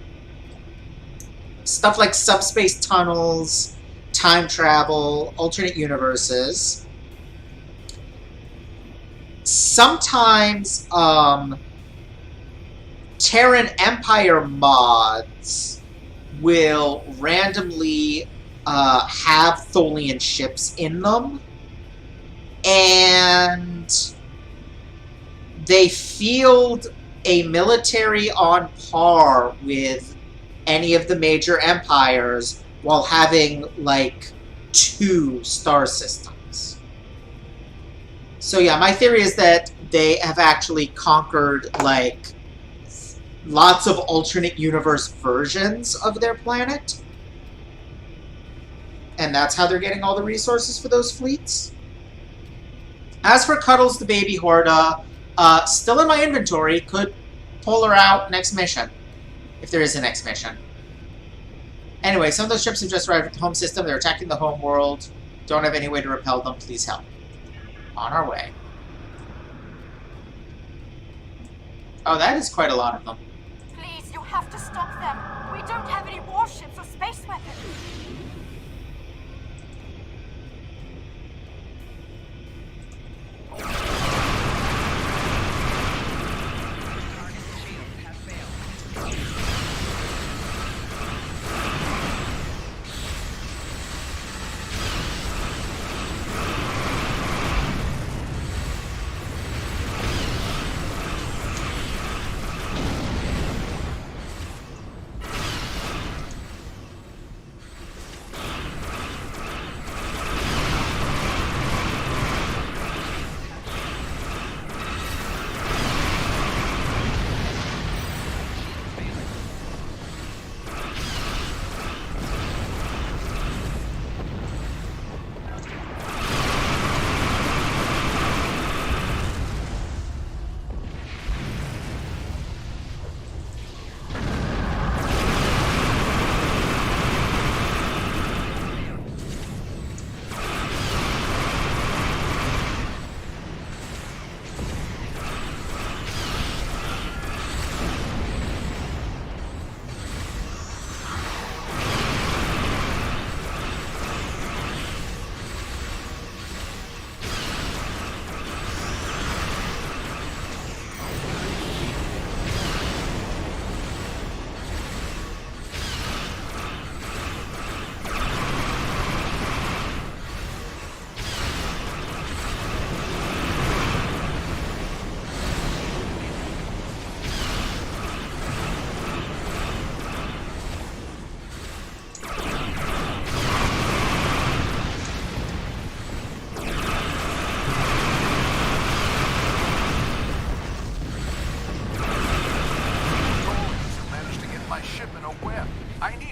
stuff like subspace tunnels, time travel, alternate universes. Sometimes, Terran Empire mods will randomly have Tholian ships in them, and they field a military on par with any of the major empires while having, like, 2 star systems. So yeah, my theory is that they have actually conquered, like, lots of alternate universe versions of their planet. And that's how they're getting all the resources for those fleets. As for Cuddles the Baby Horda, still in my inventory, could pull her out next mission. If there is a next mission. Anyway, some of those ships have just arrived at the home system. They're attacking the home world. Don't have any way to repel them. Please help. On our way. Oh, that is quite a lot of them. Please, you have to stop them. We don't have any warships or space weapons.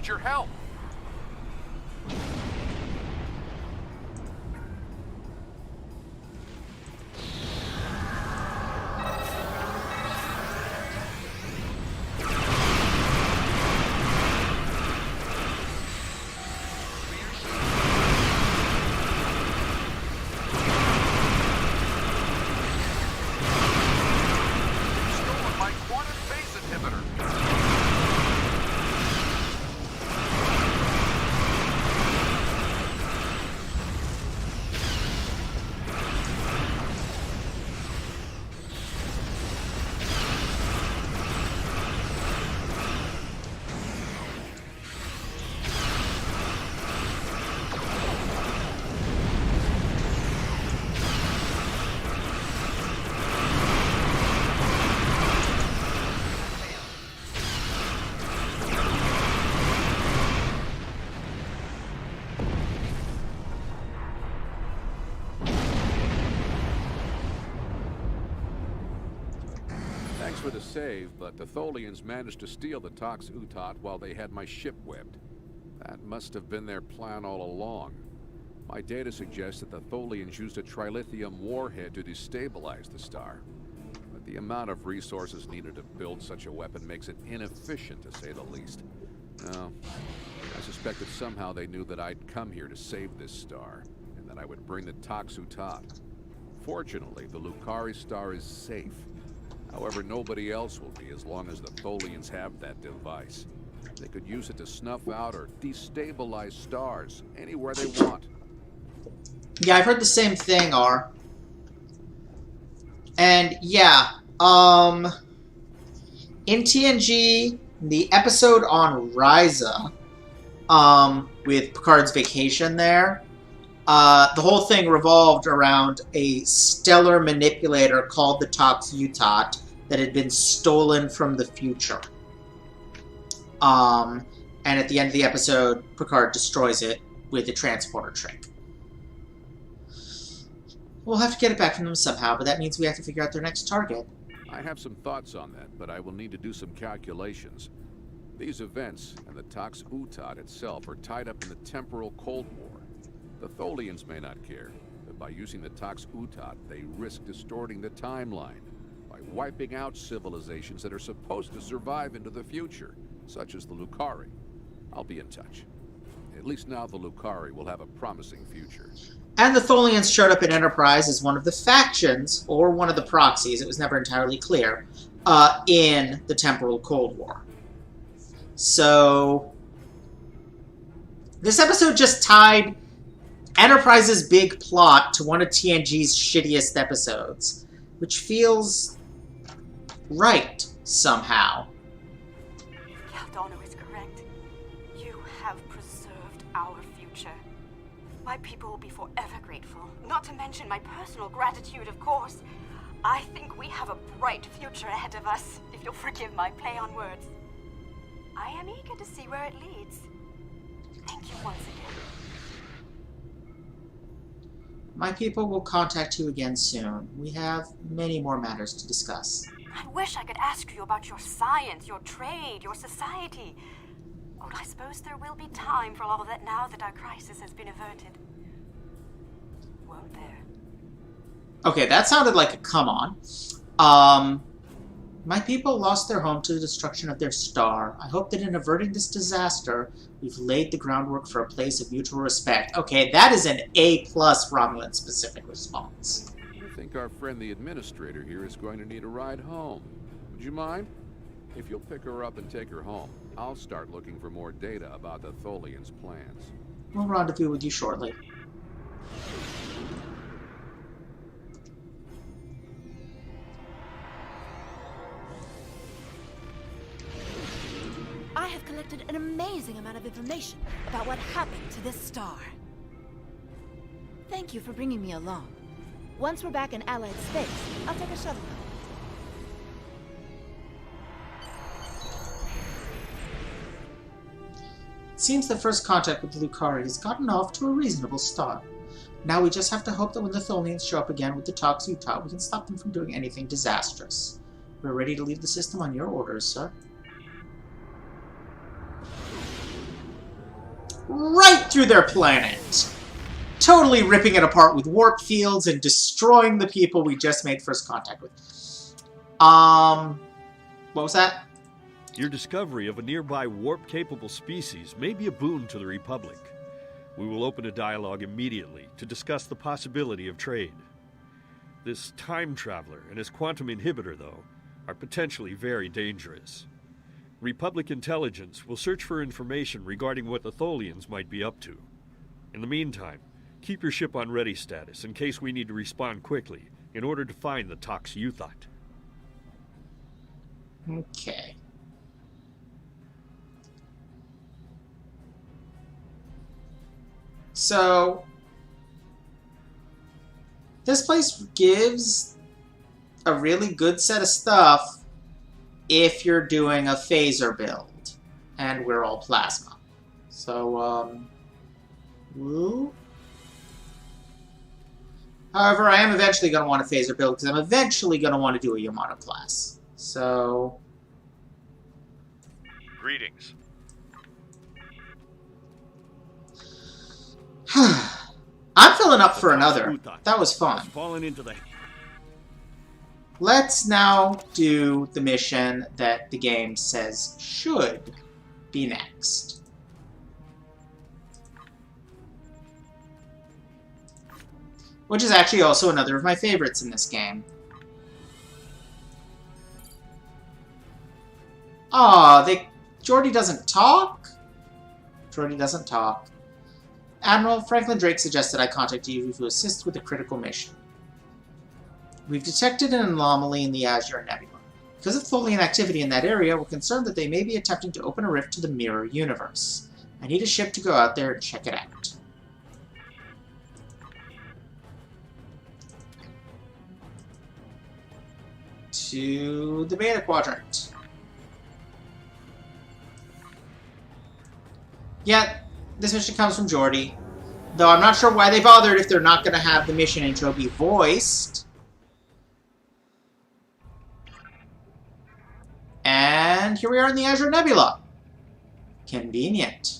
Your help. Stolen my quantum phase inhibitor. Thanks for the save, but the Tholians managed to steal the Tox Utot while they had my ship webbed. That must have been their plan all along. My data suggests that the Tholians used a trilithium warhead to destabilize the star. But the amount of resources needed to build such a weapon makes it inefficient, to say the least. No, I suspect that somehow they knew that I'd come here to save this star, and that I would bring the Toxutat. Fortunately, the Lucari star is safe. However, nobody else will be as long as the Tholians have that device. They could use it to snuff out or destabilize stars anywhere they want. Yeah, I've heard the same thing, R. And yeah, in TNG, the episode on Ryza, with Picard's vacation there, the whole thing revolved around a stellar manipulator called the Toxutat that had been stolen from the future. And at the end of the episode, Picard destroys it with the transporter trick. We'll have to get it back from them somehow, but that means we have to figure out their next target. I have some thoughts on that, but I will need to do some calculations. These events and the Toxutat itself are tied up in the temporal Cold War. The Tholians may not care, but by using the Toxutat, they risk distorting the timeline by wiping out civilizations that are supposed to survive into the future, such as the Lucari. I'll be in touch. At least now the Lucari will have a promising future. And the Tholians showed up in Enterprise as one of the factions, or one of the proxies, it was never entirely clear, in the temporal Cold War. So, this episode just tied Enterprise's big plot to one of TNG's shittiest episodes, which feels right, somehow. Caldano is correct. You have preserved our future. My people will be forever grateful, not to mention my personal gratitude, of course. I think we have a bright future ahead of us, if you'll forgive my play on words. I am eager to see where it leads. Thank you once again. My people will contact you again soon. We have many more matters to discuss. I wish I could ask you about your science, your trade, your society. But I suppose there will be time for all of that now that our crisis has been averted. Won't there? Okay, that sounded like a come-on. My people lost their home to the destruction of their star. I hope that in averting this disaster, we've laid the groundwork for a place of mutual respect. Okay, that is an A+ Romulan-specific response. I think our friend the administrator here is going to need a ride home. Would you mind? If you'll pick her up and take her home, I'll start looking for more data about the Tholians' plans. We'll rendezvous with you shortly. I have collected an amazing amount of information about what happened to this star. Thank you for bringing me along. Once we're back in Allied space, I'll take a shuttle. It seems the first contact with the Lucari has gotten off to a reasonable start. Now we just have to hope that when the Tholians show up again with the Toxutat, we can stop them from doing anything disastrous. We're ready to leave the system on your orders, sir. Right through their planet! Totally ripping it apart with warp fields and destroying the people we just made first contact with. What was that? Your discovery of a nearby warp-capable species may be a boon to the Republic. We will open a dialogue immediately to discuss the possibility of trade. This time traveler and his quantum inhibitor, though, are potentially very dangerous. Republic intelligence will search for information regarding what the Tholians might be up to. In the meantime, keep your ship on ready status in case we need to respond quickly in order to find the Toxutat. Okay. So, this place gives a really good set of stuff if you're doing a phaser build, and we're all plasma. So, woo. However, I am eventually going to want a phaser build, because I'm eventually going to want to do a Yamato class. So... Greetings. I'm filling up for another. That was fun. Fallen into the... Let's now do the mission that the game says should be next. Which is actually also another of my favorites in this game. Aw, Geordi doesn't talk? Geordi doesn't talk. Admiral Franklin Drake suggested I contact you to assist with a critical mission. We've detected an anomaly in the Azure Nebula. Because of Tholian activity in that area, we're concerned that they may be attempting to open a rift to the Mirror Universe. I need a ship to go out there and check it out. To the Beta Quadrant. Yeah, this mission comes from Geordi. Though I'm not sure why they bothered if they're not going to have the mission intro be voiced. And here we are in the Azure Nebula. Convenient.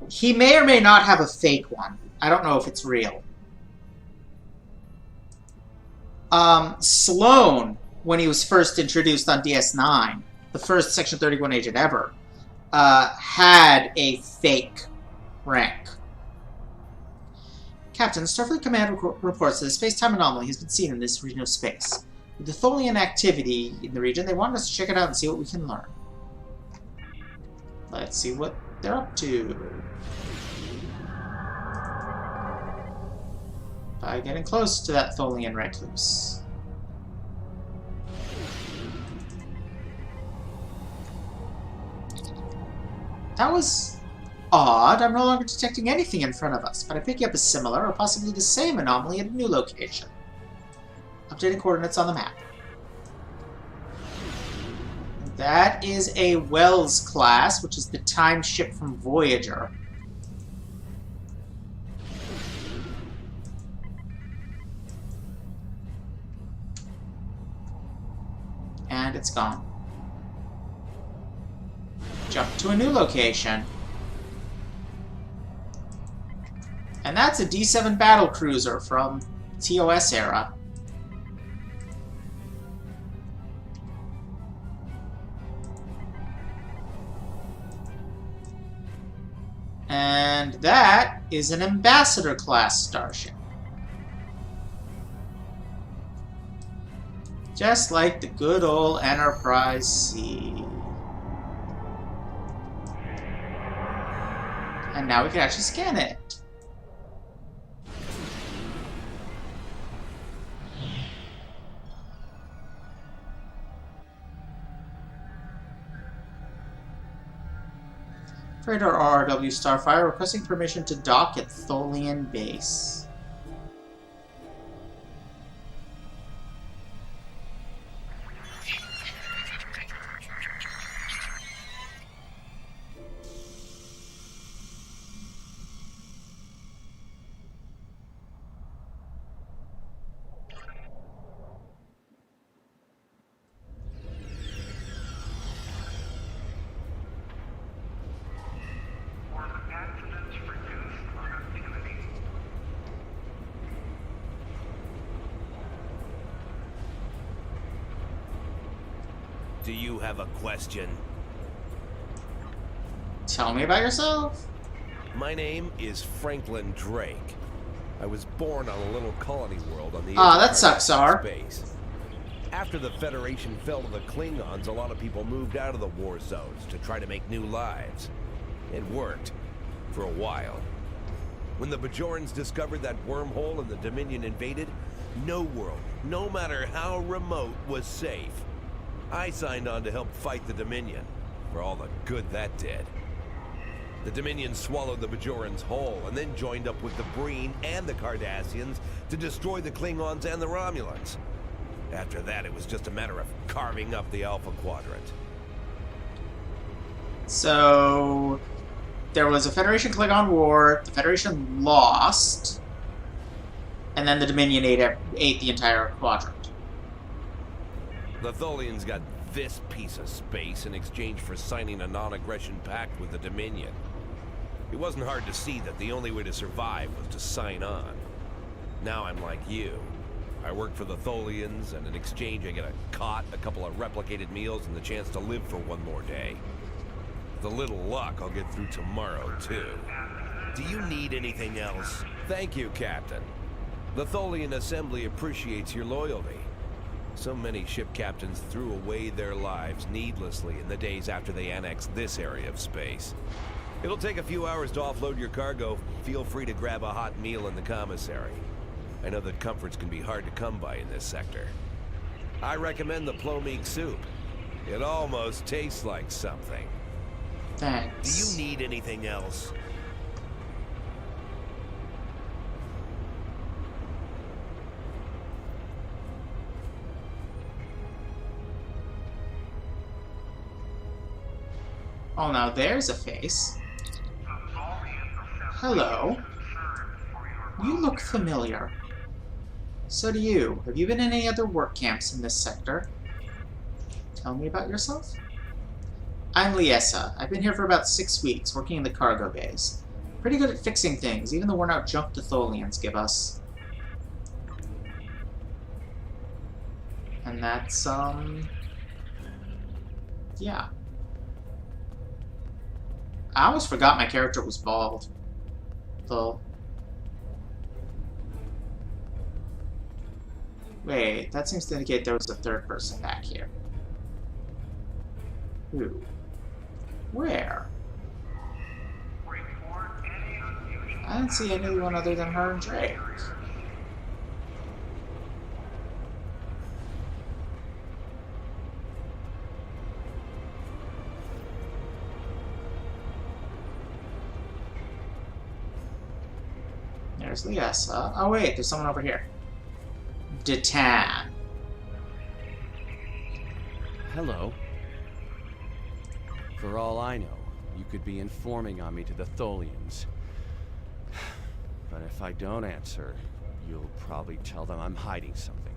He may or may not have a fake one. I don't know if it's real. Sloan, when he was first introduced on DS9, the first Section 31 agent ever, had a fake rank. Captain, Starfleet Command reports that a space-time anomaly has been seen in this region of space. With the Tholian activity in the region, they want us to check it out and see what we can learn. Let's see what they're up to. By getting close to that Tholian recluse. That was odd. I'm no longer detecting anything in front of us, but I pick you up a similar or possibly the same anomaly at a new location. Updating coordinates on the map. That is a Wells class, which is the time ship from Voyager. And it's gone. Jump to a new location. And that's a D7 battlecruiser from TOS era. And that is an Ambassador-class starship. Just like the good old Enterprise C. And now we can actually scan it. Freighter RRW Starfire requesting permission to dock at Tholian Base. Do you have a question? Tell me about yourself. My name is Franklin Drake. I was born on a little colony world on the that sucks, Czar. Space. After the Federation fell to the Klingons, a lot of people moved out of the war zones to try to make new lives. It worked for a while. When the Bajorans discovered that wormhole and the Dominion invaded, no world, no matter how remote, was safe. I signed on to help fight the Dominion, for all the good that did. The Dominion swallowed the Bajorans whole, and then joined up with the Breen and the Cardassians to destroy the Klingons and the Romulans. After that, it was just a matter of carving up the Alpha Quadrant. So, there was a Federation-Klingon war, the Federation lost, and then the Dominion ate the entire quadrant. The Tholians got this piece of space in exchange for signing a non-aggression pact with the Dominion. It wasn't hard to see that the only way to survive was to sign on. Now I'm like you. I work for the Tholians, and in exchange I get a cot, a couple of replicated meals, and the chance to live for one more day. With a little luck, I'll get through tomorrow, too. Do you need anything else? Thank you, Captain. The Tholian Assembly appreciates your loyalty. So many ship captains threw away their lives needlessly in the days after they annexed this area of space. It'll take a few hours to offload your cargo. Feel free to grab a hot meal in the commissary. I know that comforts can be hard to come by in this sector. I recommend the plomeek soup. It almost tastes like something. Thanks. Do you need anything else? Oh, now there's a face. Hello. You look familiar. So do you. Have you been in any other work camps in this sector? Tell me about yourself. I'm Liesa. I've been here for about 6 weeks, working in the cargo bays. Pretty good at fixing things, even the worn-out junk the Tholians give us. And that's, yeah. I almost forgot my character was bald. Though. Wait, that seems to indicate there was a third person back here. Who? Where? I didn't see anyone other than her and Drake. There's Liesa. Oh wait, there's someone over here. Detan. Hello. For all I know, you could be informing on me to the Tholians. But if I don't answer, you'll probably tell them I'm hiding something.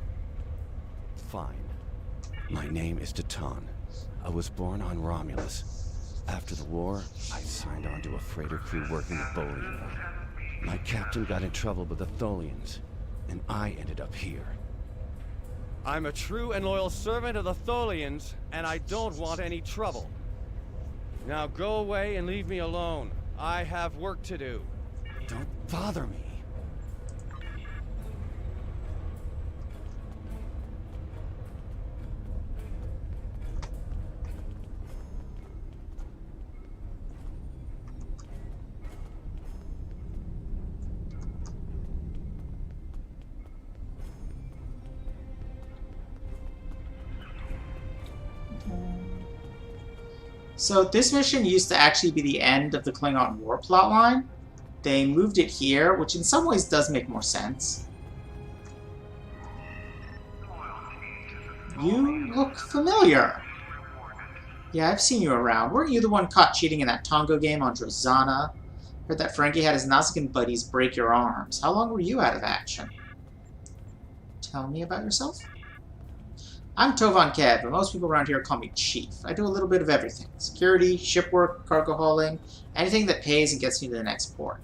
Fine. My name is Detan. I was born on Romulus. After the war, I signed on to a freighter crew working at Bolian. My captain got in trouble with the Tholians, and I ended up here. I'm a true and loyal servant of the Tholians, and I don't want any trouble. Now go away and leave me alone. I have work to do. Don't bother me. So this mission used to actually be the end of the Klingon War plotline. They moved it here, which in some ways does make more sense. You look familiar. Yeah, I've seen you around. Weren't you the one caught cheating in that Tongo game on Drozana? Heard that Ferengi had his Nazikin buddies break your arms. How long were you out of action? Tell me about yourself. I'm Tovan Kev, but most people around here call me Chief. I do a little bit of everything. Security, ship work, cargo hauling, anything that pays and gets me to the next port.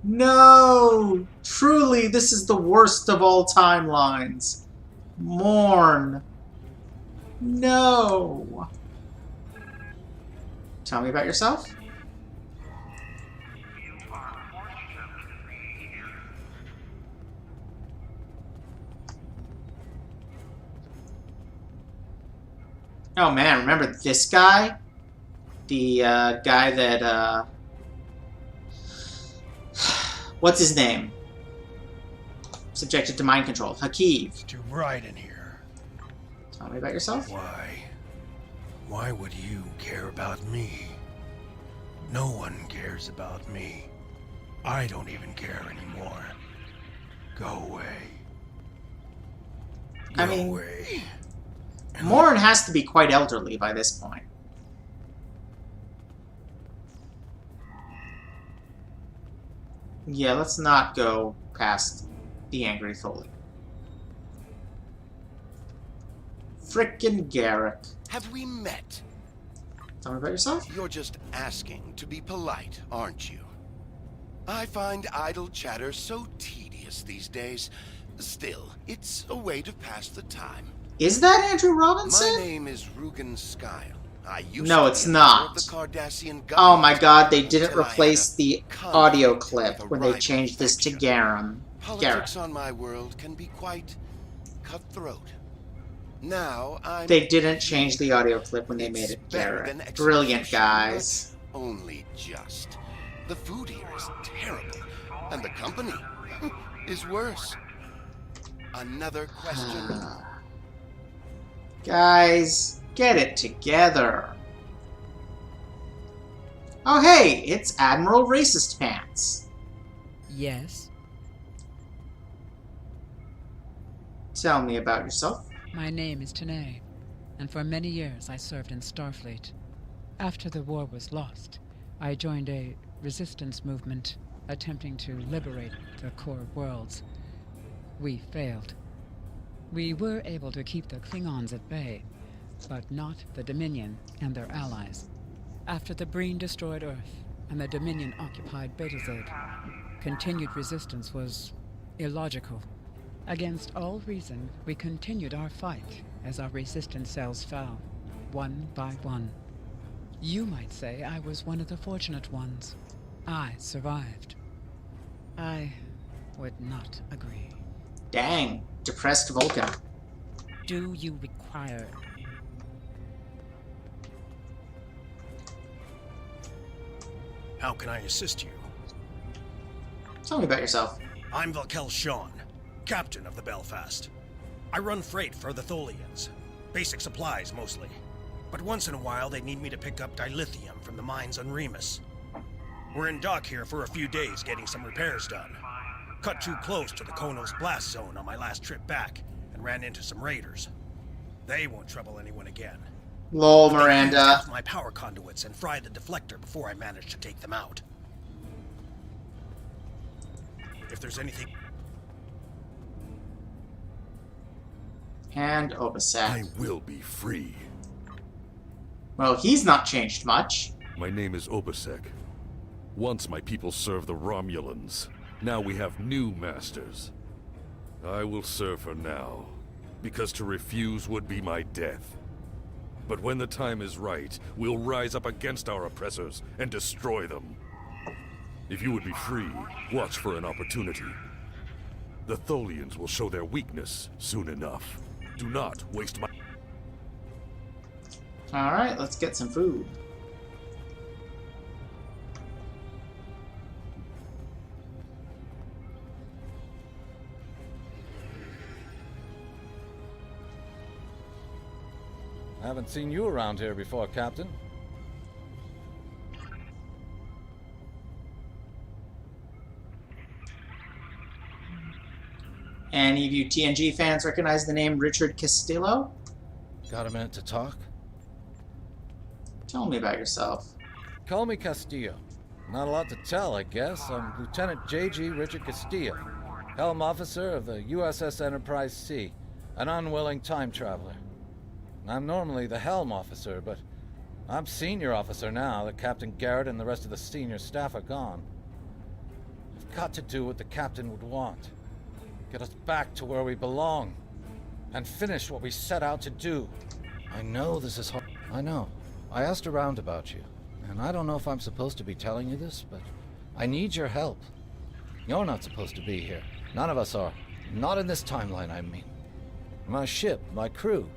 No! Truly, this is the worst of all timelines. Mourn. No! Tell me about yourself. Oh man, remember this guy? The guy that what's his name? Subjected to mind control. Hakeev. It's too bright in here. Tell me about yourself. Why? Why would you care about me? No one cares about me. I don't even care anymore. Go away. I mean, Morin has to be quite elderly by this point. Yeah, let's not go past the angry Tholian. Frickin' Garrick. Have we met? Tell me about yourself. You're just asking to be polite, aren't you? I find idle chatter so tedious these days. Still, it's a way to pass the time. Is that Andrew Robinson? My name is Rugen Skyle. No, it's not. Oh my god, they didn't replace the audio clip when they changed this to Garrett. Politics on my world can be quite cutthroat. Now I'm... They didn't change the audio clip when they made it Garrett. Brilliant, guys. Only just. The food here is terrible, and the company is worse. Another question? Guys, get it together. Oh hey, it's Admiral Racist Pants. Yes? Tell me about yourself. My name is Tanae, and for many years I served in Starfleet. After the war was lost, I joined a resistance movement attempting to liberate the core worlds. We failed. We were able to keep the Klingons at bay, but not the Dominion and their allies. After the Breen destroyed Earth and the Dominion occupied Betazed, continued resistance was illogical. Against all reason, we continued our fight as our resistance cells fell, one by one. You might say I was one of the fortunate ones. I survived. I would not agree. Dang, depressed Vulcan. Do you require... How can I assist you? Tell me about yourself. I'm Valkel Shawn, captain of the Belfast. I run freight for the Tholians. Basic supplies, mostly. But once in a while, they need me to pick up dilithium from the mines on Remus. We're in dock here for a few days getting some repairs done. Cut too close to the Konos blast zone on my last trip back, and ran into some raiders. They won't trouble anyone again. Lol, Miranda. My power conduits and fry the deflector before I manage to take them out. If there's anything... And Obasek. I will be free. Well, he's not changed much. My name is Obasek. Once my people served the Romulans. Now we have new masters. I will serve her now, because to refuse would be my death. But when the time is right, we'll rise up against our oppressors and destroy them. If you would be free, watch for an opportunity. The Tholians will show their weakness soon enough. Do not waste my... Alright, let's get some food. I haven't seen you around here before, Captain. Any of you TNG fans recognize the name Richard Castillo? Got a minute to talk? Tell me about yourself. Call me Castillo. Not a lot to tell, I guess. I'm Lieutenant J.G. Richard Castillo, Helm Officer of the USS Enterprise C, an unwilling time traveler. I'm normally the Helm Officer, but I'm Senior Officer now that Captain Garrett and the rest of the senior staff are gone. I've got to do what the Captain would want. Get us back to where we belong. And finish what we set out to do. I know this is hard. I know. I asked around about you. And I don't know if I'm supposed to be telling you this, but I need your help. You're not supposed to be here. None of us are. Not in this timeline, I mean. My ship, my crew.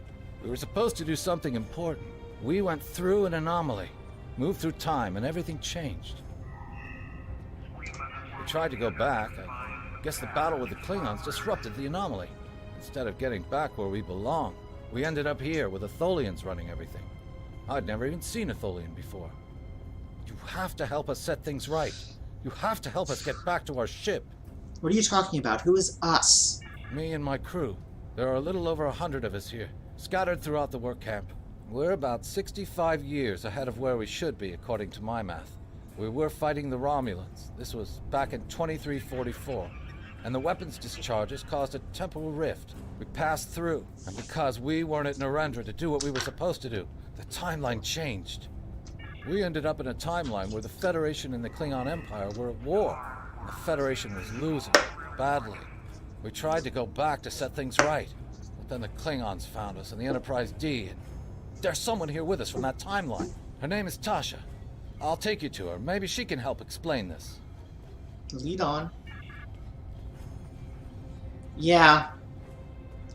We were supposed to do something important. We went through an anomaly, moved through time, and everything changed. We tried to go back. I guess the battle with the Klingons disrupted the anomaly. Instead of getting back where we belong, we ended up here with the Tholians running everything. I'd never even seen a Tholian before. You have to help us set things right. You have to help us get back to our ship. What are you talking about? Who is us? Me and my crew. There are a little over 100 of us here, scattered throughout the work camp. We're about 65 years ahead of where we should be, according to my math. We were fighting the Romulans. This was back in 2344. And the weapons discharges caused a temporal rift. We passed through, and because we weren't at Narendra to do what we were supposed to do, the timeline changed. We ended up in a timeline where the Federation and the Klingon Empire were at war. The Federation was losing, badly. We tried to go back to set things right, but then the Klingons found us in the Enterprise D, and there's someone here with us from that timeline. Her name is Tasha. I'll take you to her. Maybe she can help explain this. Lead on. Yeah.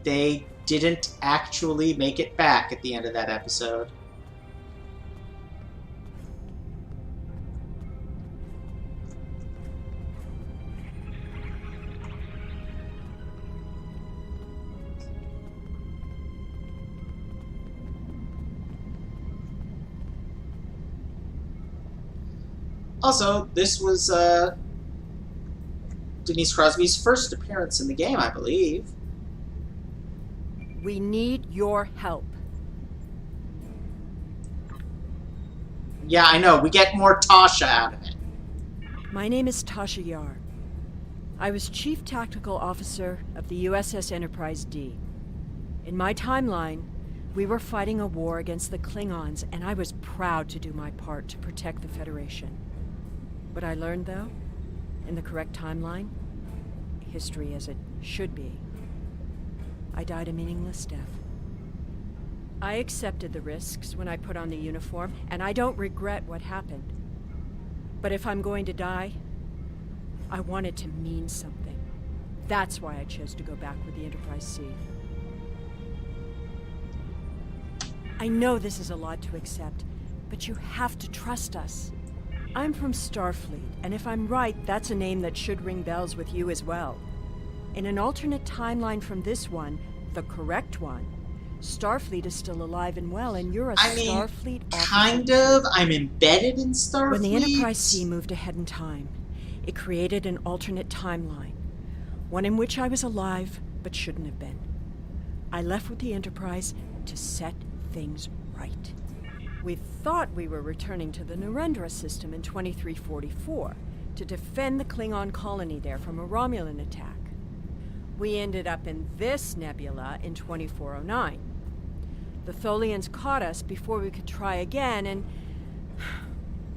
They didn't actually make it back at the end of that episode. Also, this was Denise Crosby's first appearance in the game, I believe. We need your help. Yeah, I know. We get more Tasha out of it. My name is Tasha Yar. I was Chief Tactical Officer of the USS Enterprise D. In my timeline, we were fighting a war against the Klingons, and I was proud to do my part to protect the Federation. What I learned, though, in the correct timeline, history as it should be, I died a meaningless death. I accepted the risks when I put on the uniform, and I don't regret what happened. But if I'm going to die, I want it to mean something. That's why I chose to go back with the Enterprise C. I know this is a lot to accept, but you have to trust us. I'm from Starfleet, and if I'm right, that's a name that should ring bells with you as well. In an alternate timeline from this one, the correct one, Starfleet is still alive and well, and you're a Starfleet officer. Kind of. I'm embedded in Starfleet. When the Enterprise C moved ahead in time, it created an alternate timeline, one in which I was alive but shouldn't have been. I left with the Enterprise to set things right. We thought we were returning to the Narendra system in 2344 to defend the Klingon colony there from a Romulan attack. We ended up in this nebula in 2409. The Tholians caught us before we could try again, and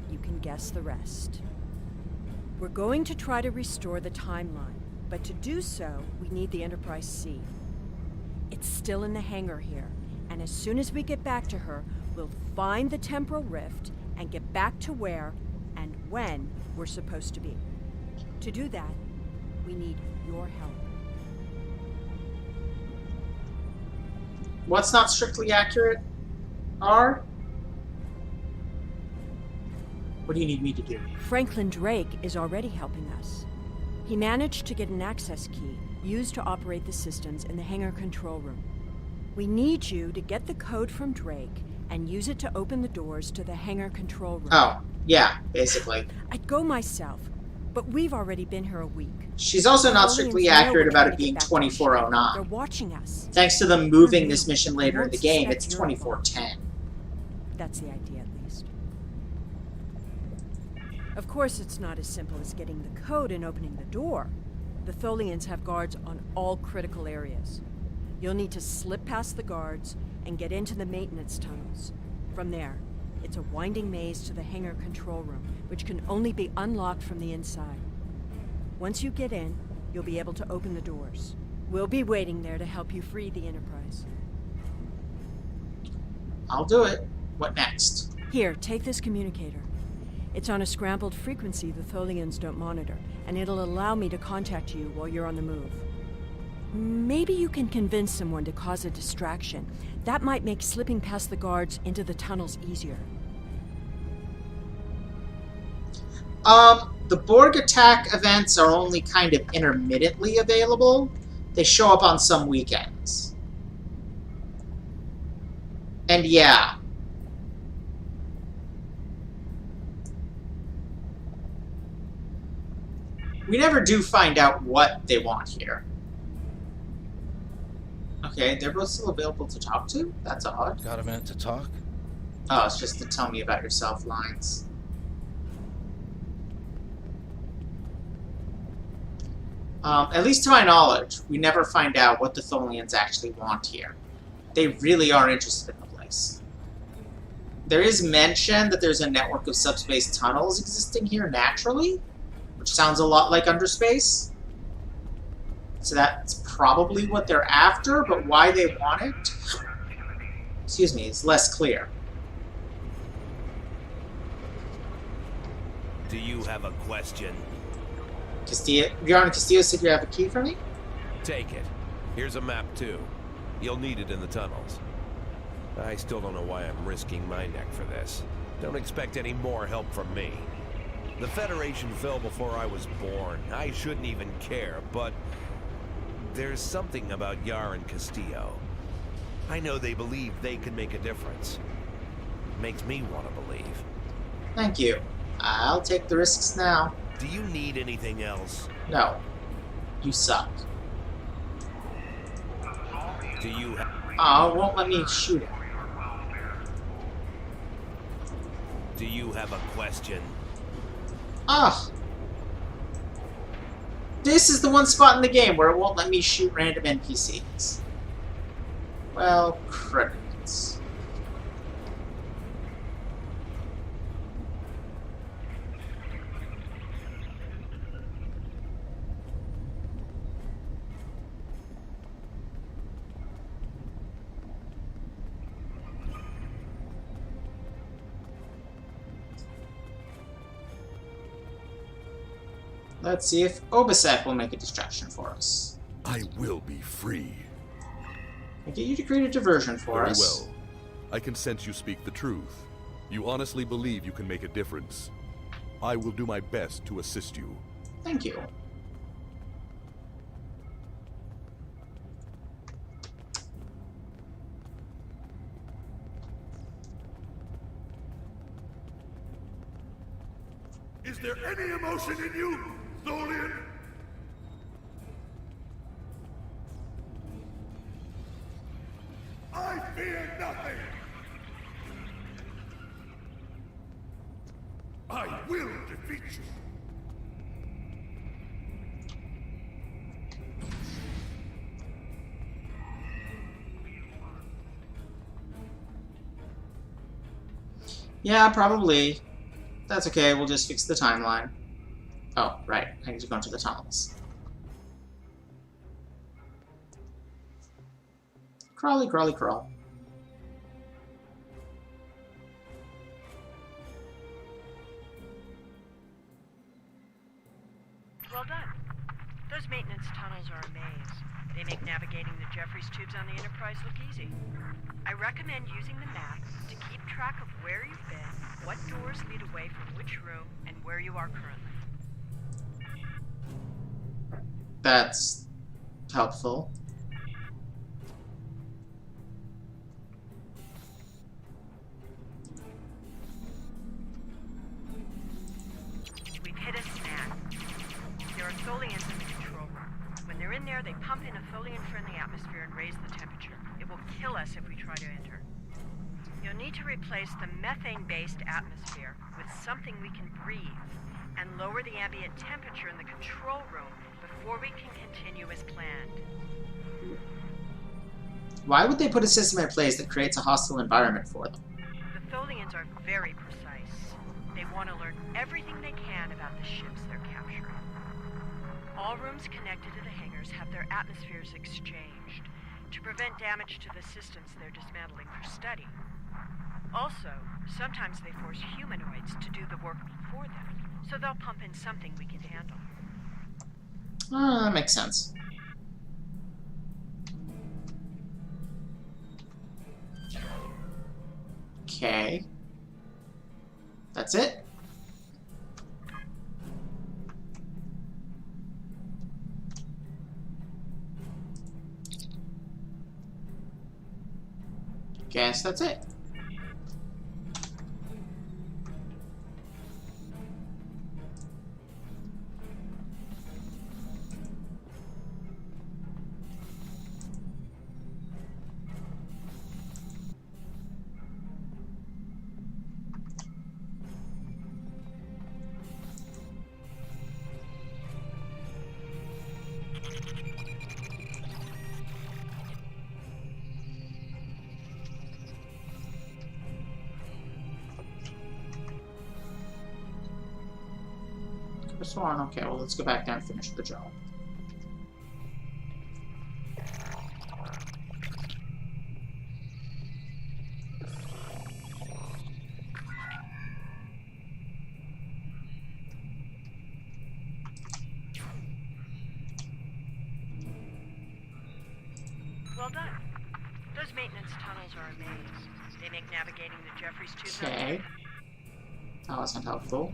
you can guess the rest. We're going to try to restore the timeline, but to do so, we need the Enterprise C. It's still in the hangar here, and as soon as we get back to her, we'll find the temporal rift and get back to where and when we're supposed to be. To do that, we need your help. What's not strictly accurate? R? What do you need me to do? Franklin Drake is already helping us. He managed to get an access key used to operate the systems in the hangar control room. We need you to get the code from Drake and use it to open the doors to the hangar control room. Oh, yeah, basically. I'd go myself, but we've already been here a week. She's also not strictly accurate about it being 2409. They're watching us. Thanks to them moving this mission later in the game, it's 2410. That's the idea, at least. Of course, it's not as simple as getting the code and opening the door. The Tholians have guards on all critical areas. You'll need to slip past the guards and get into the maintenance tunnels. From there, it's a winding maze to the hangar control room, which can only be unlocked from the inside. Once you get in, you'll be able to open the doors. We'll be waiting there to help you free the Enterprise. I'll do it. What next? Here, take this communicator. It's on a scrambled frequency the Tholians don't monitor, and it'll allow me to contact you while you're on the move. Maybe you can convince someone to cause a distraction. That might make slipping past the guards into the tunnels easier. The Borg attack events are only kind of intermittently available. They show up on some weekends. And yeah. We never do find out what they want here. Okay, they're both still available to talk to? That's odd. Got a minute to talk? Oh, it's just to tell me about yourself lines. At least to my knowledge, we never find out what the Tholians actually want here. They really are interested in the place. There is mention that there's a network of subspace tunnels existing here naturally, which sounds a lot like Underspace. So that's probably what they're after, but why they want it, excuse me, is less clear. Do you have a question? Bjorn Castillo said you have a key for me? Take it. Here's a map, too. You'll need it in the tunnels. I still don't know why I'm risking my neck for this. Don't expect any more help from me. The Federation fell before I was born. I shouldn't even care, but there's something about Yar and Castillo. I know they believe they can make a difference. Makes me want to believe. Thank you. I'll take the risks now. Do you need anything else? No. You suck. Do you have... Oh, it won't let me shoot it. Do you have a question? Ah! This is the one spot in the game where it won't let me shoot random NPCs. Well, credits. Let's see if Obasek will make a distraction for us. I will be free. I get you to create a diversion for Very us. well. I can sense you speak the truth. You honestly believe you can make a difference. I will do my best to assist you. Thank you. Is there any emotion in you, Tholian? I fear nothing! I will defeat you! Yeah, probably. That's okay, we'll just fix the timeline. Oh, right. I need to go into the tunnels. Crawly, crawly, crawl. Well done. Those maintenance tunnels are a maze. They make navigating the Jeffries tubes on the Enterprise look easy. I recommend using the map to keep track of where you've been, what doors lead away from which room, and where you are currently. That's helpful. We've hit a snag. There are Tholians in the control room. When they're in there, they pump in a Tholian-friendly atmosphere and raise the temperature. It will kill us if we try to enter. You'll need to replace the methane-based atmosphere with something we can breathe and lower the ambient temperature in the control room before we can continue as planned. Why would they put a system in place that creates a hostile environment for them? The Tholians are very precise. They want to learn everything they can about the ships they're capturing. All rooms connected to the hangars have their atmospheres exchanged to prevent damage to the systems they're dismantling for study. Also, sometimes they force humanoids to do the work for them, so they'll pump in something we can handle. That makes sense. Okay. That's it? Guess that's it. Sworn. Okay, well, let's go back there and finish the job. Well done. Those maintenance tunnels are a maze. They make navigating the Jeffries tube. Okay. That wasn't helpful.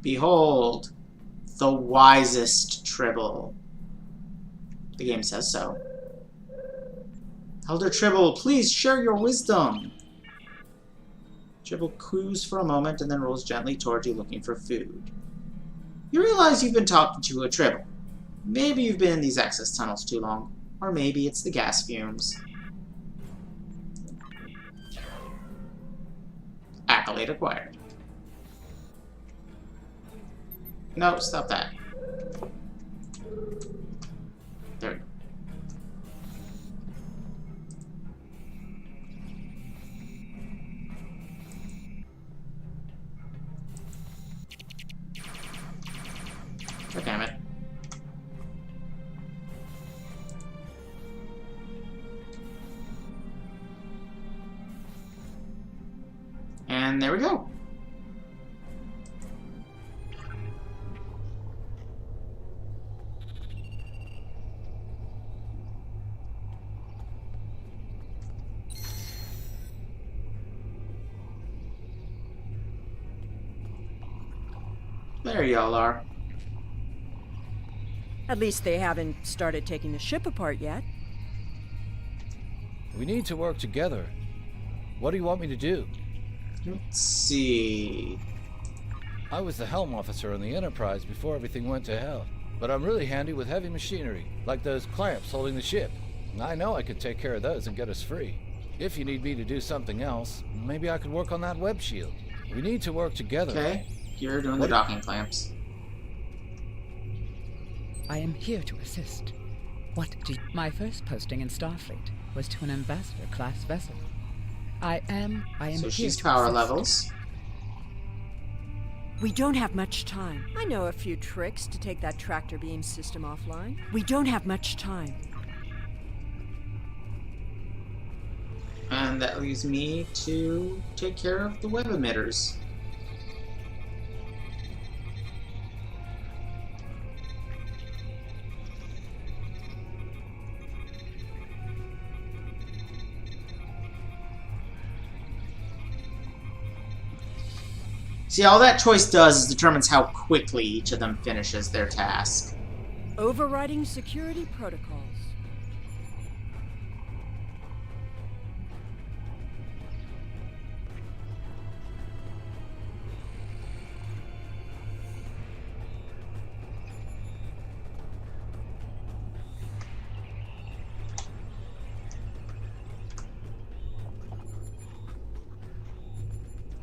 Behold, the wisest Tribble. The game says so. Elder Tribble, please share your wisdom. Tribble coos for a moment and then rolls gently toward you looking for food. You realize you've been talking to a Tribble. Maybe you've been in these access tunnels too long, or maybe it's the gas fumes. Accolade acquired. No, stop that. There we go. Oh, damn it. And there we go. There y'all are. At least they haven't started taking the ship apart yet. We need to work together. What do you want me to do? Let's see. I was the helm officer on the Enterprise before everything went to hell. But I'm really handy with heavy machinery, like those clamps holding the ship. I know I could take care of those and get us free. If you need me to do something else, maybe I could work on that web shield. We need to work together. Okay, you're doing the docking clamps. I am here to assist. What do you... My first posting in Starfleet was to an ambassador-class vessel. I am So here she's to power assist. levels. We don't have much time. I know a few tricks to take that tractor beam system offline. We don't have much time. And that leaves me to take care of the web emitters. See, all that choice does is determines how quickly each of them finishes their task. Overriding security protocols.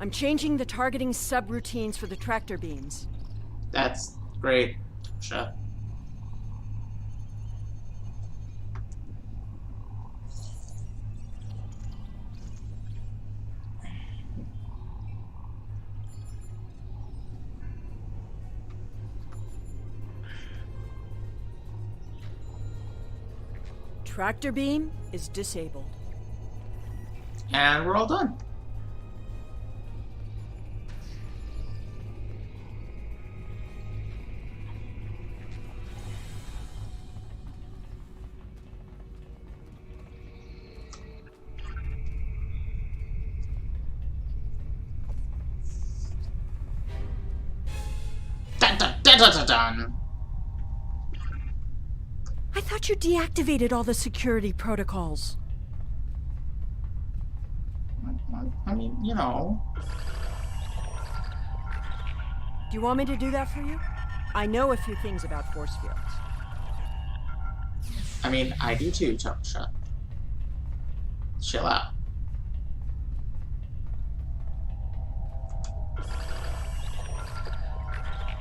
I'm changing the targeting subroutines for the tractor beams. That's great. Shut. Tractor beam is disabled. And we're all done. Dun, dun, dun, dun, dun, dun. I thought you deactivated all the security protocols. I mean, you know. Do you want me to do that for you? I know a few things about force fields. I mean, I do too, Tasha. Chill out.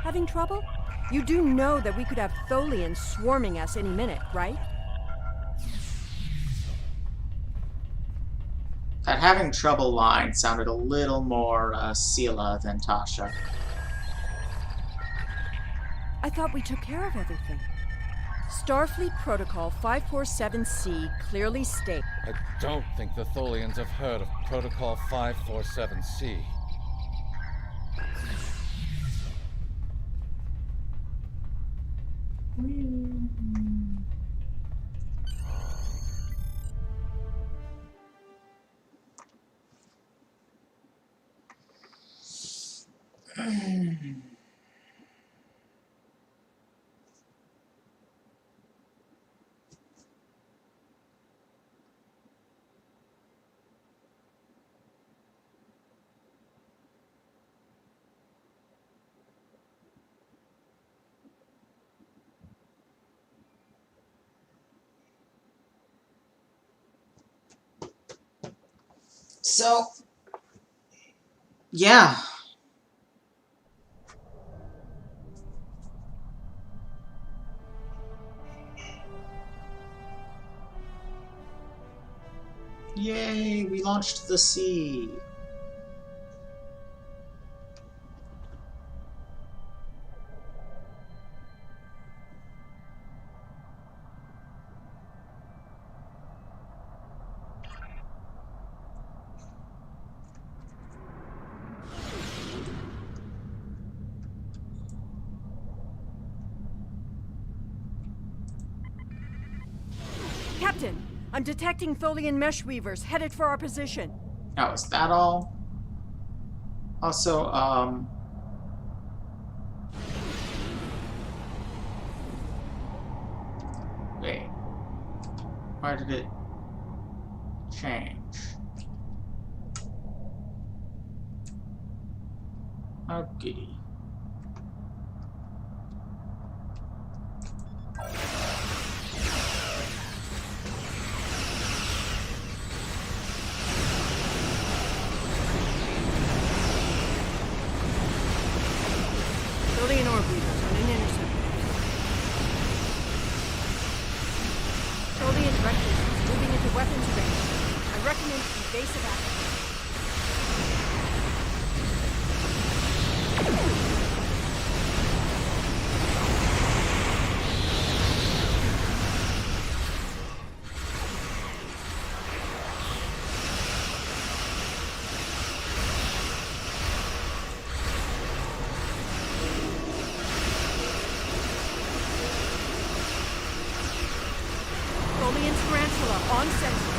Having trouble? You do know that we could have Tholians swarming us any minute, right? That having trouble line sounded a little more Sela than Tasha. I thought we took care of everything. Starfleet Protocol 547C clearly states... I don't think the Tholians have heard of Protocol 547C. So, yeah. Yay, we launched the sea. Captain, I'm detecting Tholian mesh weavers headed for our position. Oh, is that all? Also, wait. Why did it change? Oh, giddy. Tholian orb weavers on an intercept. Tholian reckless is moving into weapons range. I recommend evasive action. Tholian tarantula on sensor.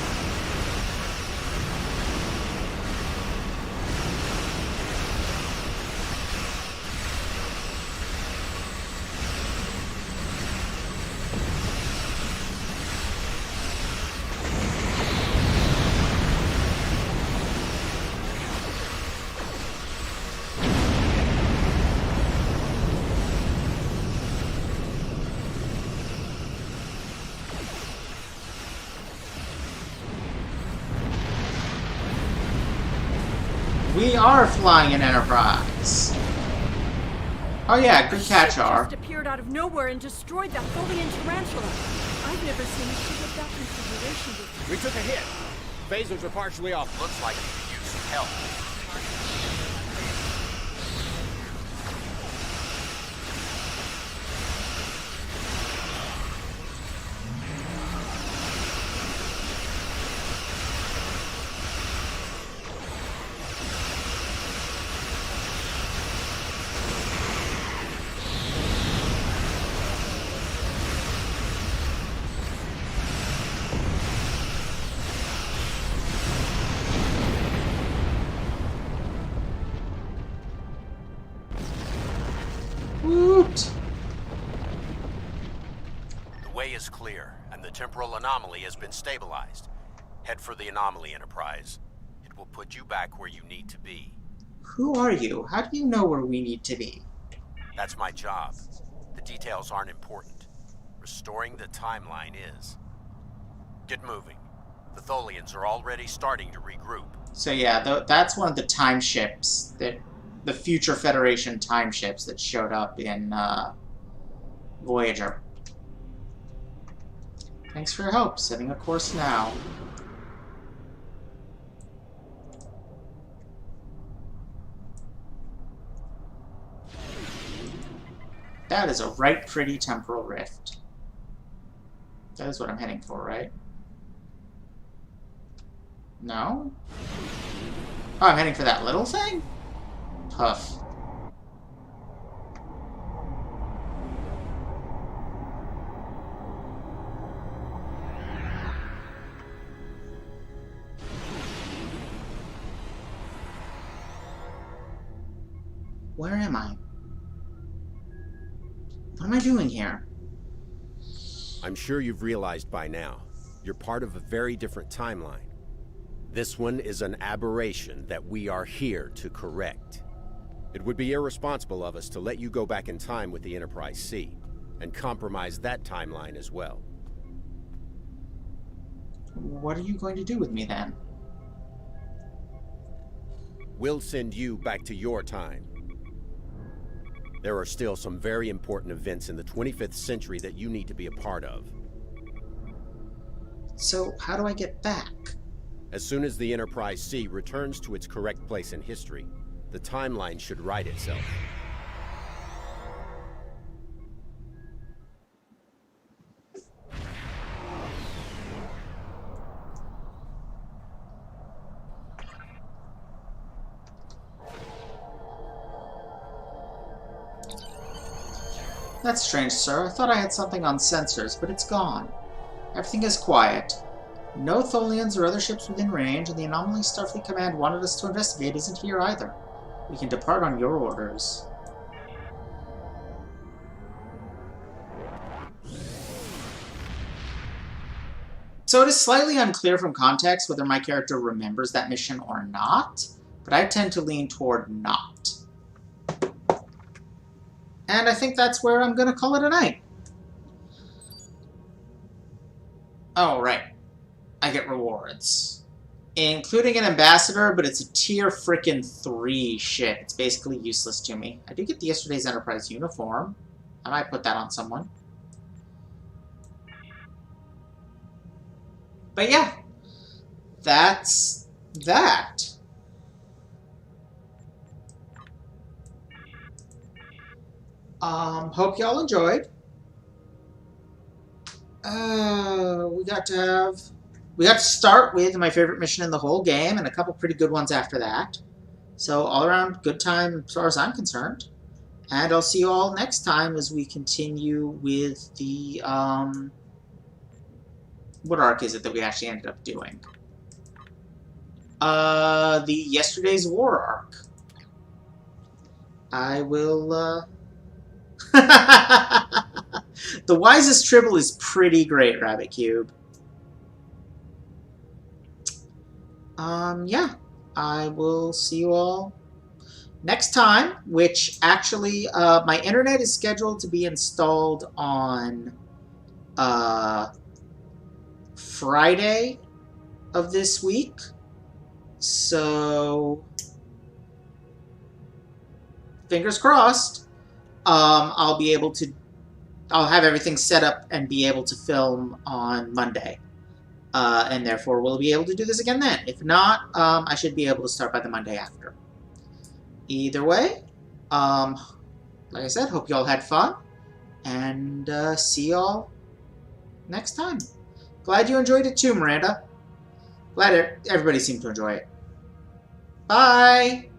We are flying an Enterprise. Oh yeah, good catch, R. Just appeared out of nowhere and destroyed that Tholian tarantula. I've never seen a ship of that configuration before. We took a hit. Phasers are partially off. Looks like we could use some help. Woot! The way is clear, and the temporal anomaly has been stabilized. Head for the anomaly, Enterprise. It will put you back where you need to be. Who are you? How do you know where we need to be? That's my job. The details aren't important. Restoring the timeline is. Get moving. The Tholians are already starting to regroup. So yeah, that's one of the time ships that... the future Federation time ships that showed up in Voyager. Thanks for your help. Setting a course now. That is a right pretty temporal rift. That is what I'm heading for, right? No? Oh, I'm heading for that little thing? Puff. Where am I? What am I doing here? I'm sure you've realized by now, you're part of a very different timeline. This one is an aberration that we are here to correct. It would be irresponsible of us to let you go back in time with the Enterprise C, and compromise that timeline as well. What are you going to do with me then? We'll send you back to your time. There are still some very important events in the 25th century that you need to be a part of. So, how do I get back? As soon as the Enterprise C returns to its correct place in history, the timeline should right itself. That's strange, sir. I thought I had something on sensors, but it's gone. Everything is quiet. No Tholians or other ships within range, and the anomaly Starfleet Command wanted us to investigate isn't here either. We can depart on your orders. So it is slightly unclear from context whether my character remembers that mission or not, but I tend to lean toward not. And I think that's where I'm going to call it a night. Oh, right. I get rewards. Including an ambassador, but it's a tier frickin' 3 ship. It's basically useless to me. I do get the yesterday's Enterprise uniform. I might put that on someone. But yeah. That's that. Hope y'all enjoyed. We got to start with my favorite mission in the whole game, and a couple pretty good ones after that. So all around good time as far as I'm concerned. And I'll see you all next time as we continue with the, what arc is it that we actually ended up doing? The Yesterday's War arc. I will, The Wisest Tribble is pretty great, Rabbit Cube. Yeah. I will see you all next time, which actually, my internet is scheduled to be installed on, Friday of this week. So, fingers crossed, I'll be able to, I'll have everything set up and be able to film on Monday. And therefore we'll be able to do this again then. If not, I should be able to start by the Monday after. Either way, like I said, hope y'all had fun, and see y'all next time. Glad you enjoyed it too, Miranda. Glad everybody seemed to enjoy it. Bye!